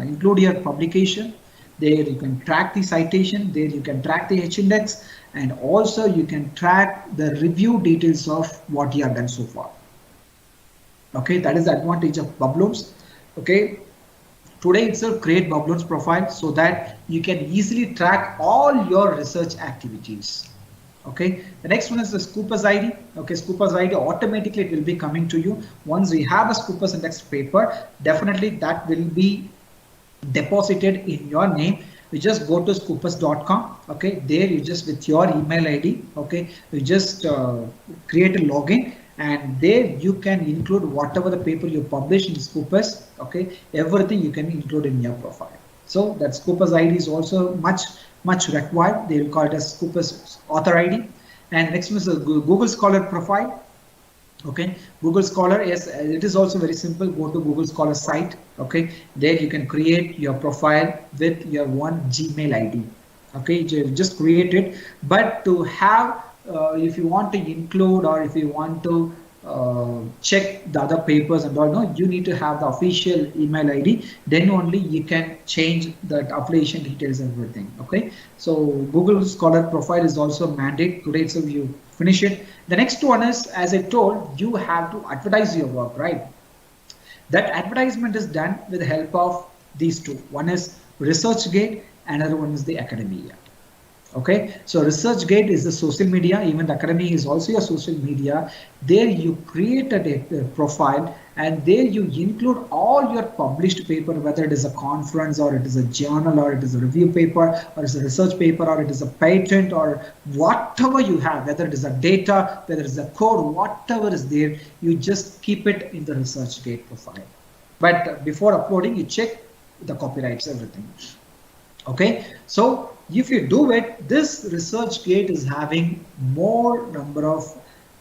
[SPEAKER 7] include your publication. There you can track the citation. There you can track the H-index, and also you can track the review details of what you have done so far. Okay, that is the advantage of Bubloons. Okay, today itself create Bubloons profile so that you can easily track all your research activities. Okay, the next one is the Scoopus ID. Okay, Scoopus ID automatically it will be coming to you once we have a Scoopus index paper. Definitely that will be deposited in your name. You just go to scoopus.com. Okay, there you just with your email ID. Okay, you just create a login, and there you can include whatever the paper you publish in Scoopus. Okay, everything you can include in your profile. So that Scoopus ID is also much required. They will call it as Scoopus author ID. And next one is the Google Scholar profile. Okay, Google Scholar is, it is also very simple. Go to Google Scholar site. Okay, there you can create your profile with your one Gmail ID. Okay, just create it. But to have, if you want to include, or if you want to check the other papers and all, no, you need to have the official email ID. Then only you can change the affiliation details and everything. Okay, so Google Scholar profile is also mandate today. So you finish it. The next one is, as I told, you have to advertise your work, right? That advertisement is done with the help of these two. One is ResearchGate, another one is the Academia. Okay, so ResearchGate is the social media, even the academy is also a social media. There you create a profile, and there you include all your published paper, whether it is a conference or it is a journal or it is a review paper or it's a research paper or it is a patent or whatever you have, whether it is a data, whether it is a code, whatever is there, you just keep it in the ResearchGate profile. But before uploading, you check the copyrights, everything. Okay, so if you do it, this ResearchGate is having more number of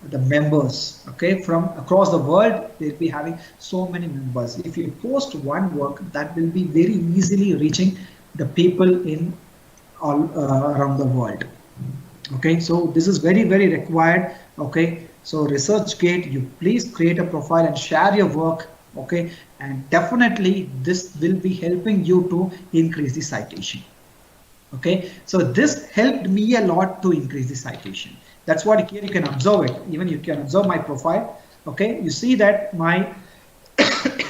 [SPEAKER 7] the members. Okay, from across the world, they'll be having so many members. If you post one work, that will be very easily reaching the people in all around the world. Okay, so this is very required. Okay, so ResearchGate, you please create a profile and share your work. Okay, and definitely this will be helping you to increase the citation. Okay, so this helped me a lot to increase the citation. That's what here you can observe it. Even you can observe my profile. Okay, you see that my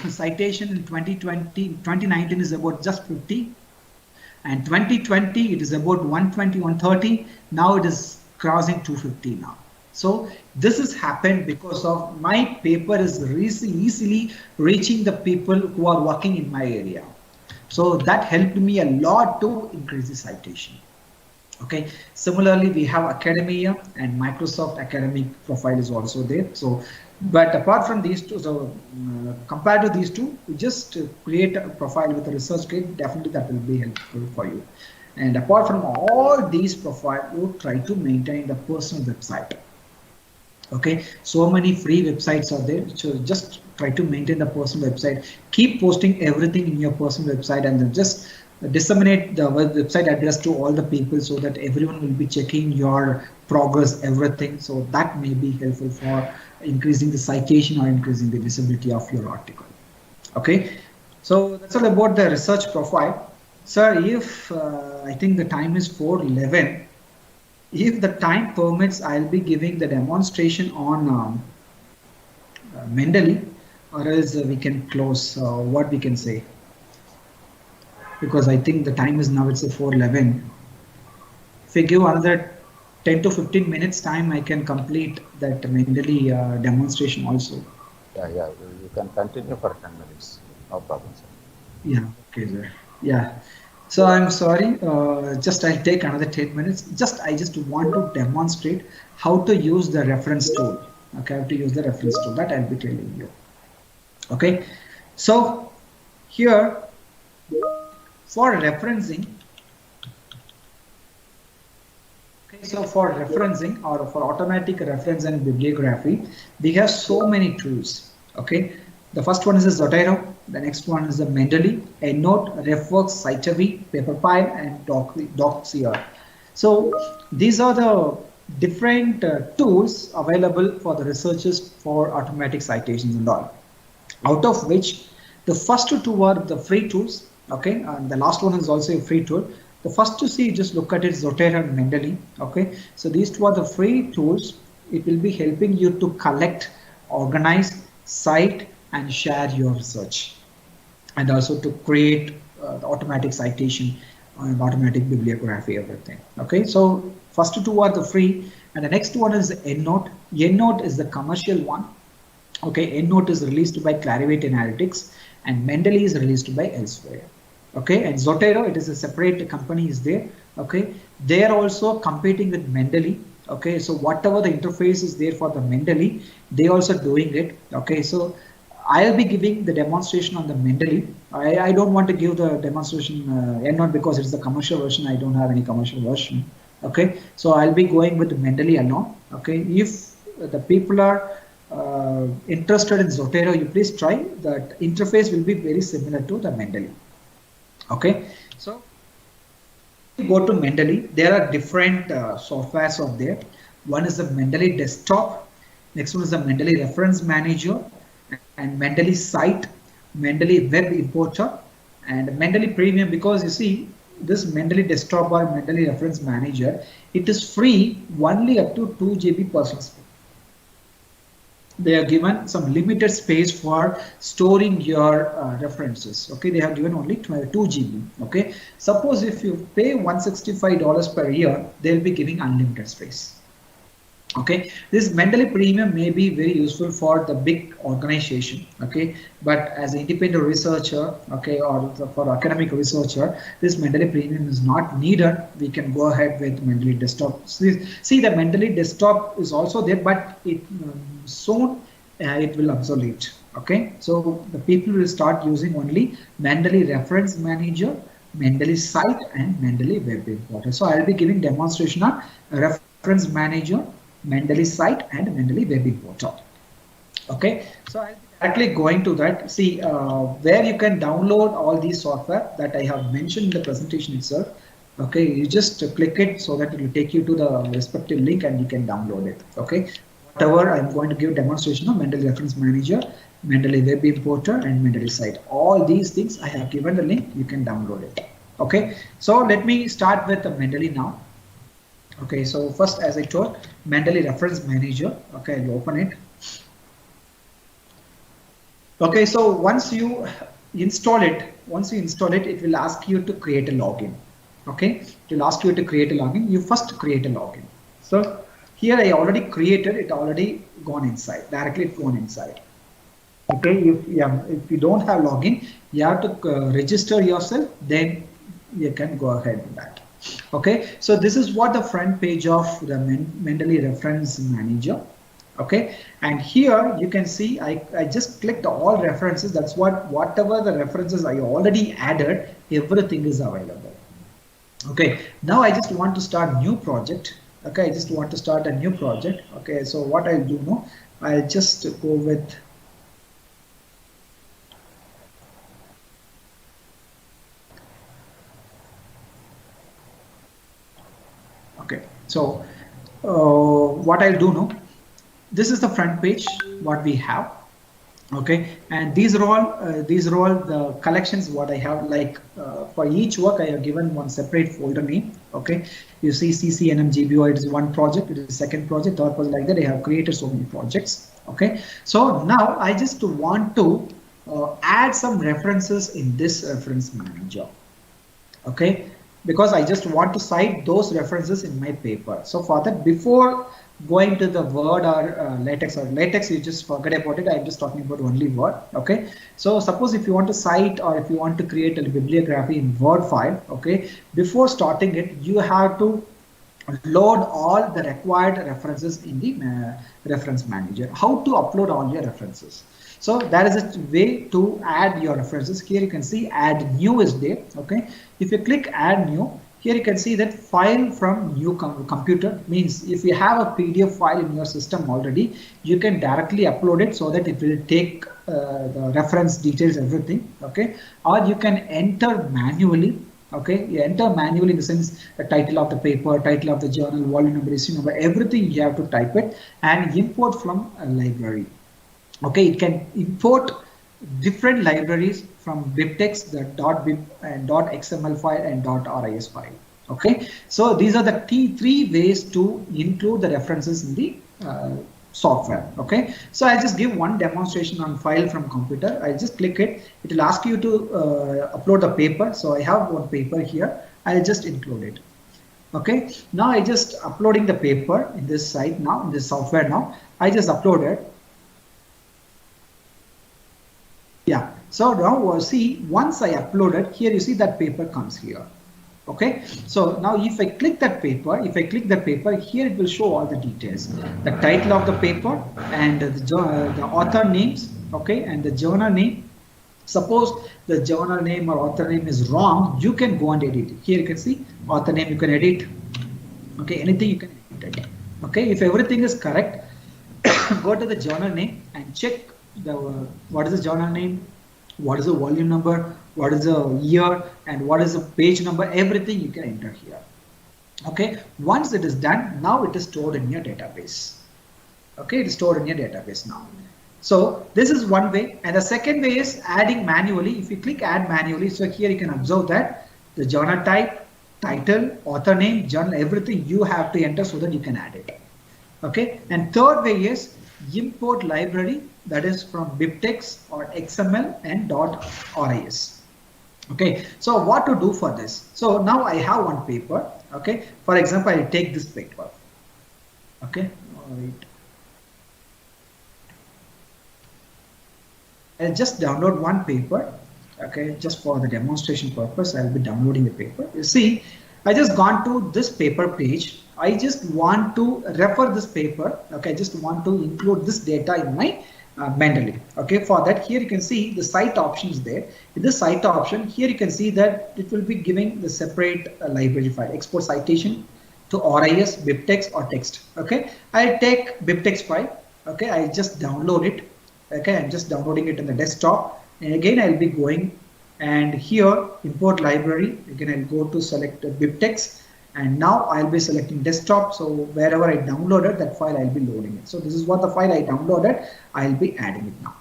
[SPEAKER 7] citation in 2019 is about just 50, and 2020 it is about 120, 130. Now it is crossing 250 now. So this has happened because of my paper is easily reaching the people who are working in my area. So that helped me a lot to increase the citation. Okay, similarly we have academia and Microsoft academic profile is also there. So but apart from these two, so compared to these two, you just create a profile with a ResearchGate, definitely that will be helpful for you. And apart from all these profiles, you try to maintain the personal website. Okay, so many free websites are there, so just try to maintain the personal website. Keep posting everything in your personal website and then just disseminate the website address to all the people so that everyone will be checking your progress, everything. So that may be helpful for increasing the citation or increasing the visibility of your article. Okay, so that's all about the research profile. Sir, if I think the time is 4:11. If the time permits, I'll be giving the demonstration on Mendeley, or else we can close what we can say. Because I think the time is now, it's a 4:11. If I give another 10 to 15 minutes time, I can complete that Mendeley demonstration also.
[SPEAKER 5] Yeah, you can continue for 10 minutes. No problem, sir.
[SPEAKER 7] Yeah, okay, sir. Yeah. So I'm sorry, just I'll take another 10 minutes. I just want to demonstrate how to use the reference tool. Okay, how to use the reference tool, that I'll be telling you. Okay, so here for referencing, okay, so for referencing or for automatic reference and bibliography, we have so many tools. Okay, the first one is the Zotero. The next one is the Mendeley, EndNote, RefWorks, Citavi, Paperpile, and Docs.cr. So these are the different tools available for the researchers for automatic citations and all. Out of which the first two are the free tools. Okay, and the last one is also a free tool. The first to see, just look at it, Zotero and Mendeley. Okay, so these two are the free tools. It will be helping you to collect, organize, cite, and share your research, and also to create the automatic citation and automatic bibliography, everything. Okay, so first two are the free, and the next one is EndNote. EndNote is the commercial one. Okay, EndNote is released by Clarivate Analytics, and Mendeley is released by Elsewhere. Okay, and Zotero, it is a separate company is there. Okay, they are also competing with Mendeley. Okay, so whatever the interface is there for the Mendeley, they also doing it. Okay, so I'll be giving the demonstration on the Mendeley. I don't want to give the demonstration EndNote because it's the commercial version. I don't have any commercial version. Okay, so I'll be going with the Mendeley alone. Okay, if the people are interested in Zotero, you please try. That interface will be very similar to the Mendeley. Okay, so go to Mendeley. There are different softwares out there. One is the Mendeley desktop. Next one is the Mendeley reference manager, and Mendeley site, Mendeley web importer, and Mendeley premium. Because you see, this Mendeley desktop or Mendeley reference manager, it is free only up to 2 GB per 6. they are given some limited space for storing your references. Okay, they have given only 2 GB. Okay, suppose if you pay $165 per year, they'll be giving unlimited space. Okay, this Mendeley premium may be very useful for the big organization. Okay, but as an independent researcher, okay, or for academic researcher, this Mendeley premium is not needed. We can go ahead with Mendeley desktop. See, the Mendeley desktop is also there, but it soon it will obsolete. Okay, so the people will start using only Mendeley reference manager, Mendeley site, and Mendeley web importer. So I'll be giving demonstration on reference manager, Mendeley site, and Mendeley web importer. Okay, so I'll be directly going to that. See where you can download all these software that I have mentioned in the presentation itself. Okay, you just click it so that it will take you to the respective link and you can download it. Okay, whatever I'm going to give demonstration of Mendeley reference manager, Mendeley web importer, and Mendeley site. All these things I have given the link. You can download it. Okay, so let me start with the Mendeley now. Okay, so first, as I told, Mendeley reference manager. Okay, I'll open it. Okay, so once you install it, it will ask you to create a login. Okay, it will ask you to create a login. You first create a login. So here I already created it, already gone inside, directly gone inside. Okay, if you don't have login, you have to register yourself, then you can go ahead with that. Okay, so this is what the front page of the Mendeley reference manager. Okay, and here you can see I just clicked all references. That's whatever the references I already added, everything is available. Okay, now I just want to start new project. Okay, I just want to start a new project. Okay, so what I'll do now, I'll just go with okay, so what I'll do now, this is the front page what we have. Okay, and these are all the collections what I have. Like for each work I have given one separate folder name. Okay, you see CCNM GBO, it is one project, it is second project, third project, like that. I have created so many projects. Okay, so now I just want to add some references in this reference manager. Okay, because I just want to cite those references in my paper. So for that, before going to the Word or LaTeX, you just forget about it. I'm just talking about only Word. Okay, so suppose if you want to cite or if you want to create a bibliography in Word file, okay, before starting it, you have to load all the required references in the reference manager. How to upload all your references? So that is a way to add your references. Here you can see add new is there. Okay, if you click add new, here you can see that file from new computer, means if you have a PDF file in your system already, you can directly upload it so that it will take the reference details, everything. Okay, or you can enter manually. Okay, you enter manually in the sense the title of the paper, title of the journal, volume number, issue number, everything you have to type it and import from a library. Okay, it can import different libraries from BibTeX, the .bib and .xml file and .ris file. Okay, so these are the three ways to include the references in the software. Okay, so I just give one demonstration on file from computer. I just click it. It will ask you to upload the paper. So I have one paper here. I'll just include it. Okay, now I just uploading the paper in this site now, in this software now. I just uploaded. Yeah, so now see, once I uploaded, here you see that paper comes here. Okay, so now if I click that paper, here it will show all the details, the title of the paper and the author names. Okay, and the journal name. Suppose the journal name or author name is wrong, you can go and edit it. Here you can see author name, you can edit. Okay, anything you can edit it. Okay, if everything is correct, go to the journal name and check what is the journal name, what is the volume number, what is the year, and what is the page number, everything you can enter here. Okay, once it is done, now it is stored in your database. Okay, it is stored in your database now. So this is one way, and the second way is adding manually. If you click add manually, so here you can observe that the journal type, title, author name, journal, everything you have to enter so that you can add it. Okay, and third way is import library that is from BibTeX or XML and .ris. Okay, so what to do for this? So now I have one paper. Okay, for example, I take this paper. Okay, all right. I'll just download one paper. Okay, just for the demonstration purpose, I'll be downloading the paper. You see, I just gone to this paper page. I just want to refer this paper. Okay, I just want to include this data in my Mendeley. Okay, for that, here you can see the cite option is there. In the cite option, here you can see that it will be giving the separate library file, export citation to RIS, BibTeX or text. Okay, I take BibTeX file. Okay, I just download it. Okay, I'm just downloading it in the desktop, and again I'll be going and here import library. Again I'll go to select BibTeX, and now I'll be selecting desktop. So wherever I downloaded that file, I'll be loading it. So this is what the file I downloaded. I'll be adding it now.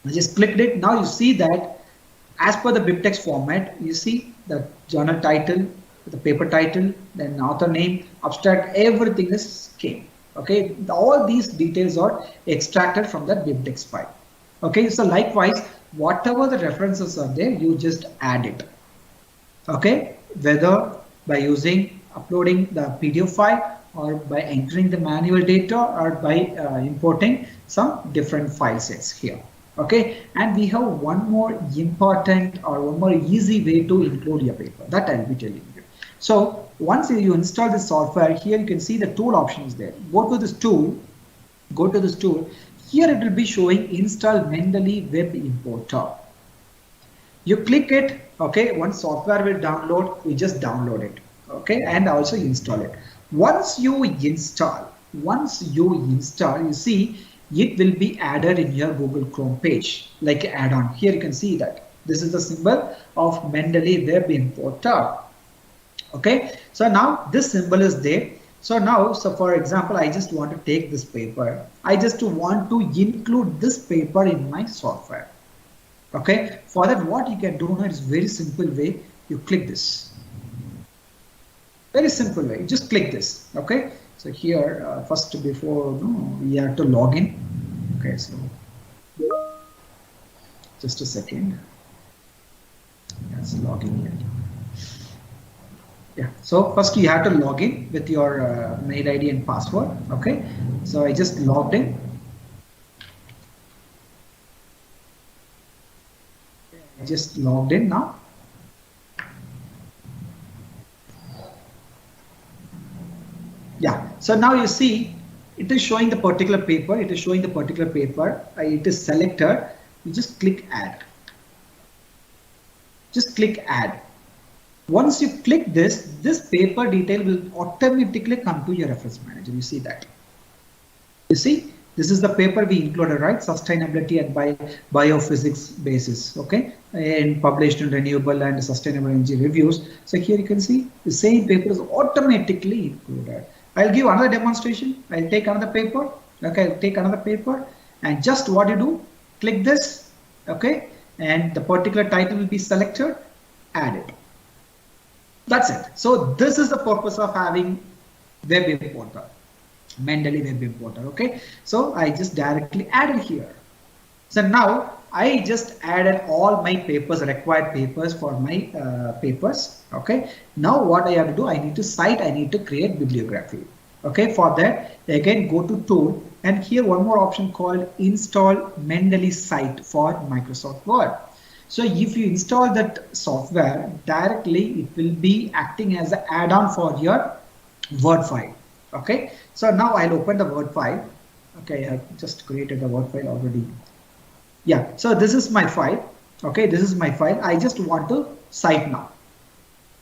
[SPEAKER 7] I just clicked it. Now you see that as per the BibTeX format, you see the journal title, the paper title, then author name, abstract, everything is came. Okay, all these details are extracted from that BibTeX file. Okay, so likewise, whatever the references are there, you just add it. Okay, whether by uploading the PDF file or by entering the manual data or by importing some different file sets here. Okay, and we have one more important or one more easy way to include your paper that I'll be telling you. So once you install the software, here you can see the tool options there. Go to this tool. Here it will be showing install Mendeley web importer. You click it. Okay, once software will download, you just download it. Okay, and also install it. Once you install, you see it will be added in your Google Chrome page like add-on. Here you can see that this is the symbol of Mendeley web importer. Okay, so now this symbol is there. So now, for example, I just want to take this paper. I just want to include this paper in my software. Okay, for that, what you can do now is very simple way. You click this. Very simple way. You just click this. Okay, so here first before we have to log in. Okay, so just a second. Let's log in here. Yeah, so first you have to log in with your mail ID and password. Okay, so I just logged in. I just logged in now. Yeah, so now you see it is showing the particular paper. It is showing the particular paper. It is selected. You just click add. Just click add. Once you click this paper detail will automatically come to your reference manager. You see that. You see, this is the paper we included, right? Sustainability and biophysics basis, okay? And published in renewable and sustainable energy reviews. So here you can see the same paper is automatically included. I'll give another demonstration. I'll take another paper. Okay, I'll take another paper, and just what you do, click this, okay? And the particular title will be selected, add it. That's it. So this is the purpose of having web importer, Mendeley web importer. Okay, so I just directly added here. So now I just added all my papers, required papers for my papers. Okay, now what I have to do, I need to create bibliography. Okay, for that again go to tool, and here one more option called install Mendeley site for Microsoft Word. So if you install that software directly, it will be acting as an add-on for your Word file. Okay, so now I'll open the Word file. Okay, I have just created the Word file already. Yeah, so this is my file. Okay, this is my file. I just want to cite now.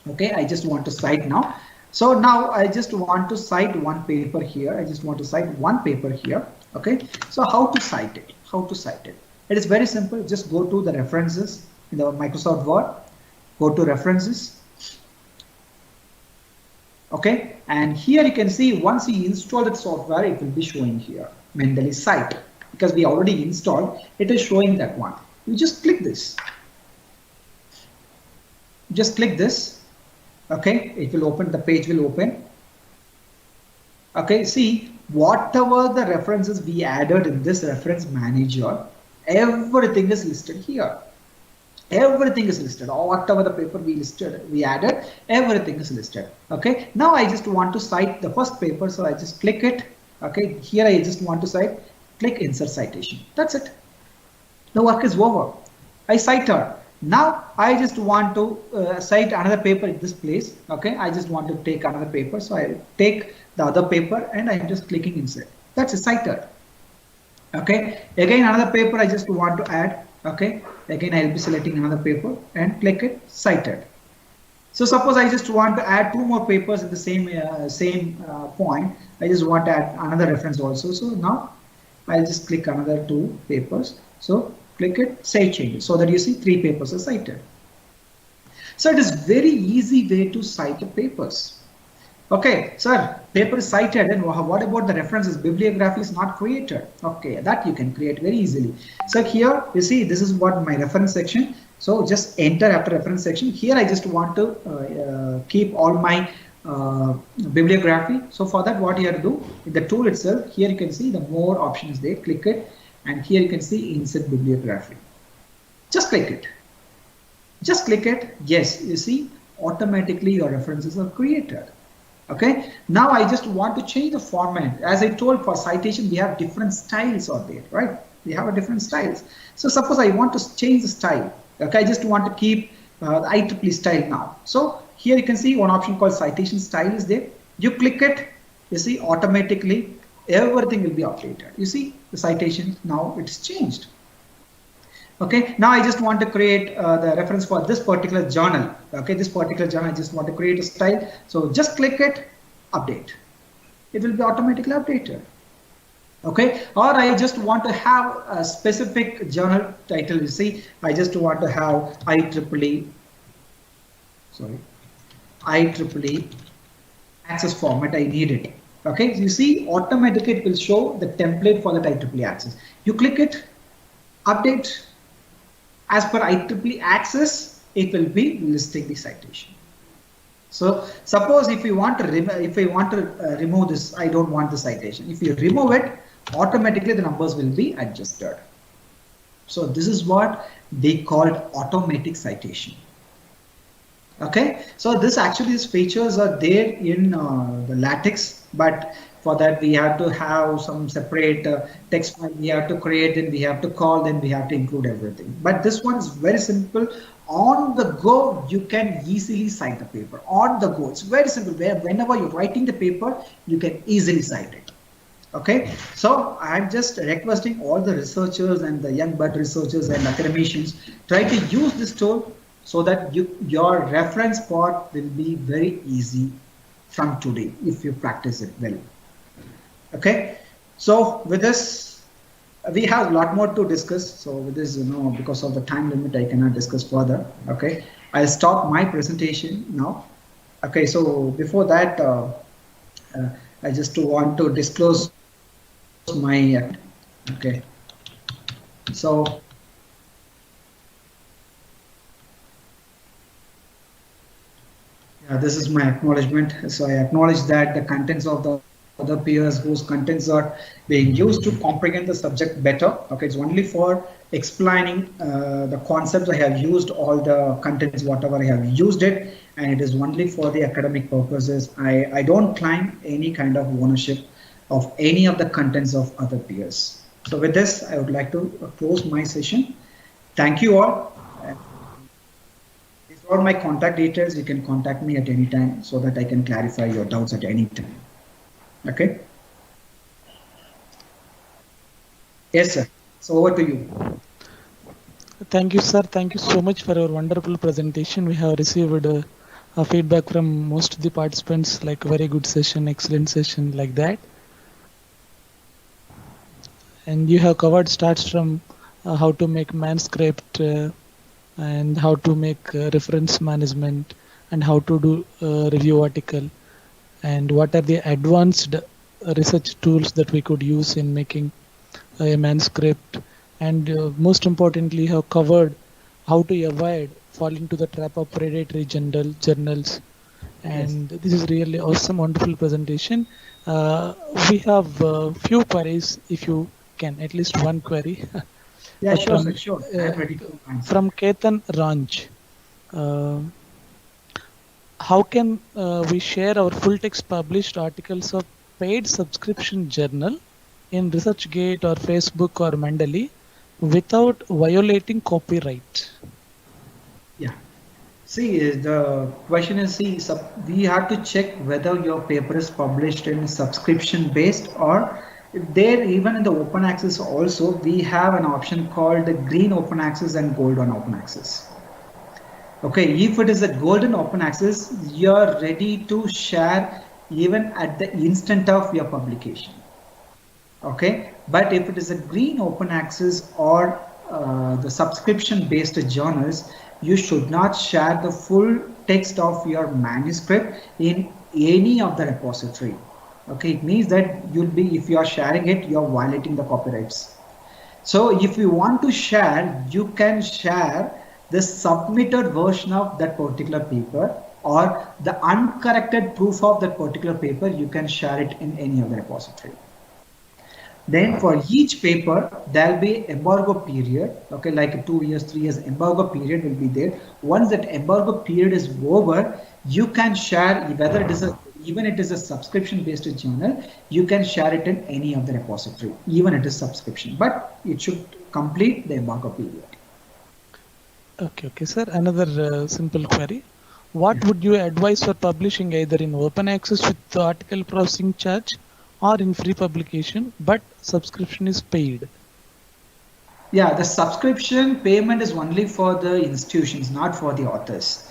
[SPEAKER 7] Okay, I just want to cite now. So now I just want to cite one paper here. I just want to cite one paper here. Okay, so how to cite it? How to cite it? It is very simple. Just go to the references in the Microsoft Word, go to references. Okay, and here you can see once you install the software, it will be showing here Mendeley site, because we already installed. It is showing that one. You just click this. Just click this. Okay, it will open. The page will open. Okay, see whatever the references we added in this reference manager, everything is listed here. Everything is listed, or whatever the paper we added, everything is listed. Okay, now I just want to cite the first paper, so I just click it. Okay, here I just want to cite, click insert citation. That's it. The work is over. I cite her. Now I just want to cite another paper in this place. Okay, I just want to take another paper, so I take the other paper and I'm just clicking insert. That's a cited. Okay, again another paper I just want to add. Okay, again I'll be selecting another paper and click it, cited. So suppose I just want to add 2 more papers in the same point. I just want to add another reference also. So now I'll just click another 2 papers. So click it, save changes, so that you see 3 papers are cited. So it is very easy way to cite the papers. Okay, sir, paper is cited, and what about the references? Bibliography is not created. Okay, that you can create very easily. So here you see this is what my reference section. So just enter after reference section. Here I just want to keep all my bibliography. So for that, what you have to do in the tool itself, here you can see the more options there. Click it, and here you can see insert bibliography. Just click it. Just click it. Yes, you see automatically your references are created. Okay, now I just want to change the format. As I told, for citation we have different styles out there, right? We have a different styles. So suppose I want to change the style. Okay, I just want to keep the IEEE style now. So here you can see one option called citation style is there. You click it, you see automatically everything will be updated. You see the citation now it's changed. Okay, now I just want to create the reference for this particular journal. Okay, this particular journal, I just want to create a style. So just click it, update. It will be automatically updated. Okay, or I just want to have a specific journal title. You see, I just want to have IEEE access format. I need it. Okay, you see, automatically it will show the template for the IEEE access. You click it, update. As per IEEE access, it will be listing the citation. So suppose if you want to remove this, I don't want the citation. If you remove it, automatically the numbers will be adjusted. So this is what they called automatic citation. Okay, so these features are there in the LaTeX, but for that we have to have some separate text file we have to create, then we have to call, then we have to include everything. But this one is very simple. On the go, you can easily cite the paper. On the go, it's very simple. Whenever you're writing the paper, you can easily cite it. Okay, so I'm just requesting all the researchers and the young bud researchers and academicians, try to use this tool so that your reference part will be very easy from today if you practice it well. Okay, so with this, we have a lot more to discuss. So with this, because of the time limit, I cannot discuss further. Okay, I'll stop my presentation now. Okay, so before that, I just want to disclose my, okay, so yeah, this is my acknowledgement. So I acknowledge that the contents of the other peers whose contents are being used to comprehend the subject better. Okay, it's only for explaining the concepts. I have used all the contents, whatever I have used it, and it is only for the academic purposes. I don't claim any kind of ownership of any of the contents of other peers. So with this, I would like to close my session. Thank you all. These are all my contact details. You can contact me at any time so that I can clarify your doubts at any time. Okay. Yes, sir. So over to you.
[SPEAKER 2] Thank you, sir. Thank you so much for your wonderful presentation. We have received a feedback from most of the participants, like very good session, excellent session, like that. And you have covered starts from how to make manuscript and how to make reference management and how to do review article, and what are the advanced research tools that we could use in making a manuscript, and most importantly have covered how to avoid falling to the trap of predatory journals And this is really awesome, wonderful presentation. We have few queries, if you can, at least one query.
[SPEAKER 7] Yeah, sure,
[SPEAKER 2] from,
[SPEAKER 7] sir, sure. I am ready to answer.
[SPEAKER 2] from Ketan Ranj. How can we share our full text published articles of paid subscription journal in ResearchGate or Facebook or Mendeley without violating copyright?
[SPEAKER 7] Yeah. See, the question is, we have to check whether your paper is published in subscription based, or there, even in the open access also, we have an option called the green open access and golden open access. Okay, if it is a golden open access, you're ready to share even at the instant of your publication. Okay, but if it is a green open access or the subscription based journals, you should not share the full text of your manuscript in any of the repository. Okay, it means that if you are sharing it, you're violating the copyrights. So if you want to share, you can share the submitted version of that particular paper, or the uncorrected proof of that particular paper. You can share it in any other repository. Then for each paper, there'll be embargo period. Okay, like 2 years, 3 years embargo period will be there. Once that embargo period is over, you can share, whether it is even it is a subscription based journal, you can share it in any of the repository, even it is subscription, but it should complete the embargo period.
[SPEAKER 2] Okay, sir. Another simple query. What would you advise for publishing either in open access with the article processing charge or in free publication, but subscription is paid?
[SPEAKER 7] Yeah, the subscription payment is only for the institutions, not for the authors.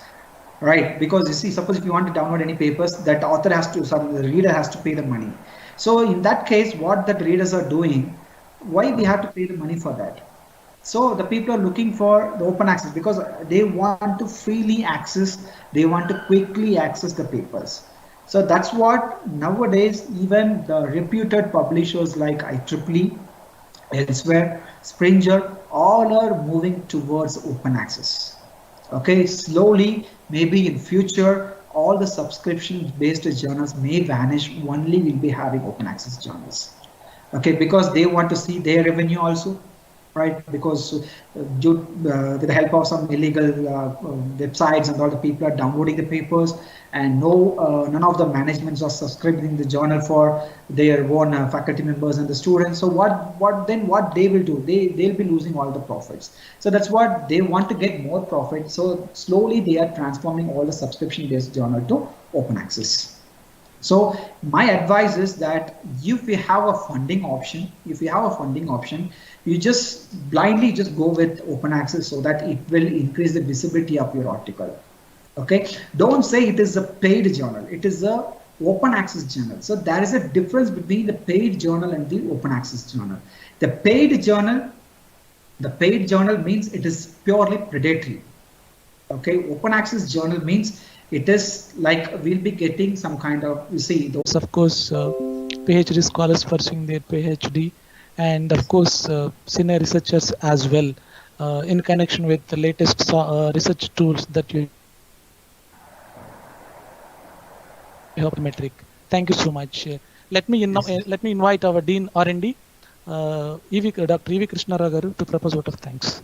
[SPEAKER 7] Right, because you see, suppose if you want to download any papers, that author has to, the reader has to pay the money. So in that case, what the readers are doing, why we have to pay the money for that? So the people are looking for the open access because they want to freely access, they want to quickly access the papers. So that's what nowadays even the reputed publishers like IEEE, elsewhere, Springer, all are moving towards open access. Okay, slowly, maybe in future, all the subscription based journals may vanish, only we'll be having open access journals. Okay, because they want to see their revenue also, right? Because with the help of some illegal websites and all, the people are downloading the papers, and none of the managements are subscribing the journal for their own faculty members and the students. So what they will do, they'll be losing all the profits. So that's what they want to get more profit. So slowly they are transforming all the subscription based journal to open access. So my advice is that if you have a funding option, you just blindly just go with open access so that it will increase the visibility of your article. Okay, don't say it is a paid journal, it is a open access journal. So there is a difference between the paid journal and the open access journal. The paid journal means it is purely predatory. Okay, open access journal means it is like we'll be getting some kind of, you see, those
[SPEAKER 2] of course PhD scholars pursuing their PhD, and of course senior researchers as well in connection with the latest research tools that you have metric. Thank you so much. Let me invite our Dean R&D, Dr. E.V. Krishnarao garu, to propose vote of thanks.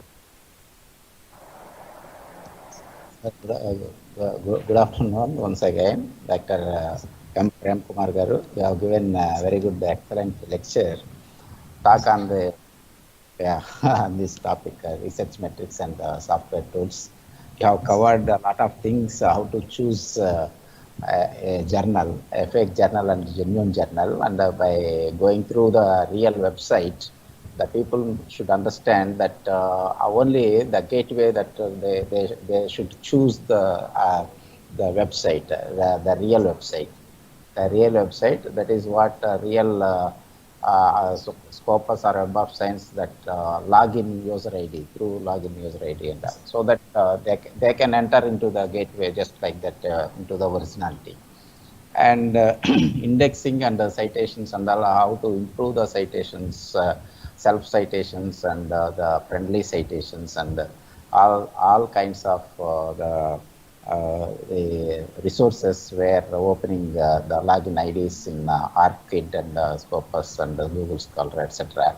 [SPEAKER 8] Good afternoon once again, Dr. M. Prem Kumar garu. You have given a very good, excellent lecture, talk on the on this topic, research metrics and software tools. You have covered a lot of things, how to choose a journal, a fake journal and genuine journal, and by going through the real website, the people should understand that only the gateway that they should choose the website, the real website. The real website, that is what real Scopus or Web of Science, that login user ID, through login user ID, and so that they can enter into the gateway just like that, into the originality. And indexing and the citations and all, how to improve the citations, self citations and the friendly citations, and all kinds of the the resources were opening the login IDs in ArcGID and Scopus and Google Scholar, etc.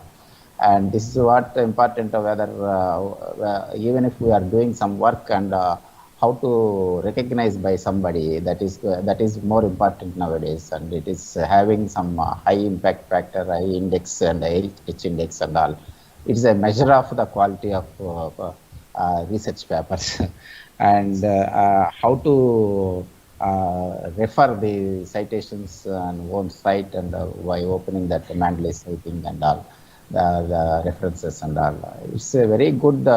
[SPEAKER 8] And this is what important whether even if we are doing some work and how to recognize by somebody, that is more important nowadays, and it is having some high impact factor, high index and H index and all. It is a measure of the quality of research papers and how to refer the citations on one site and by opening that Mandley citing and all the references and all. It's a very good,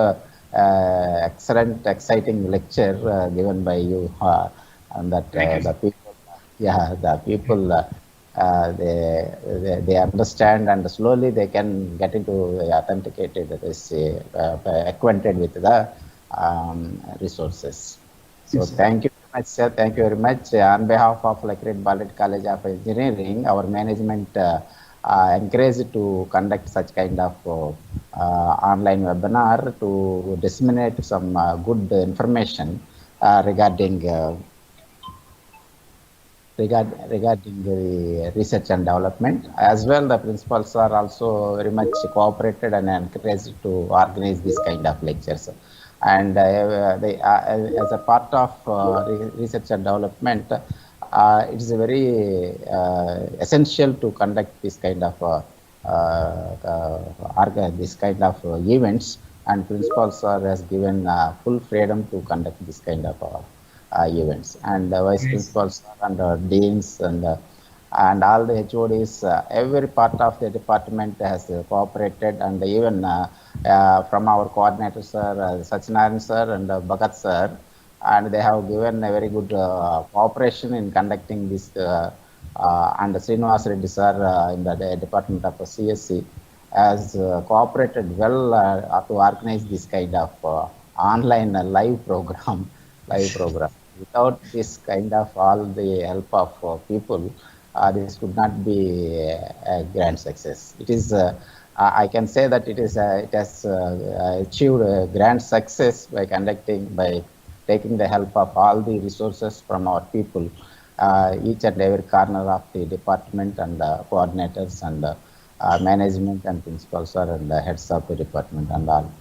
[SPEAKER 8] excellent, exciting lecture given by you, and that the people, the people. They understand and slowly they can get into authenticated, acquainted with the resources. So yes, thank you very much, sir. Thank you very much. On behalf of Lakered Ballet College of Engineering, our management encouraged to conduct such kind of online webinar to disseminate some good information regarding the research and development. As well, the principals are also very much cooperated and encouraged to organize this kind of lectures. And as a part of research and development, it is very essential to conduct this kind of events. And principals has given full freedom to conduct this kind of events, and vice principals and deans and all the HODs, every part of the department has cooperated, and even from our coordinators, sir, Satyanarayan sir and Bhagat sir, and they have given a very good cooperation in conducting this, and Srinivas Reddy sir in the department of CSC has cooperated well to organize this kind of online live program. Without this kind of all the help of people, this could not be a grand success. It is, I can say that it has achieved a grand success by taking the help of all the resources from our people, each and every corner of the department and coordinators and management and principals and heads of the department and all.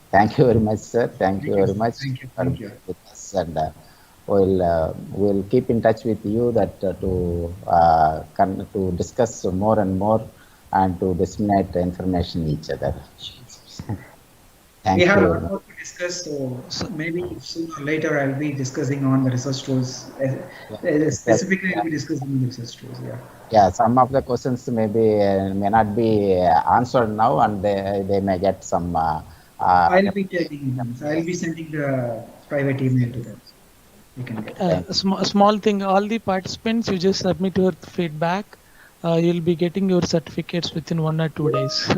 [SPEAKER 8] Thank you very much, sir. Thank you very much.
[SPEAKER 7] Thank you.
[SPEAKER 8] With us, and we'll keep in touch with you that to discuss more and more and to disseminate information each other. Thank
[SPEAKER 7] we have
[SPEAKER 8] you.
[SPEAKER 7] a lot more to discuss, so maybe sooner or later I'll be discussing on the research tools. Specifically, I'll be discussing the research tools.
[SPEAKER 8] Yeah, some of the questions may not be answered now, and they may get some.
[SPEAKER 7] I'll be taking them. So I'll be sending the private email to them. You can get
[SPEAKER 2] small thing. All the participants, you just submit your feedback. You'll be getting your certificates within 1 or 2 days.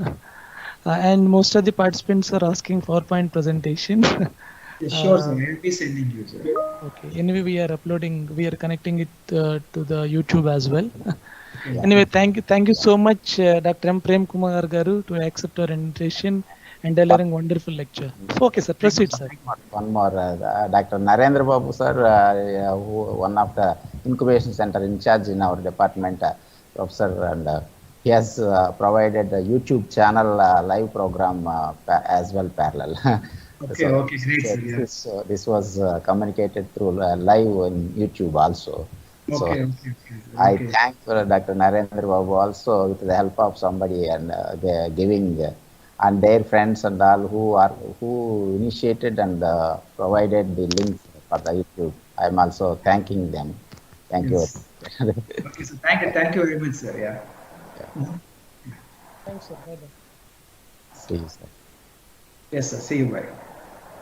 [SPEAKER 2] And most of the participants are asking PowerPoint presentation.
[SPEAKER 7] Sure, sir. I'll be sending you, sir.
[SPEAKER 2] Okay. Anyway, we are connecting it to the YouTube as well. Anyway, thank you so much, Dr. M. Prem Kumar Garu, to accept our invitation and delivering wonderful lecture. Okay, sir. Proceed, sir.
[SPEAKER 8] One more, Dr. Narendra Babu, sir, one of the incubation center in charge in our department, professor, and he has provided a YouTube channel live program as well parallel.
[SPEAKER 7] Okay, great.
[SPEAKER 8] So this was communicated through live on YouTube also.
[SPEAKER 7] Okay.
[SPEAKER 8] I thank Dr. Narendra Babu also with the help of somebody and they giving and their friends and all who initiated and provided the links for the YouTube. I'm also thanking them. Thank you.
[SPEAKER 7] Okay, so thank you very much, sir. Yeah.
[SPEAKER 2] Thanks, sir. Bye-bye.
[SPEAKER 8] See you, sir.
[SPEAKER 7] Yes, sir. See you. Bye.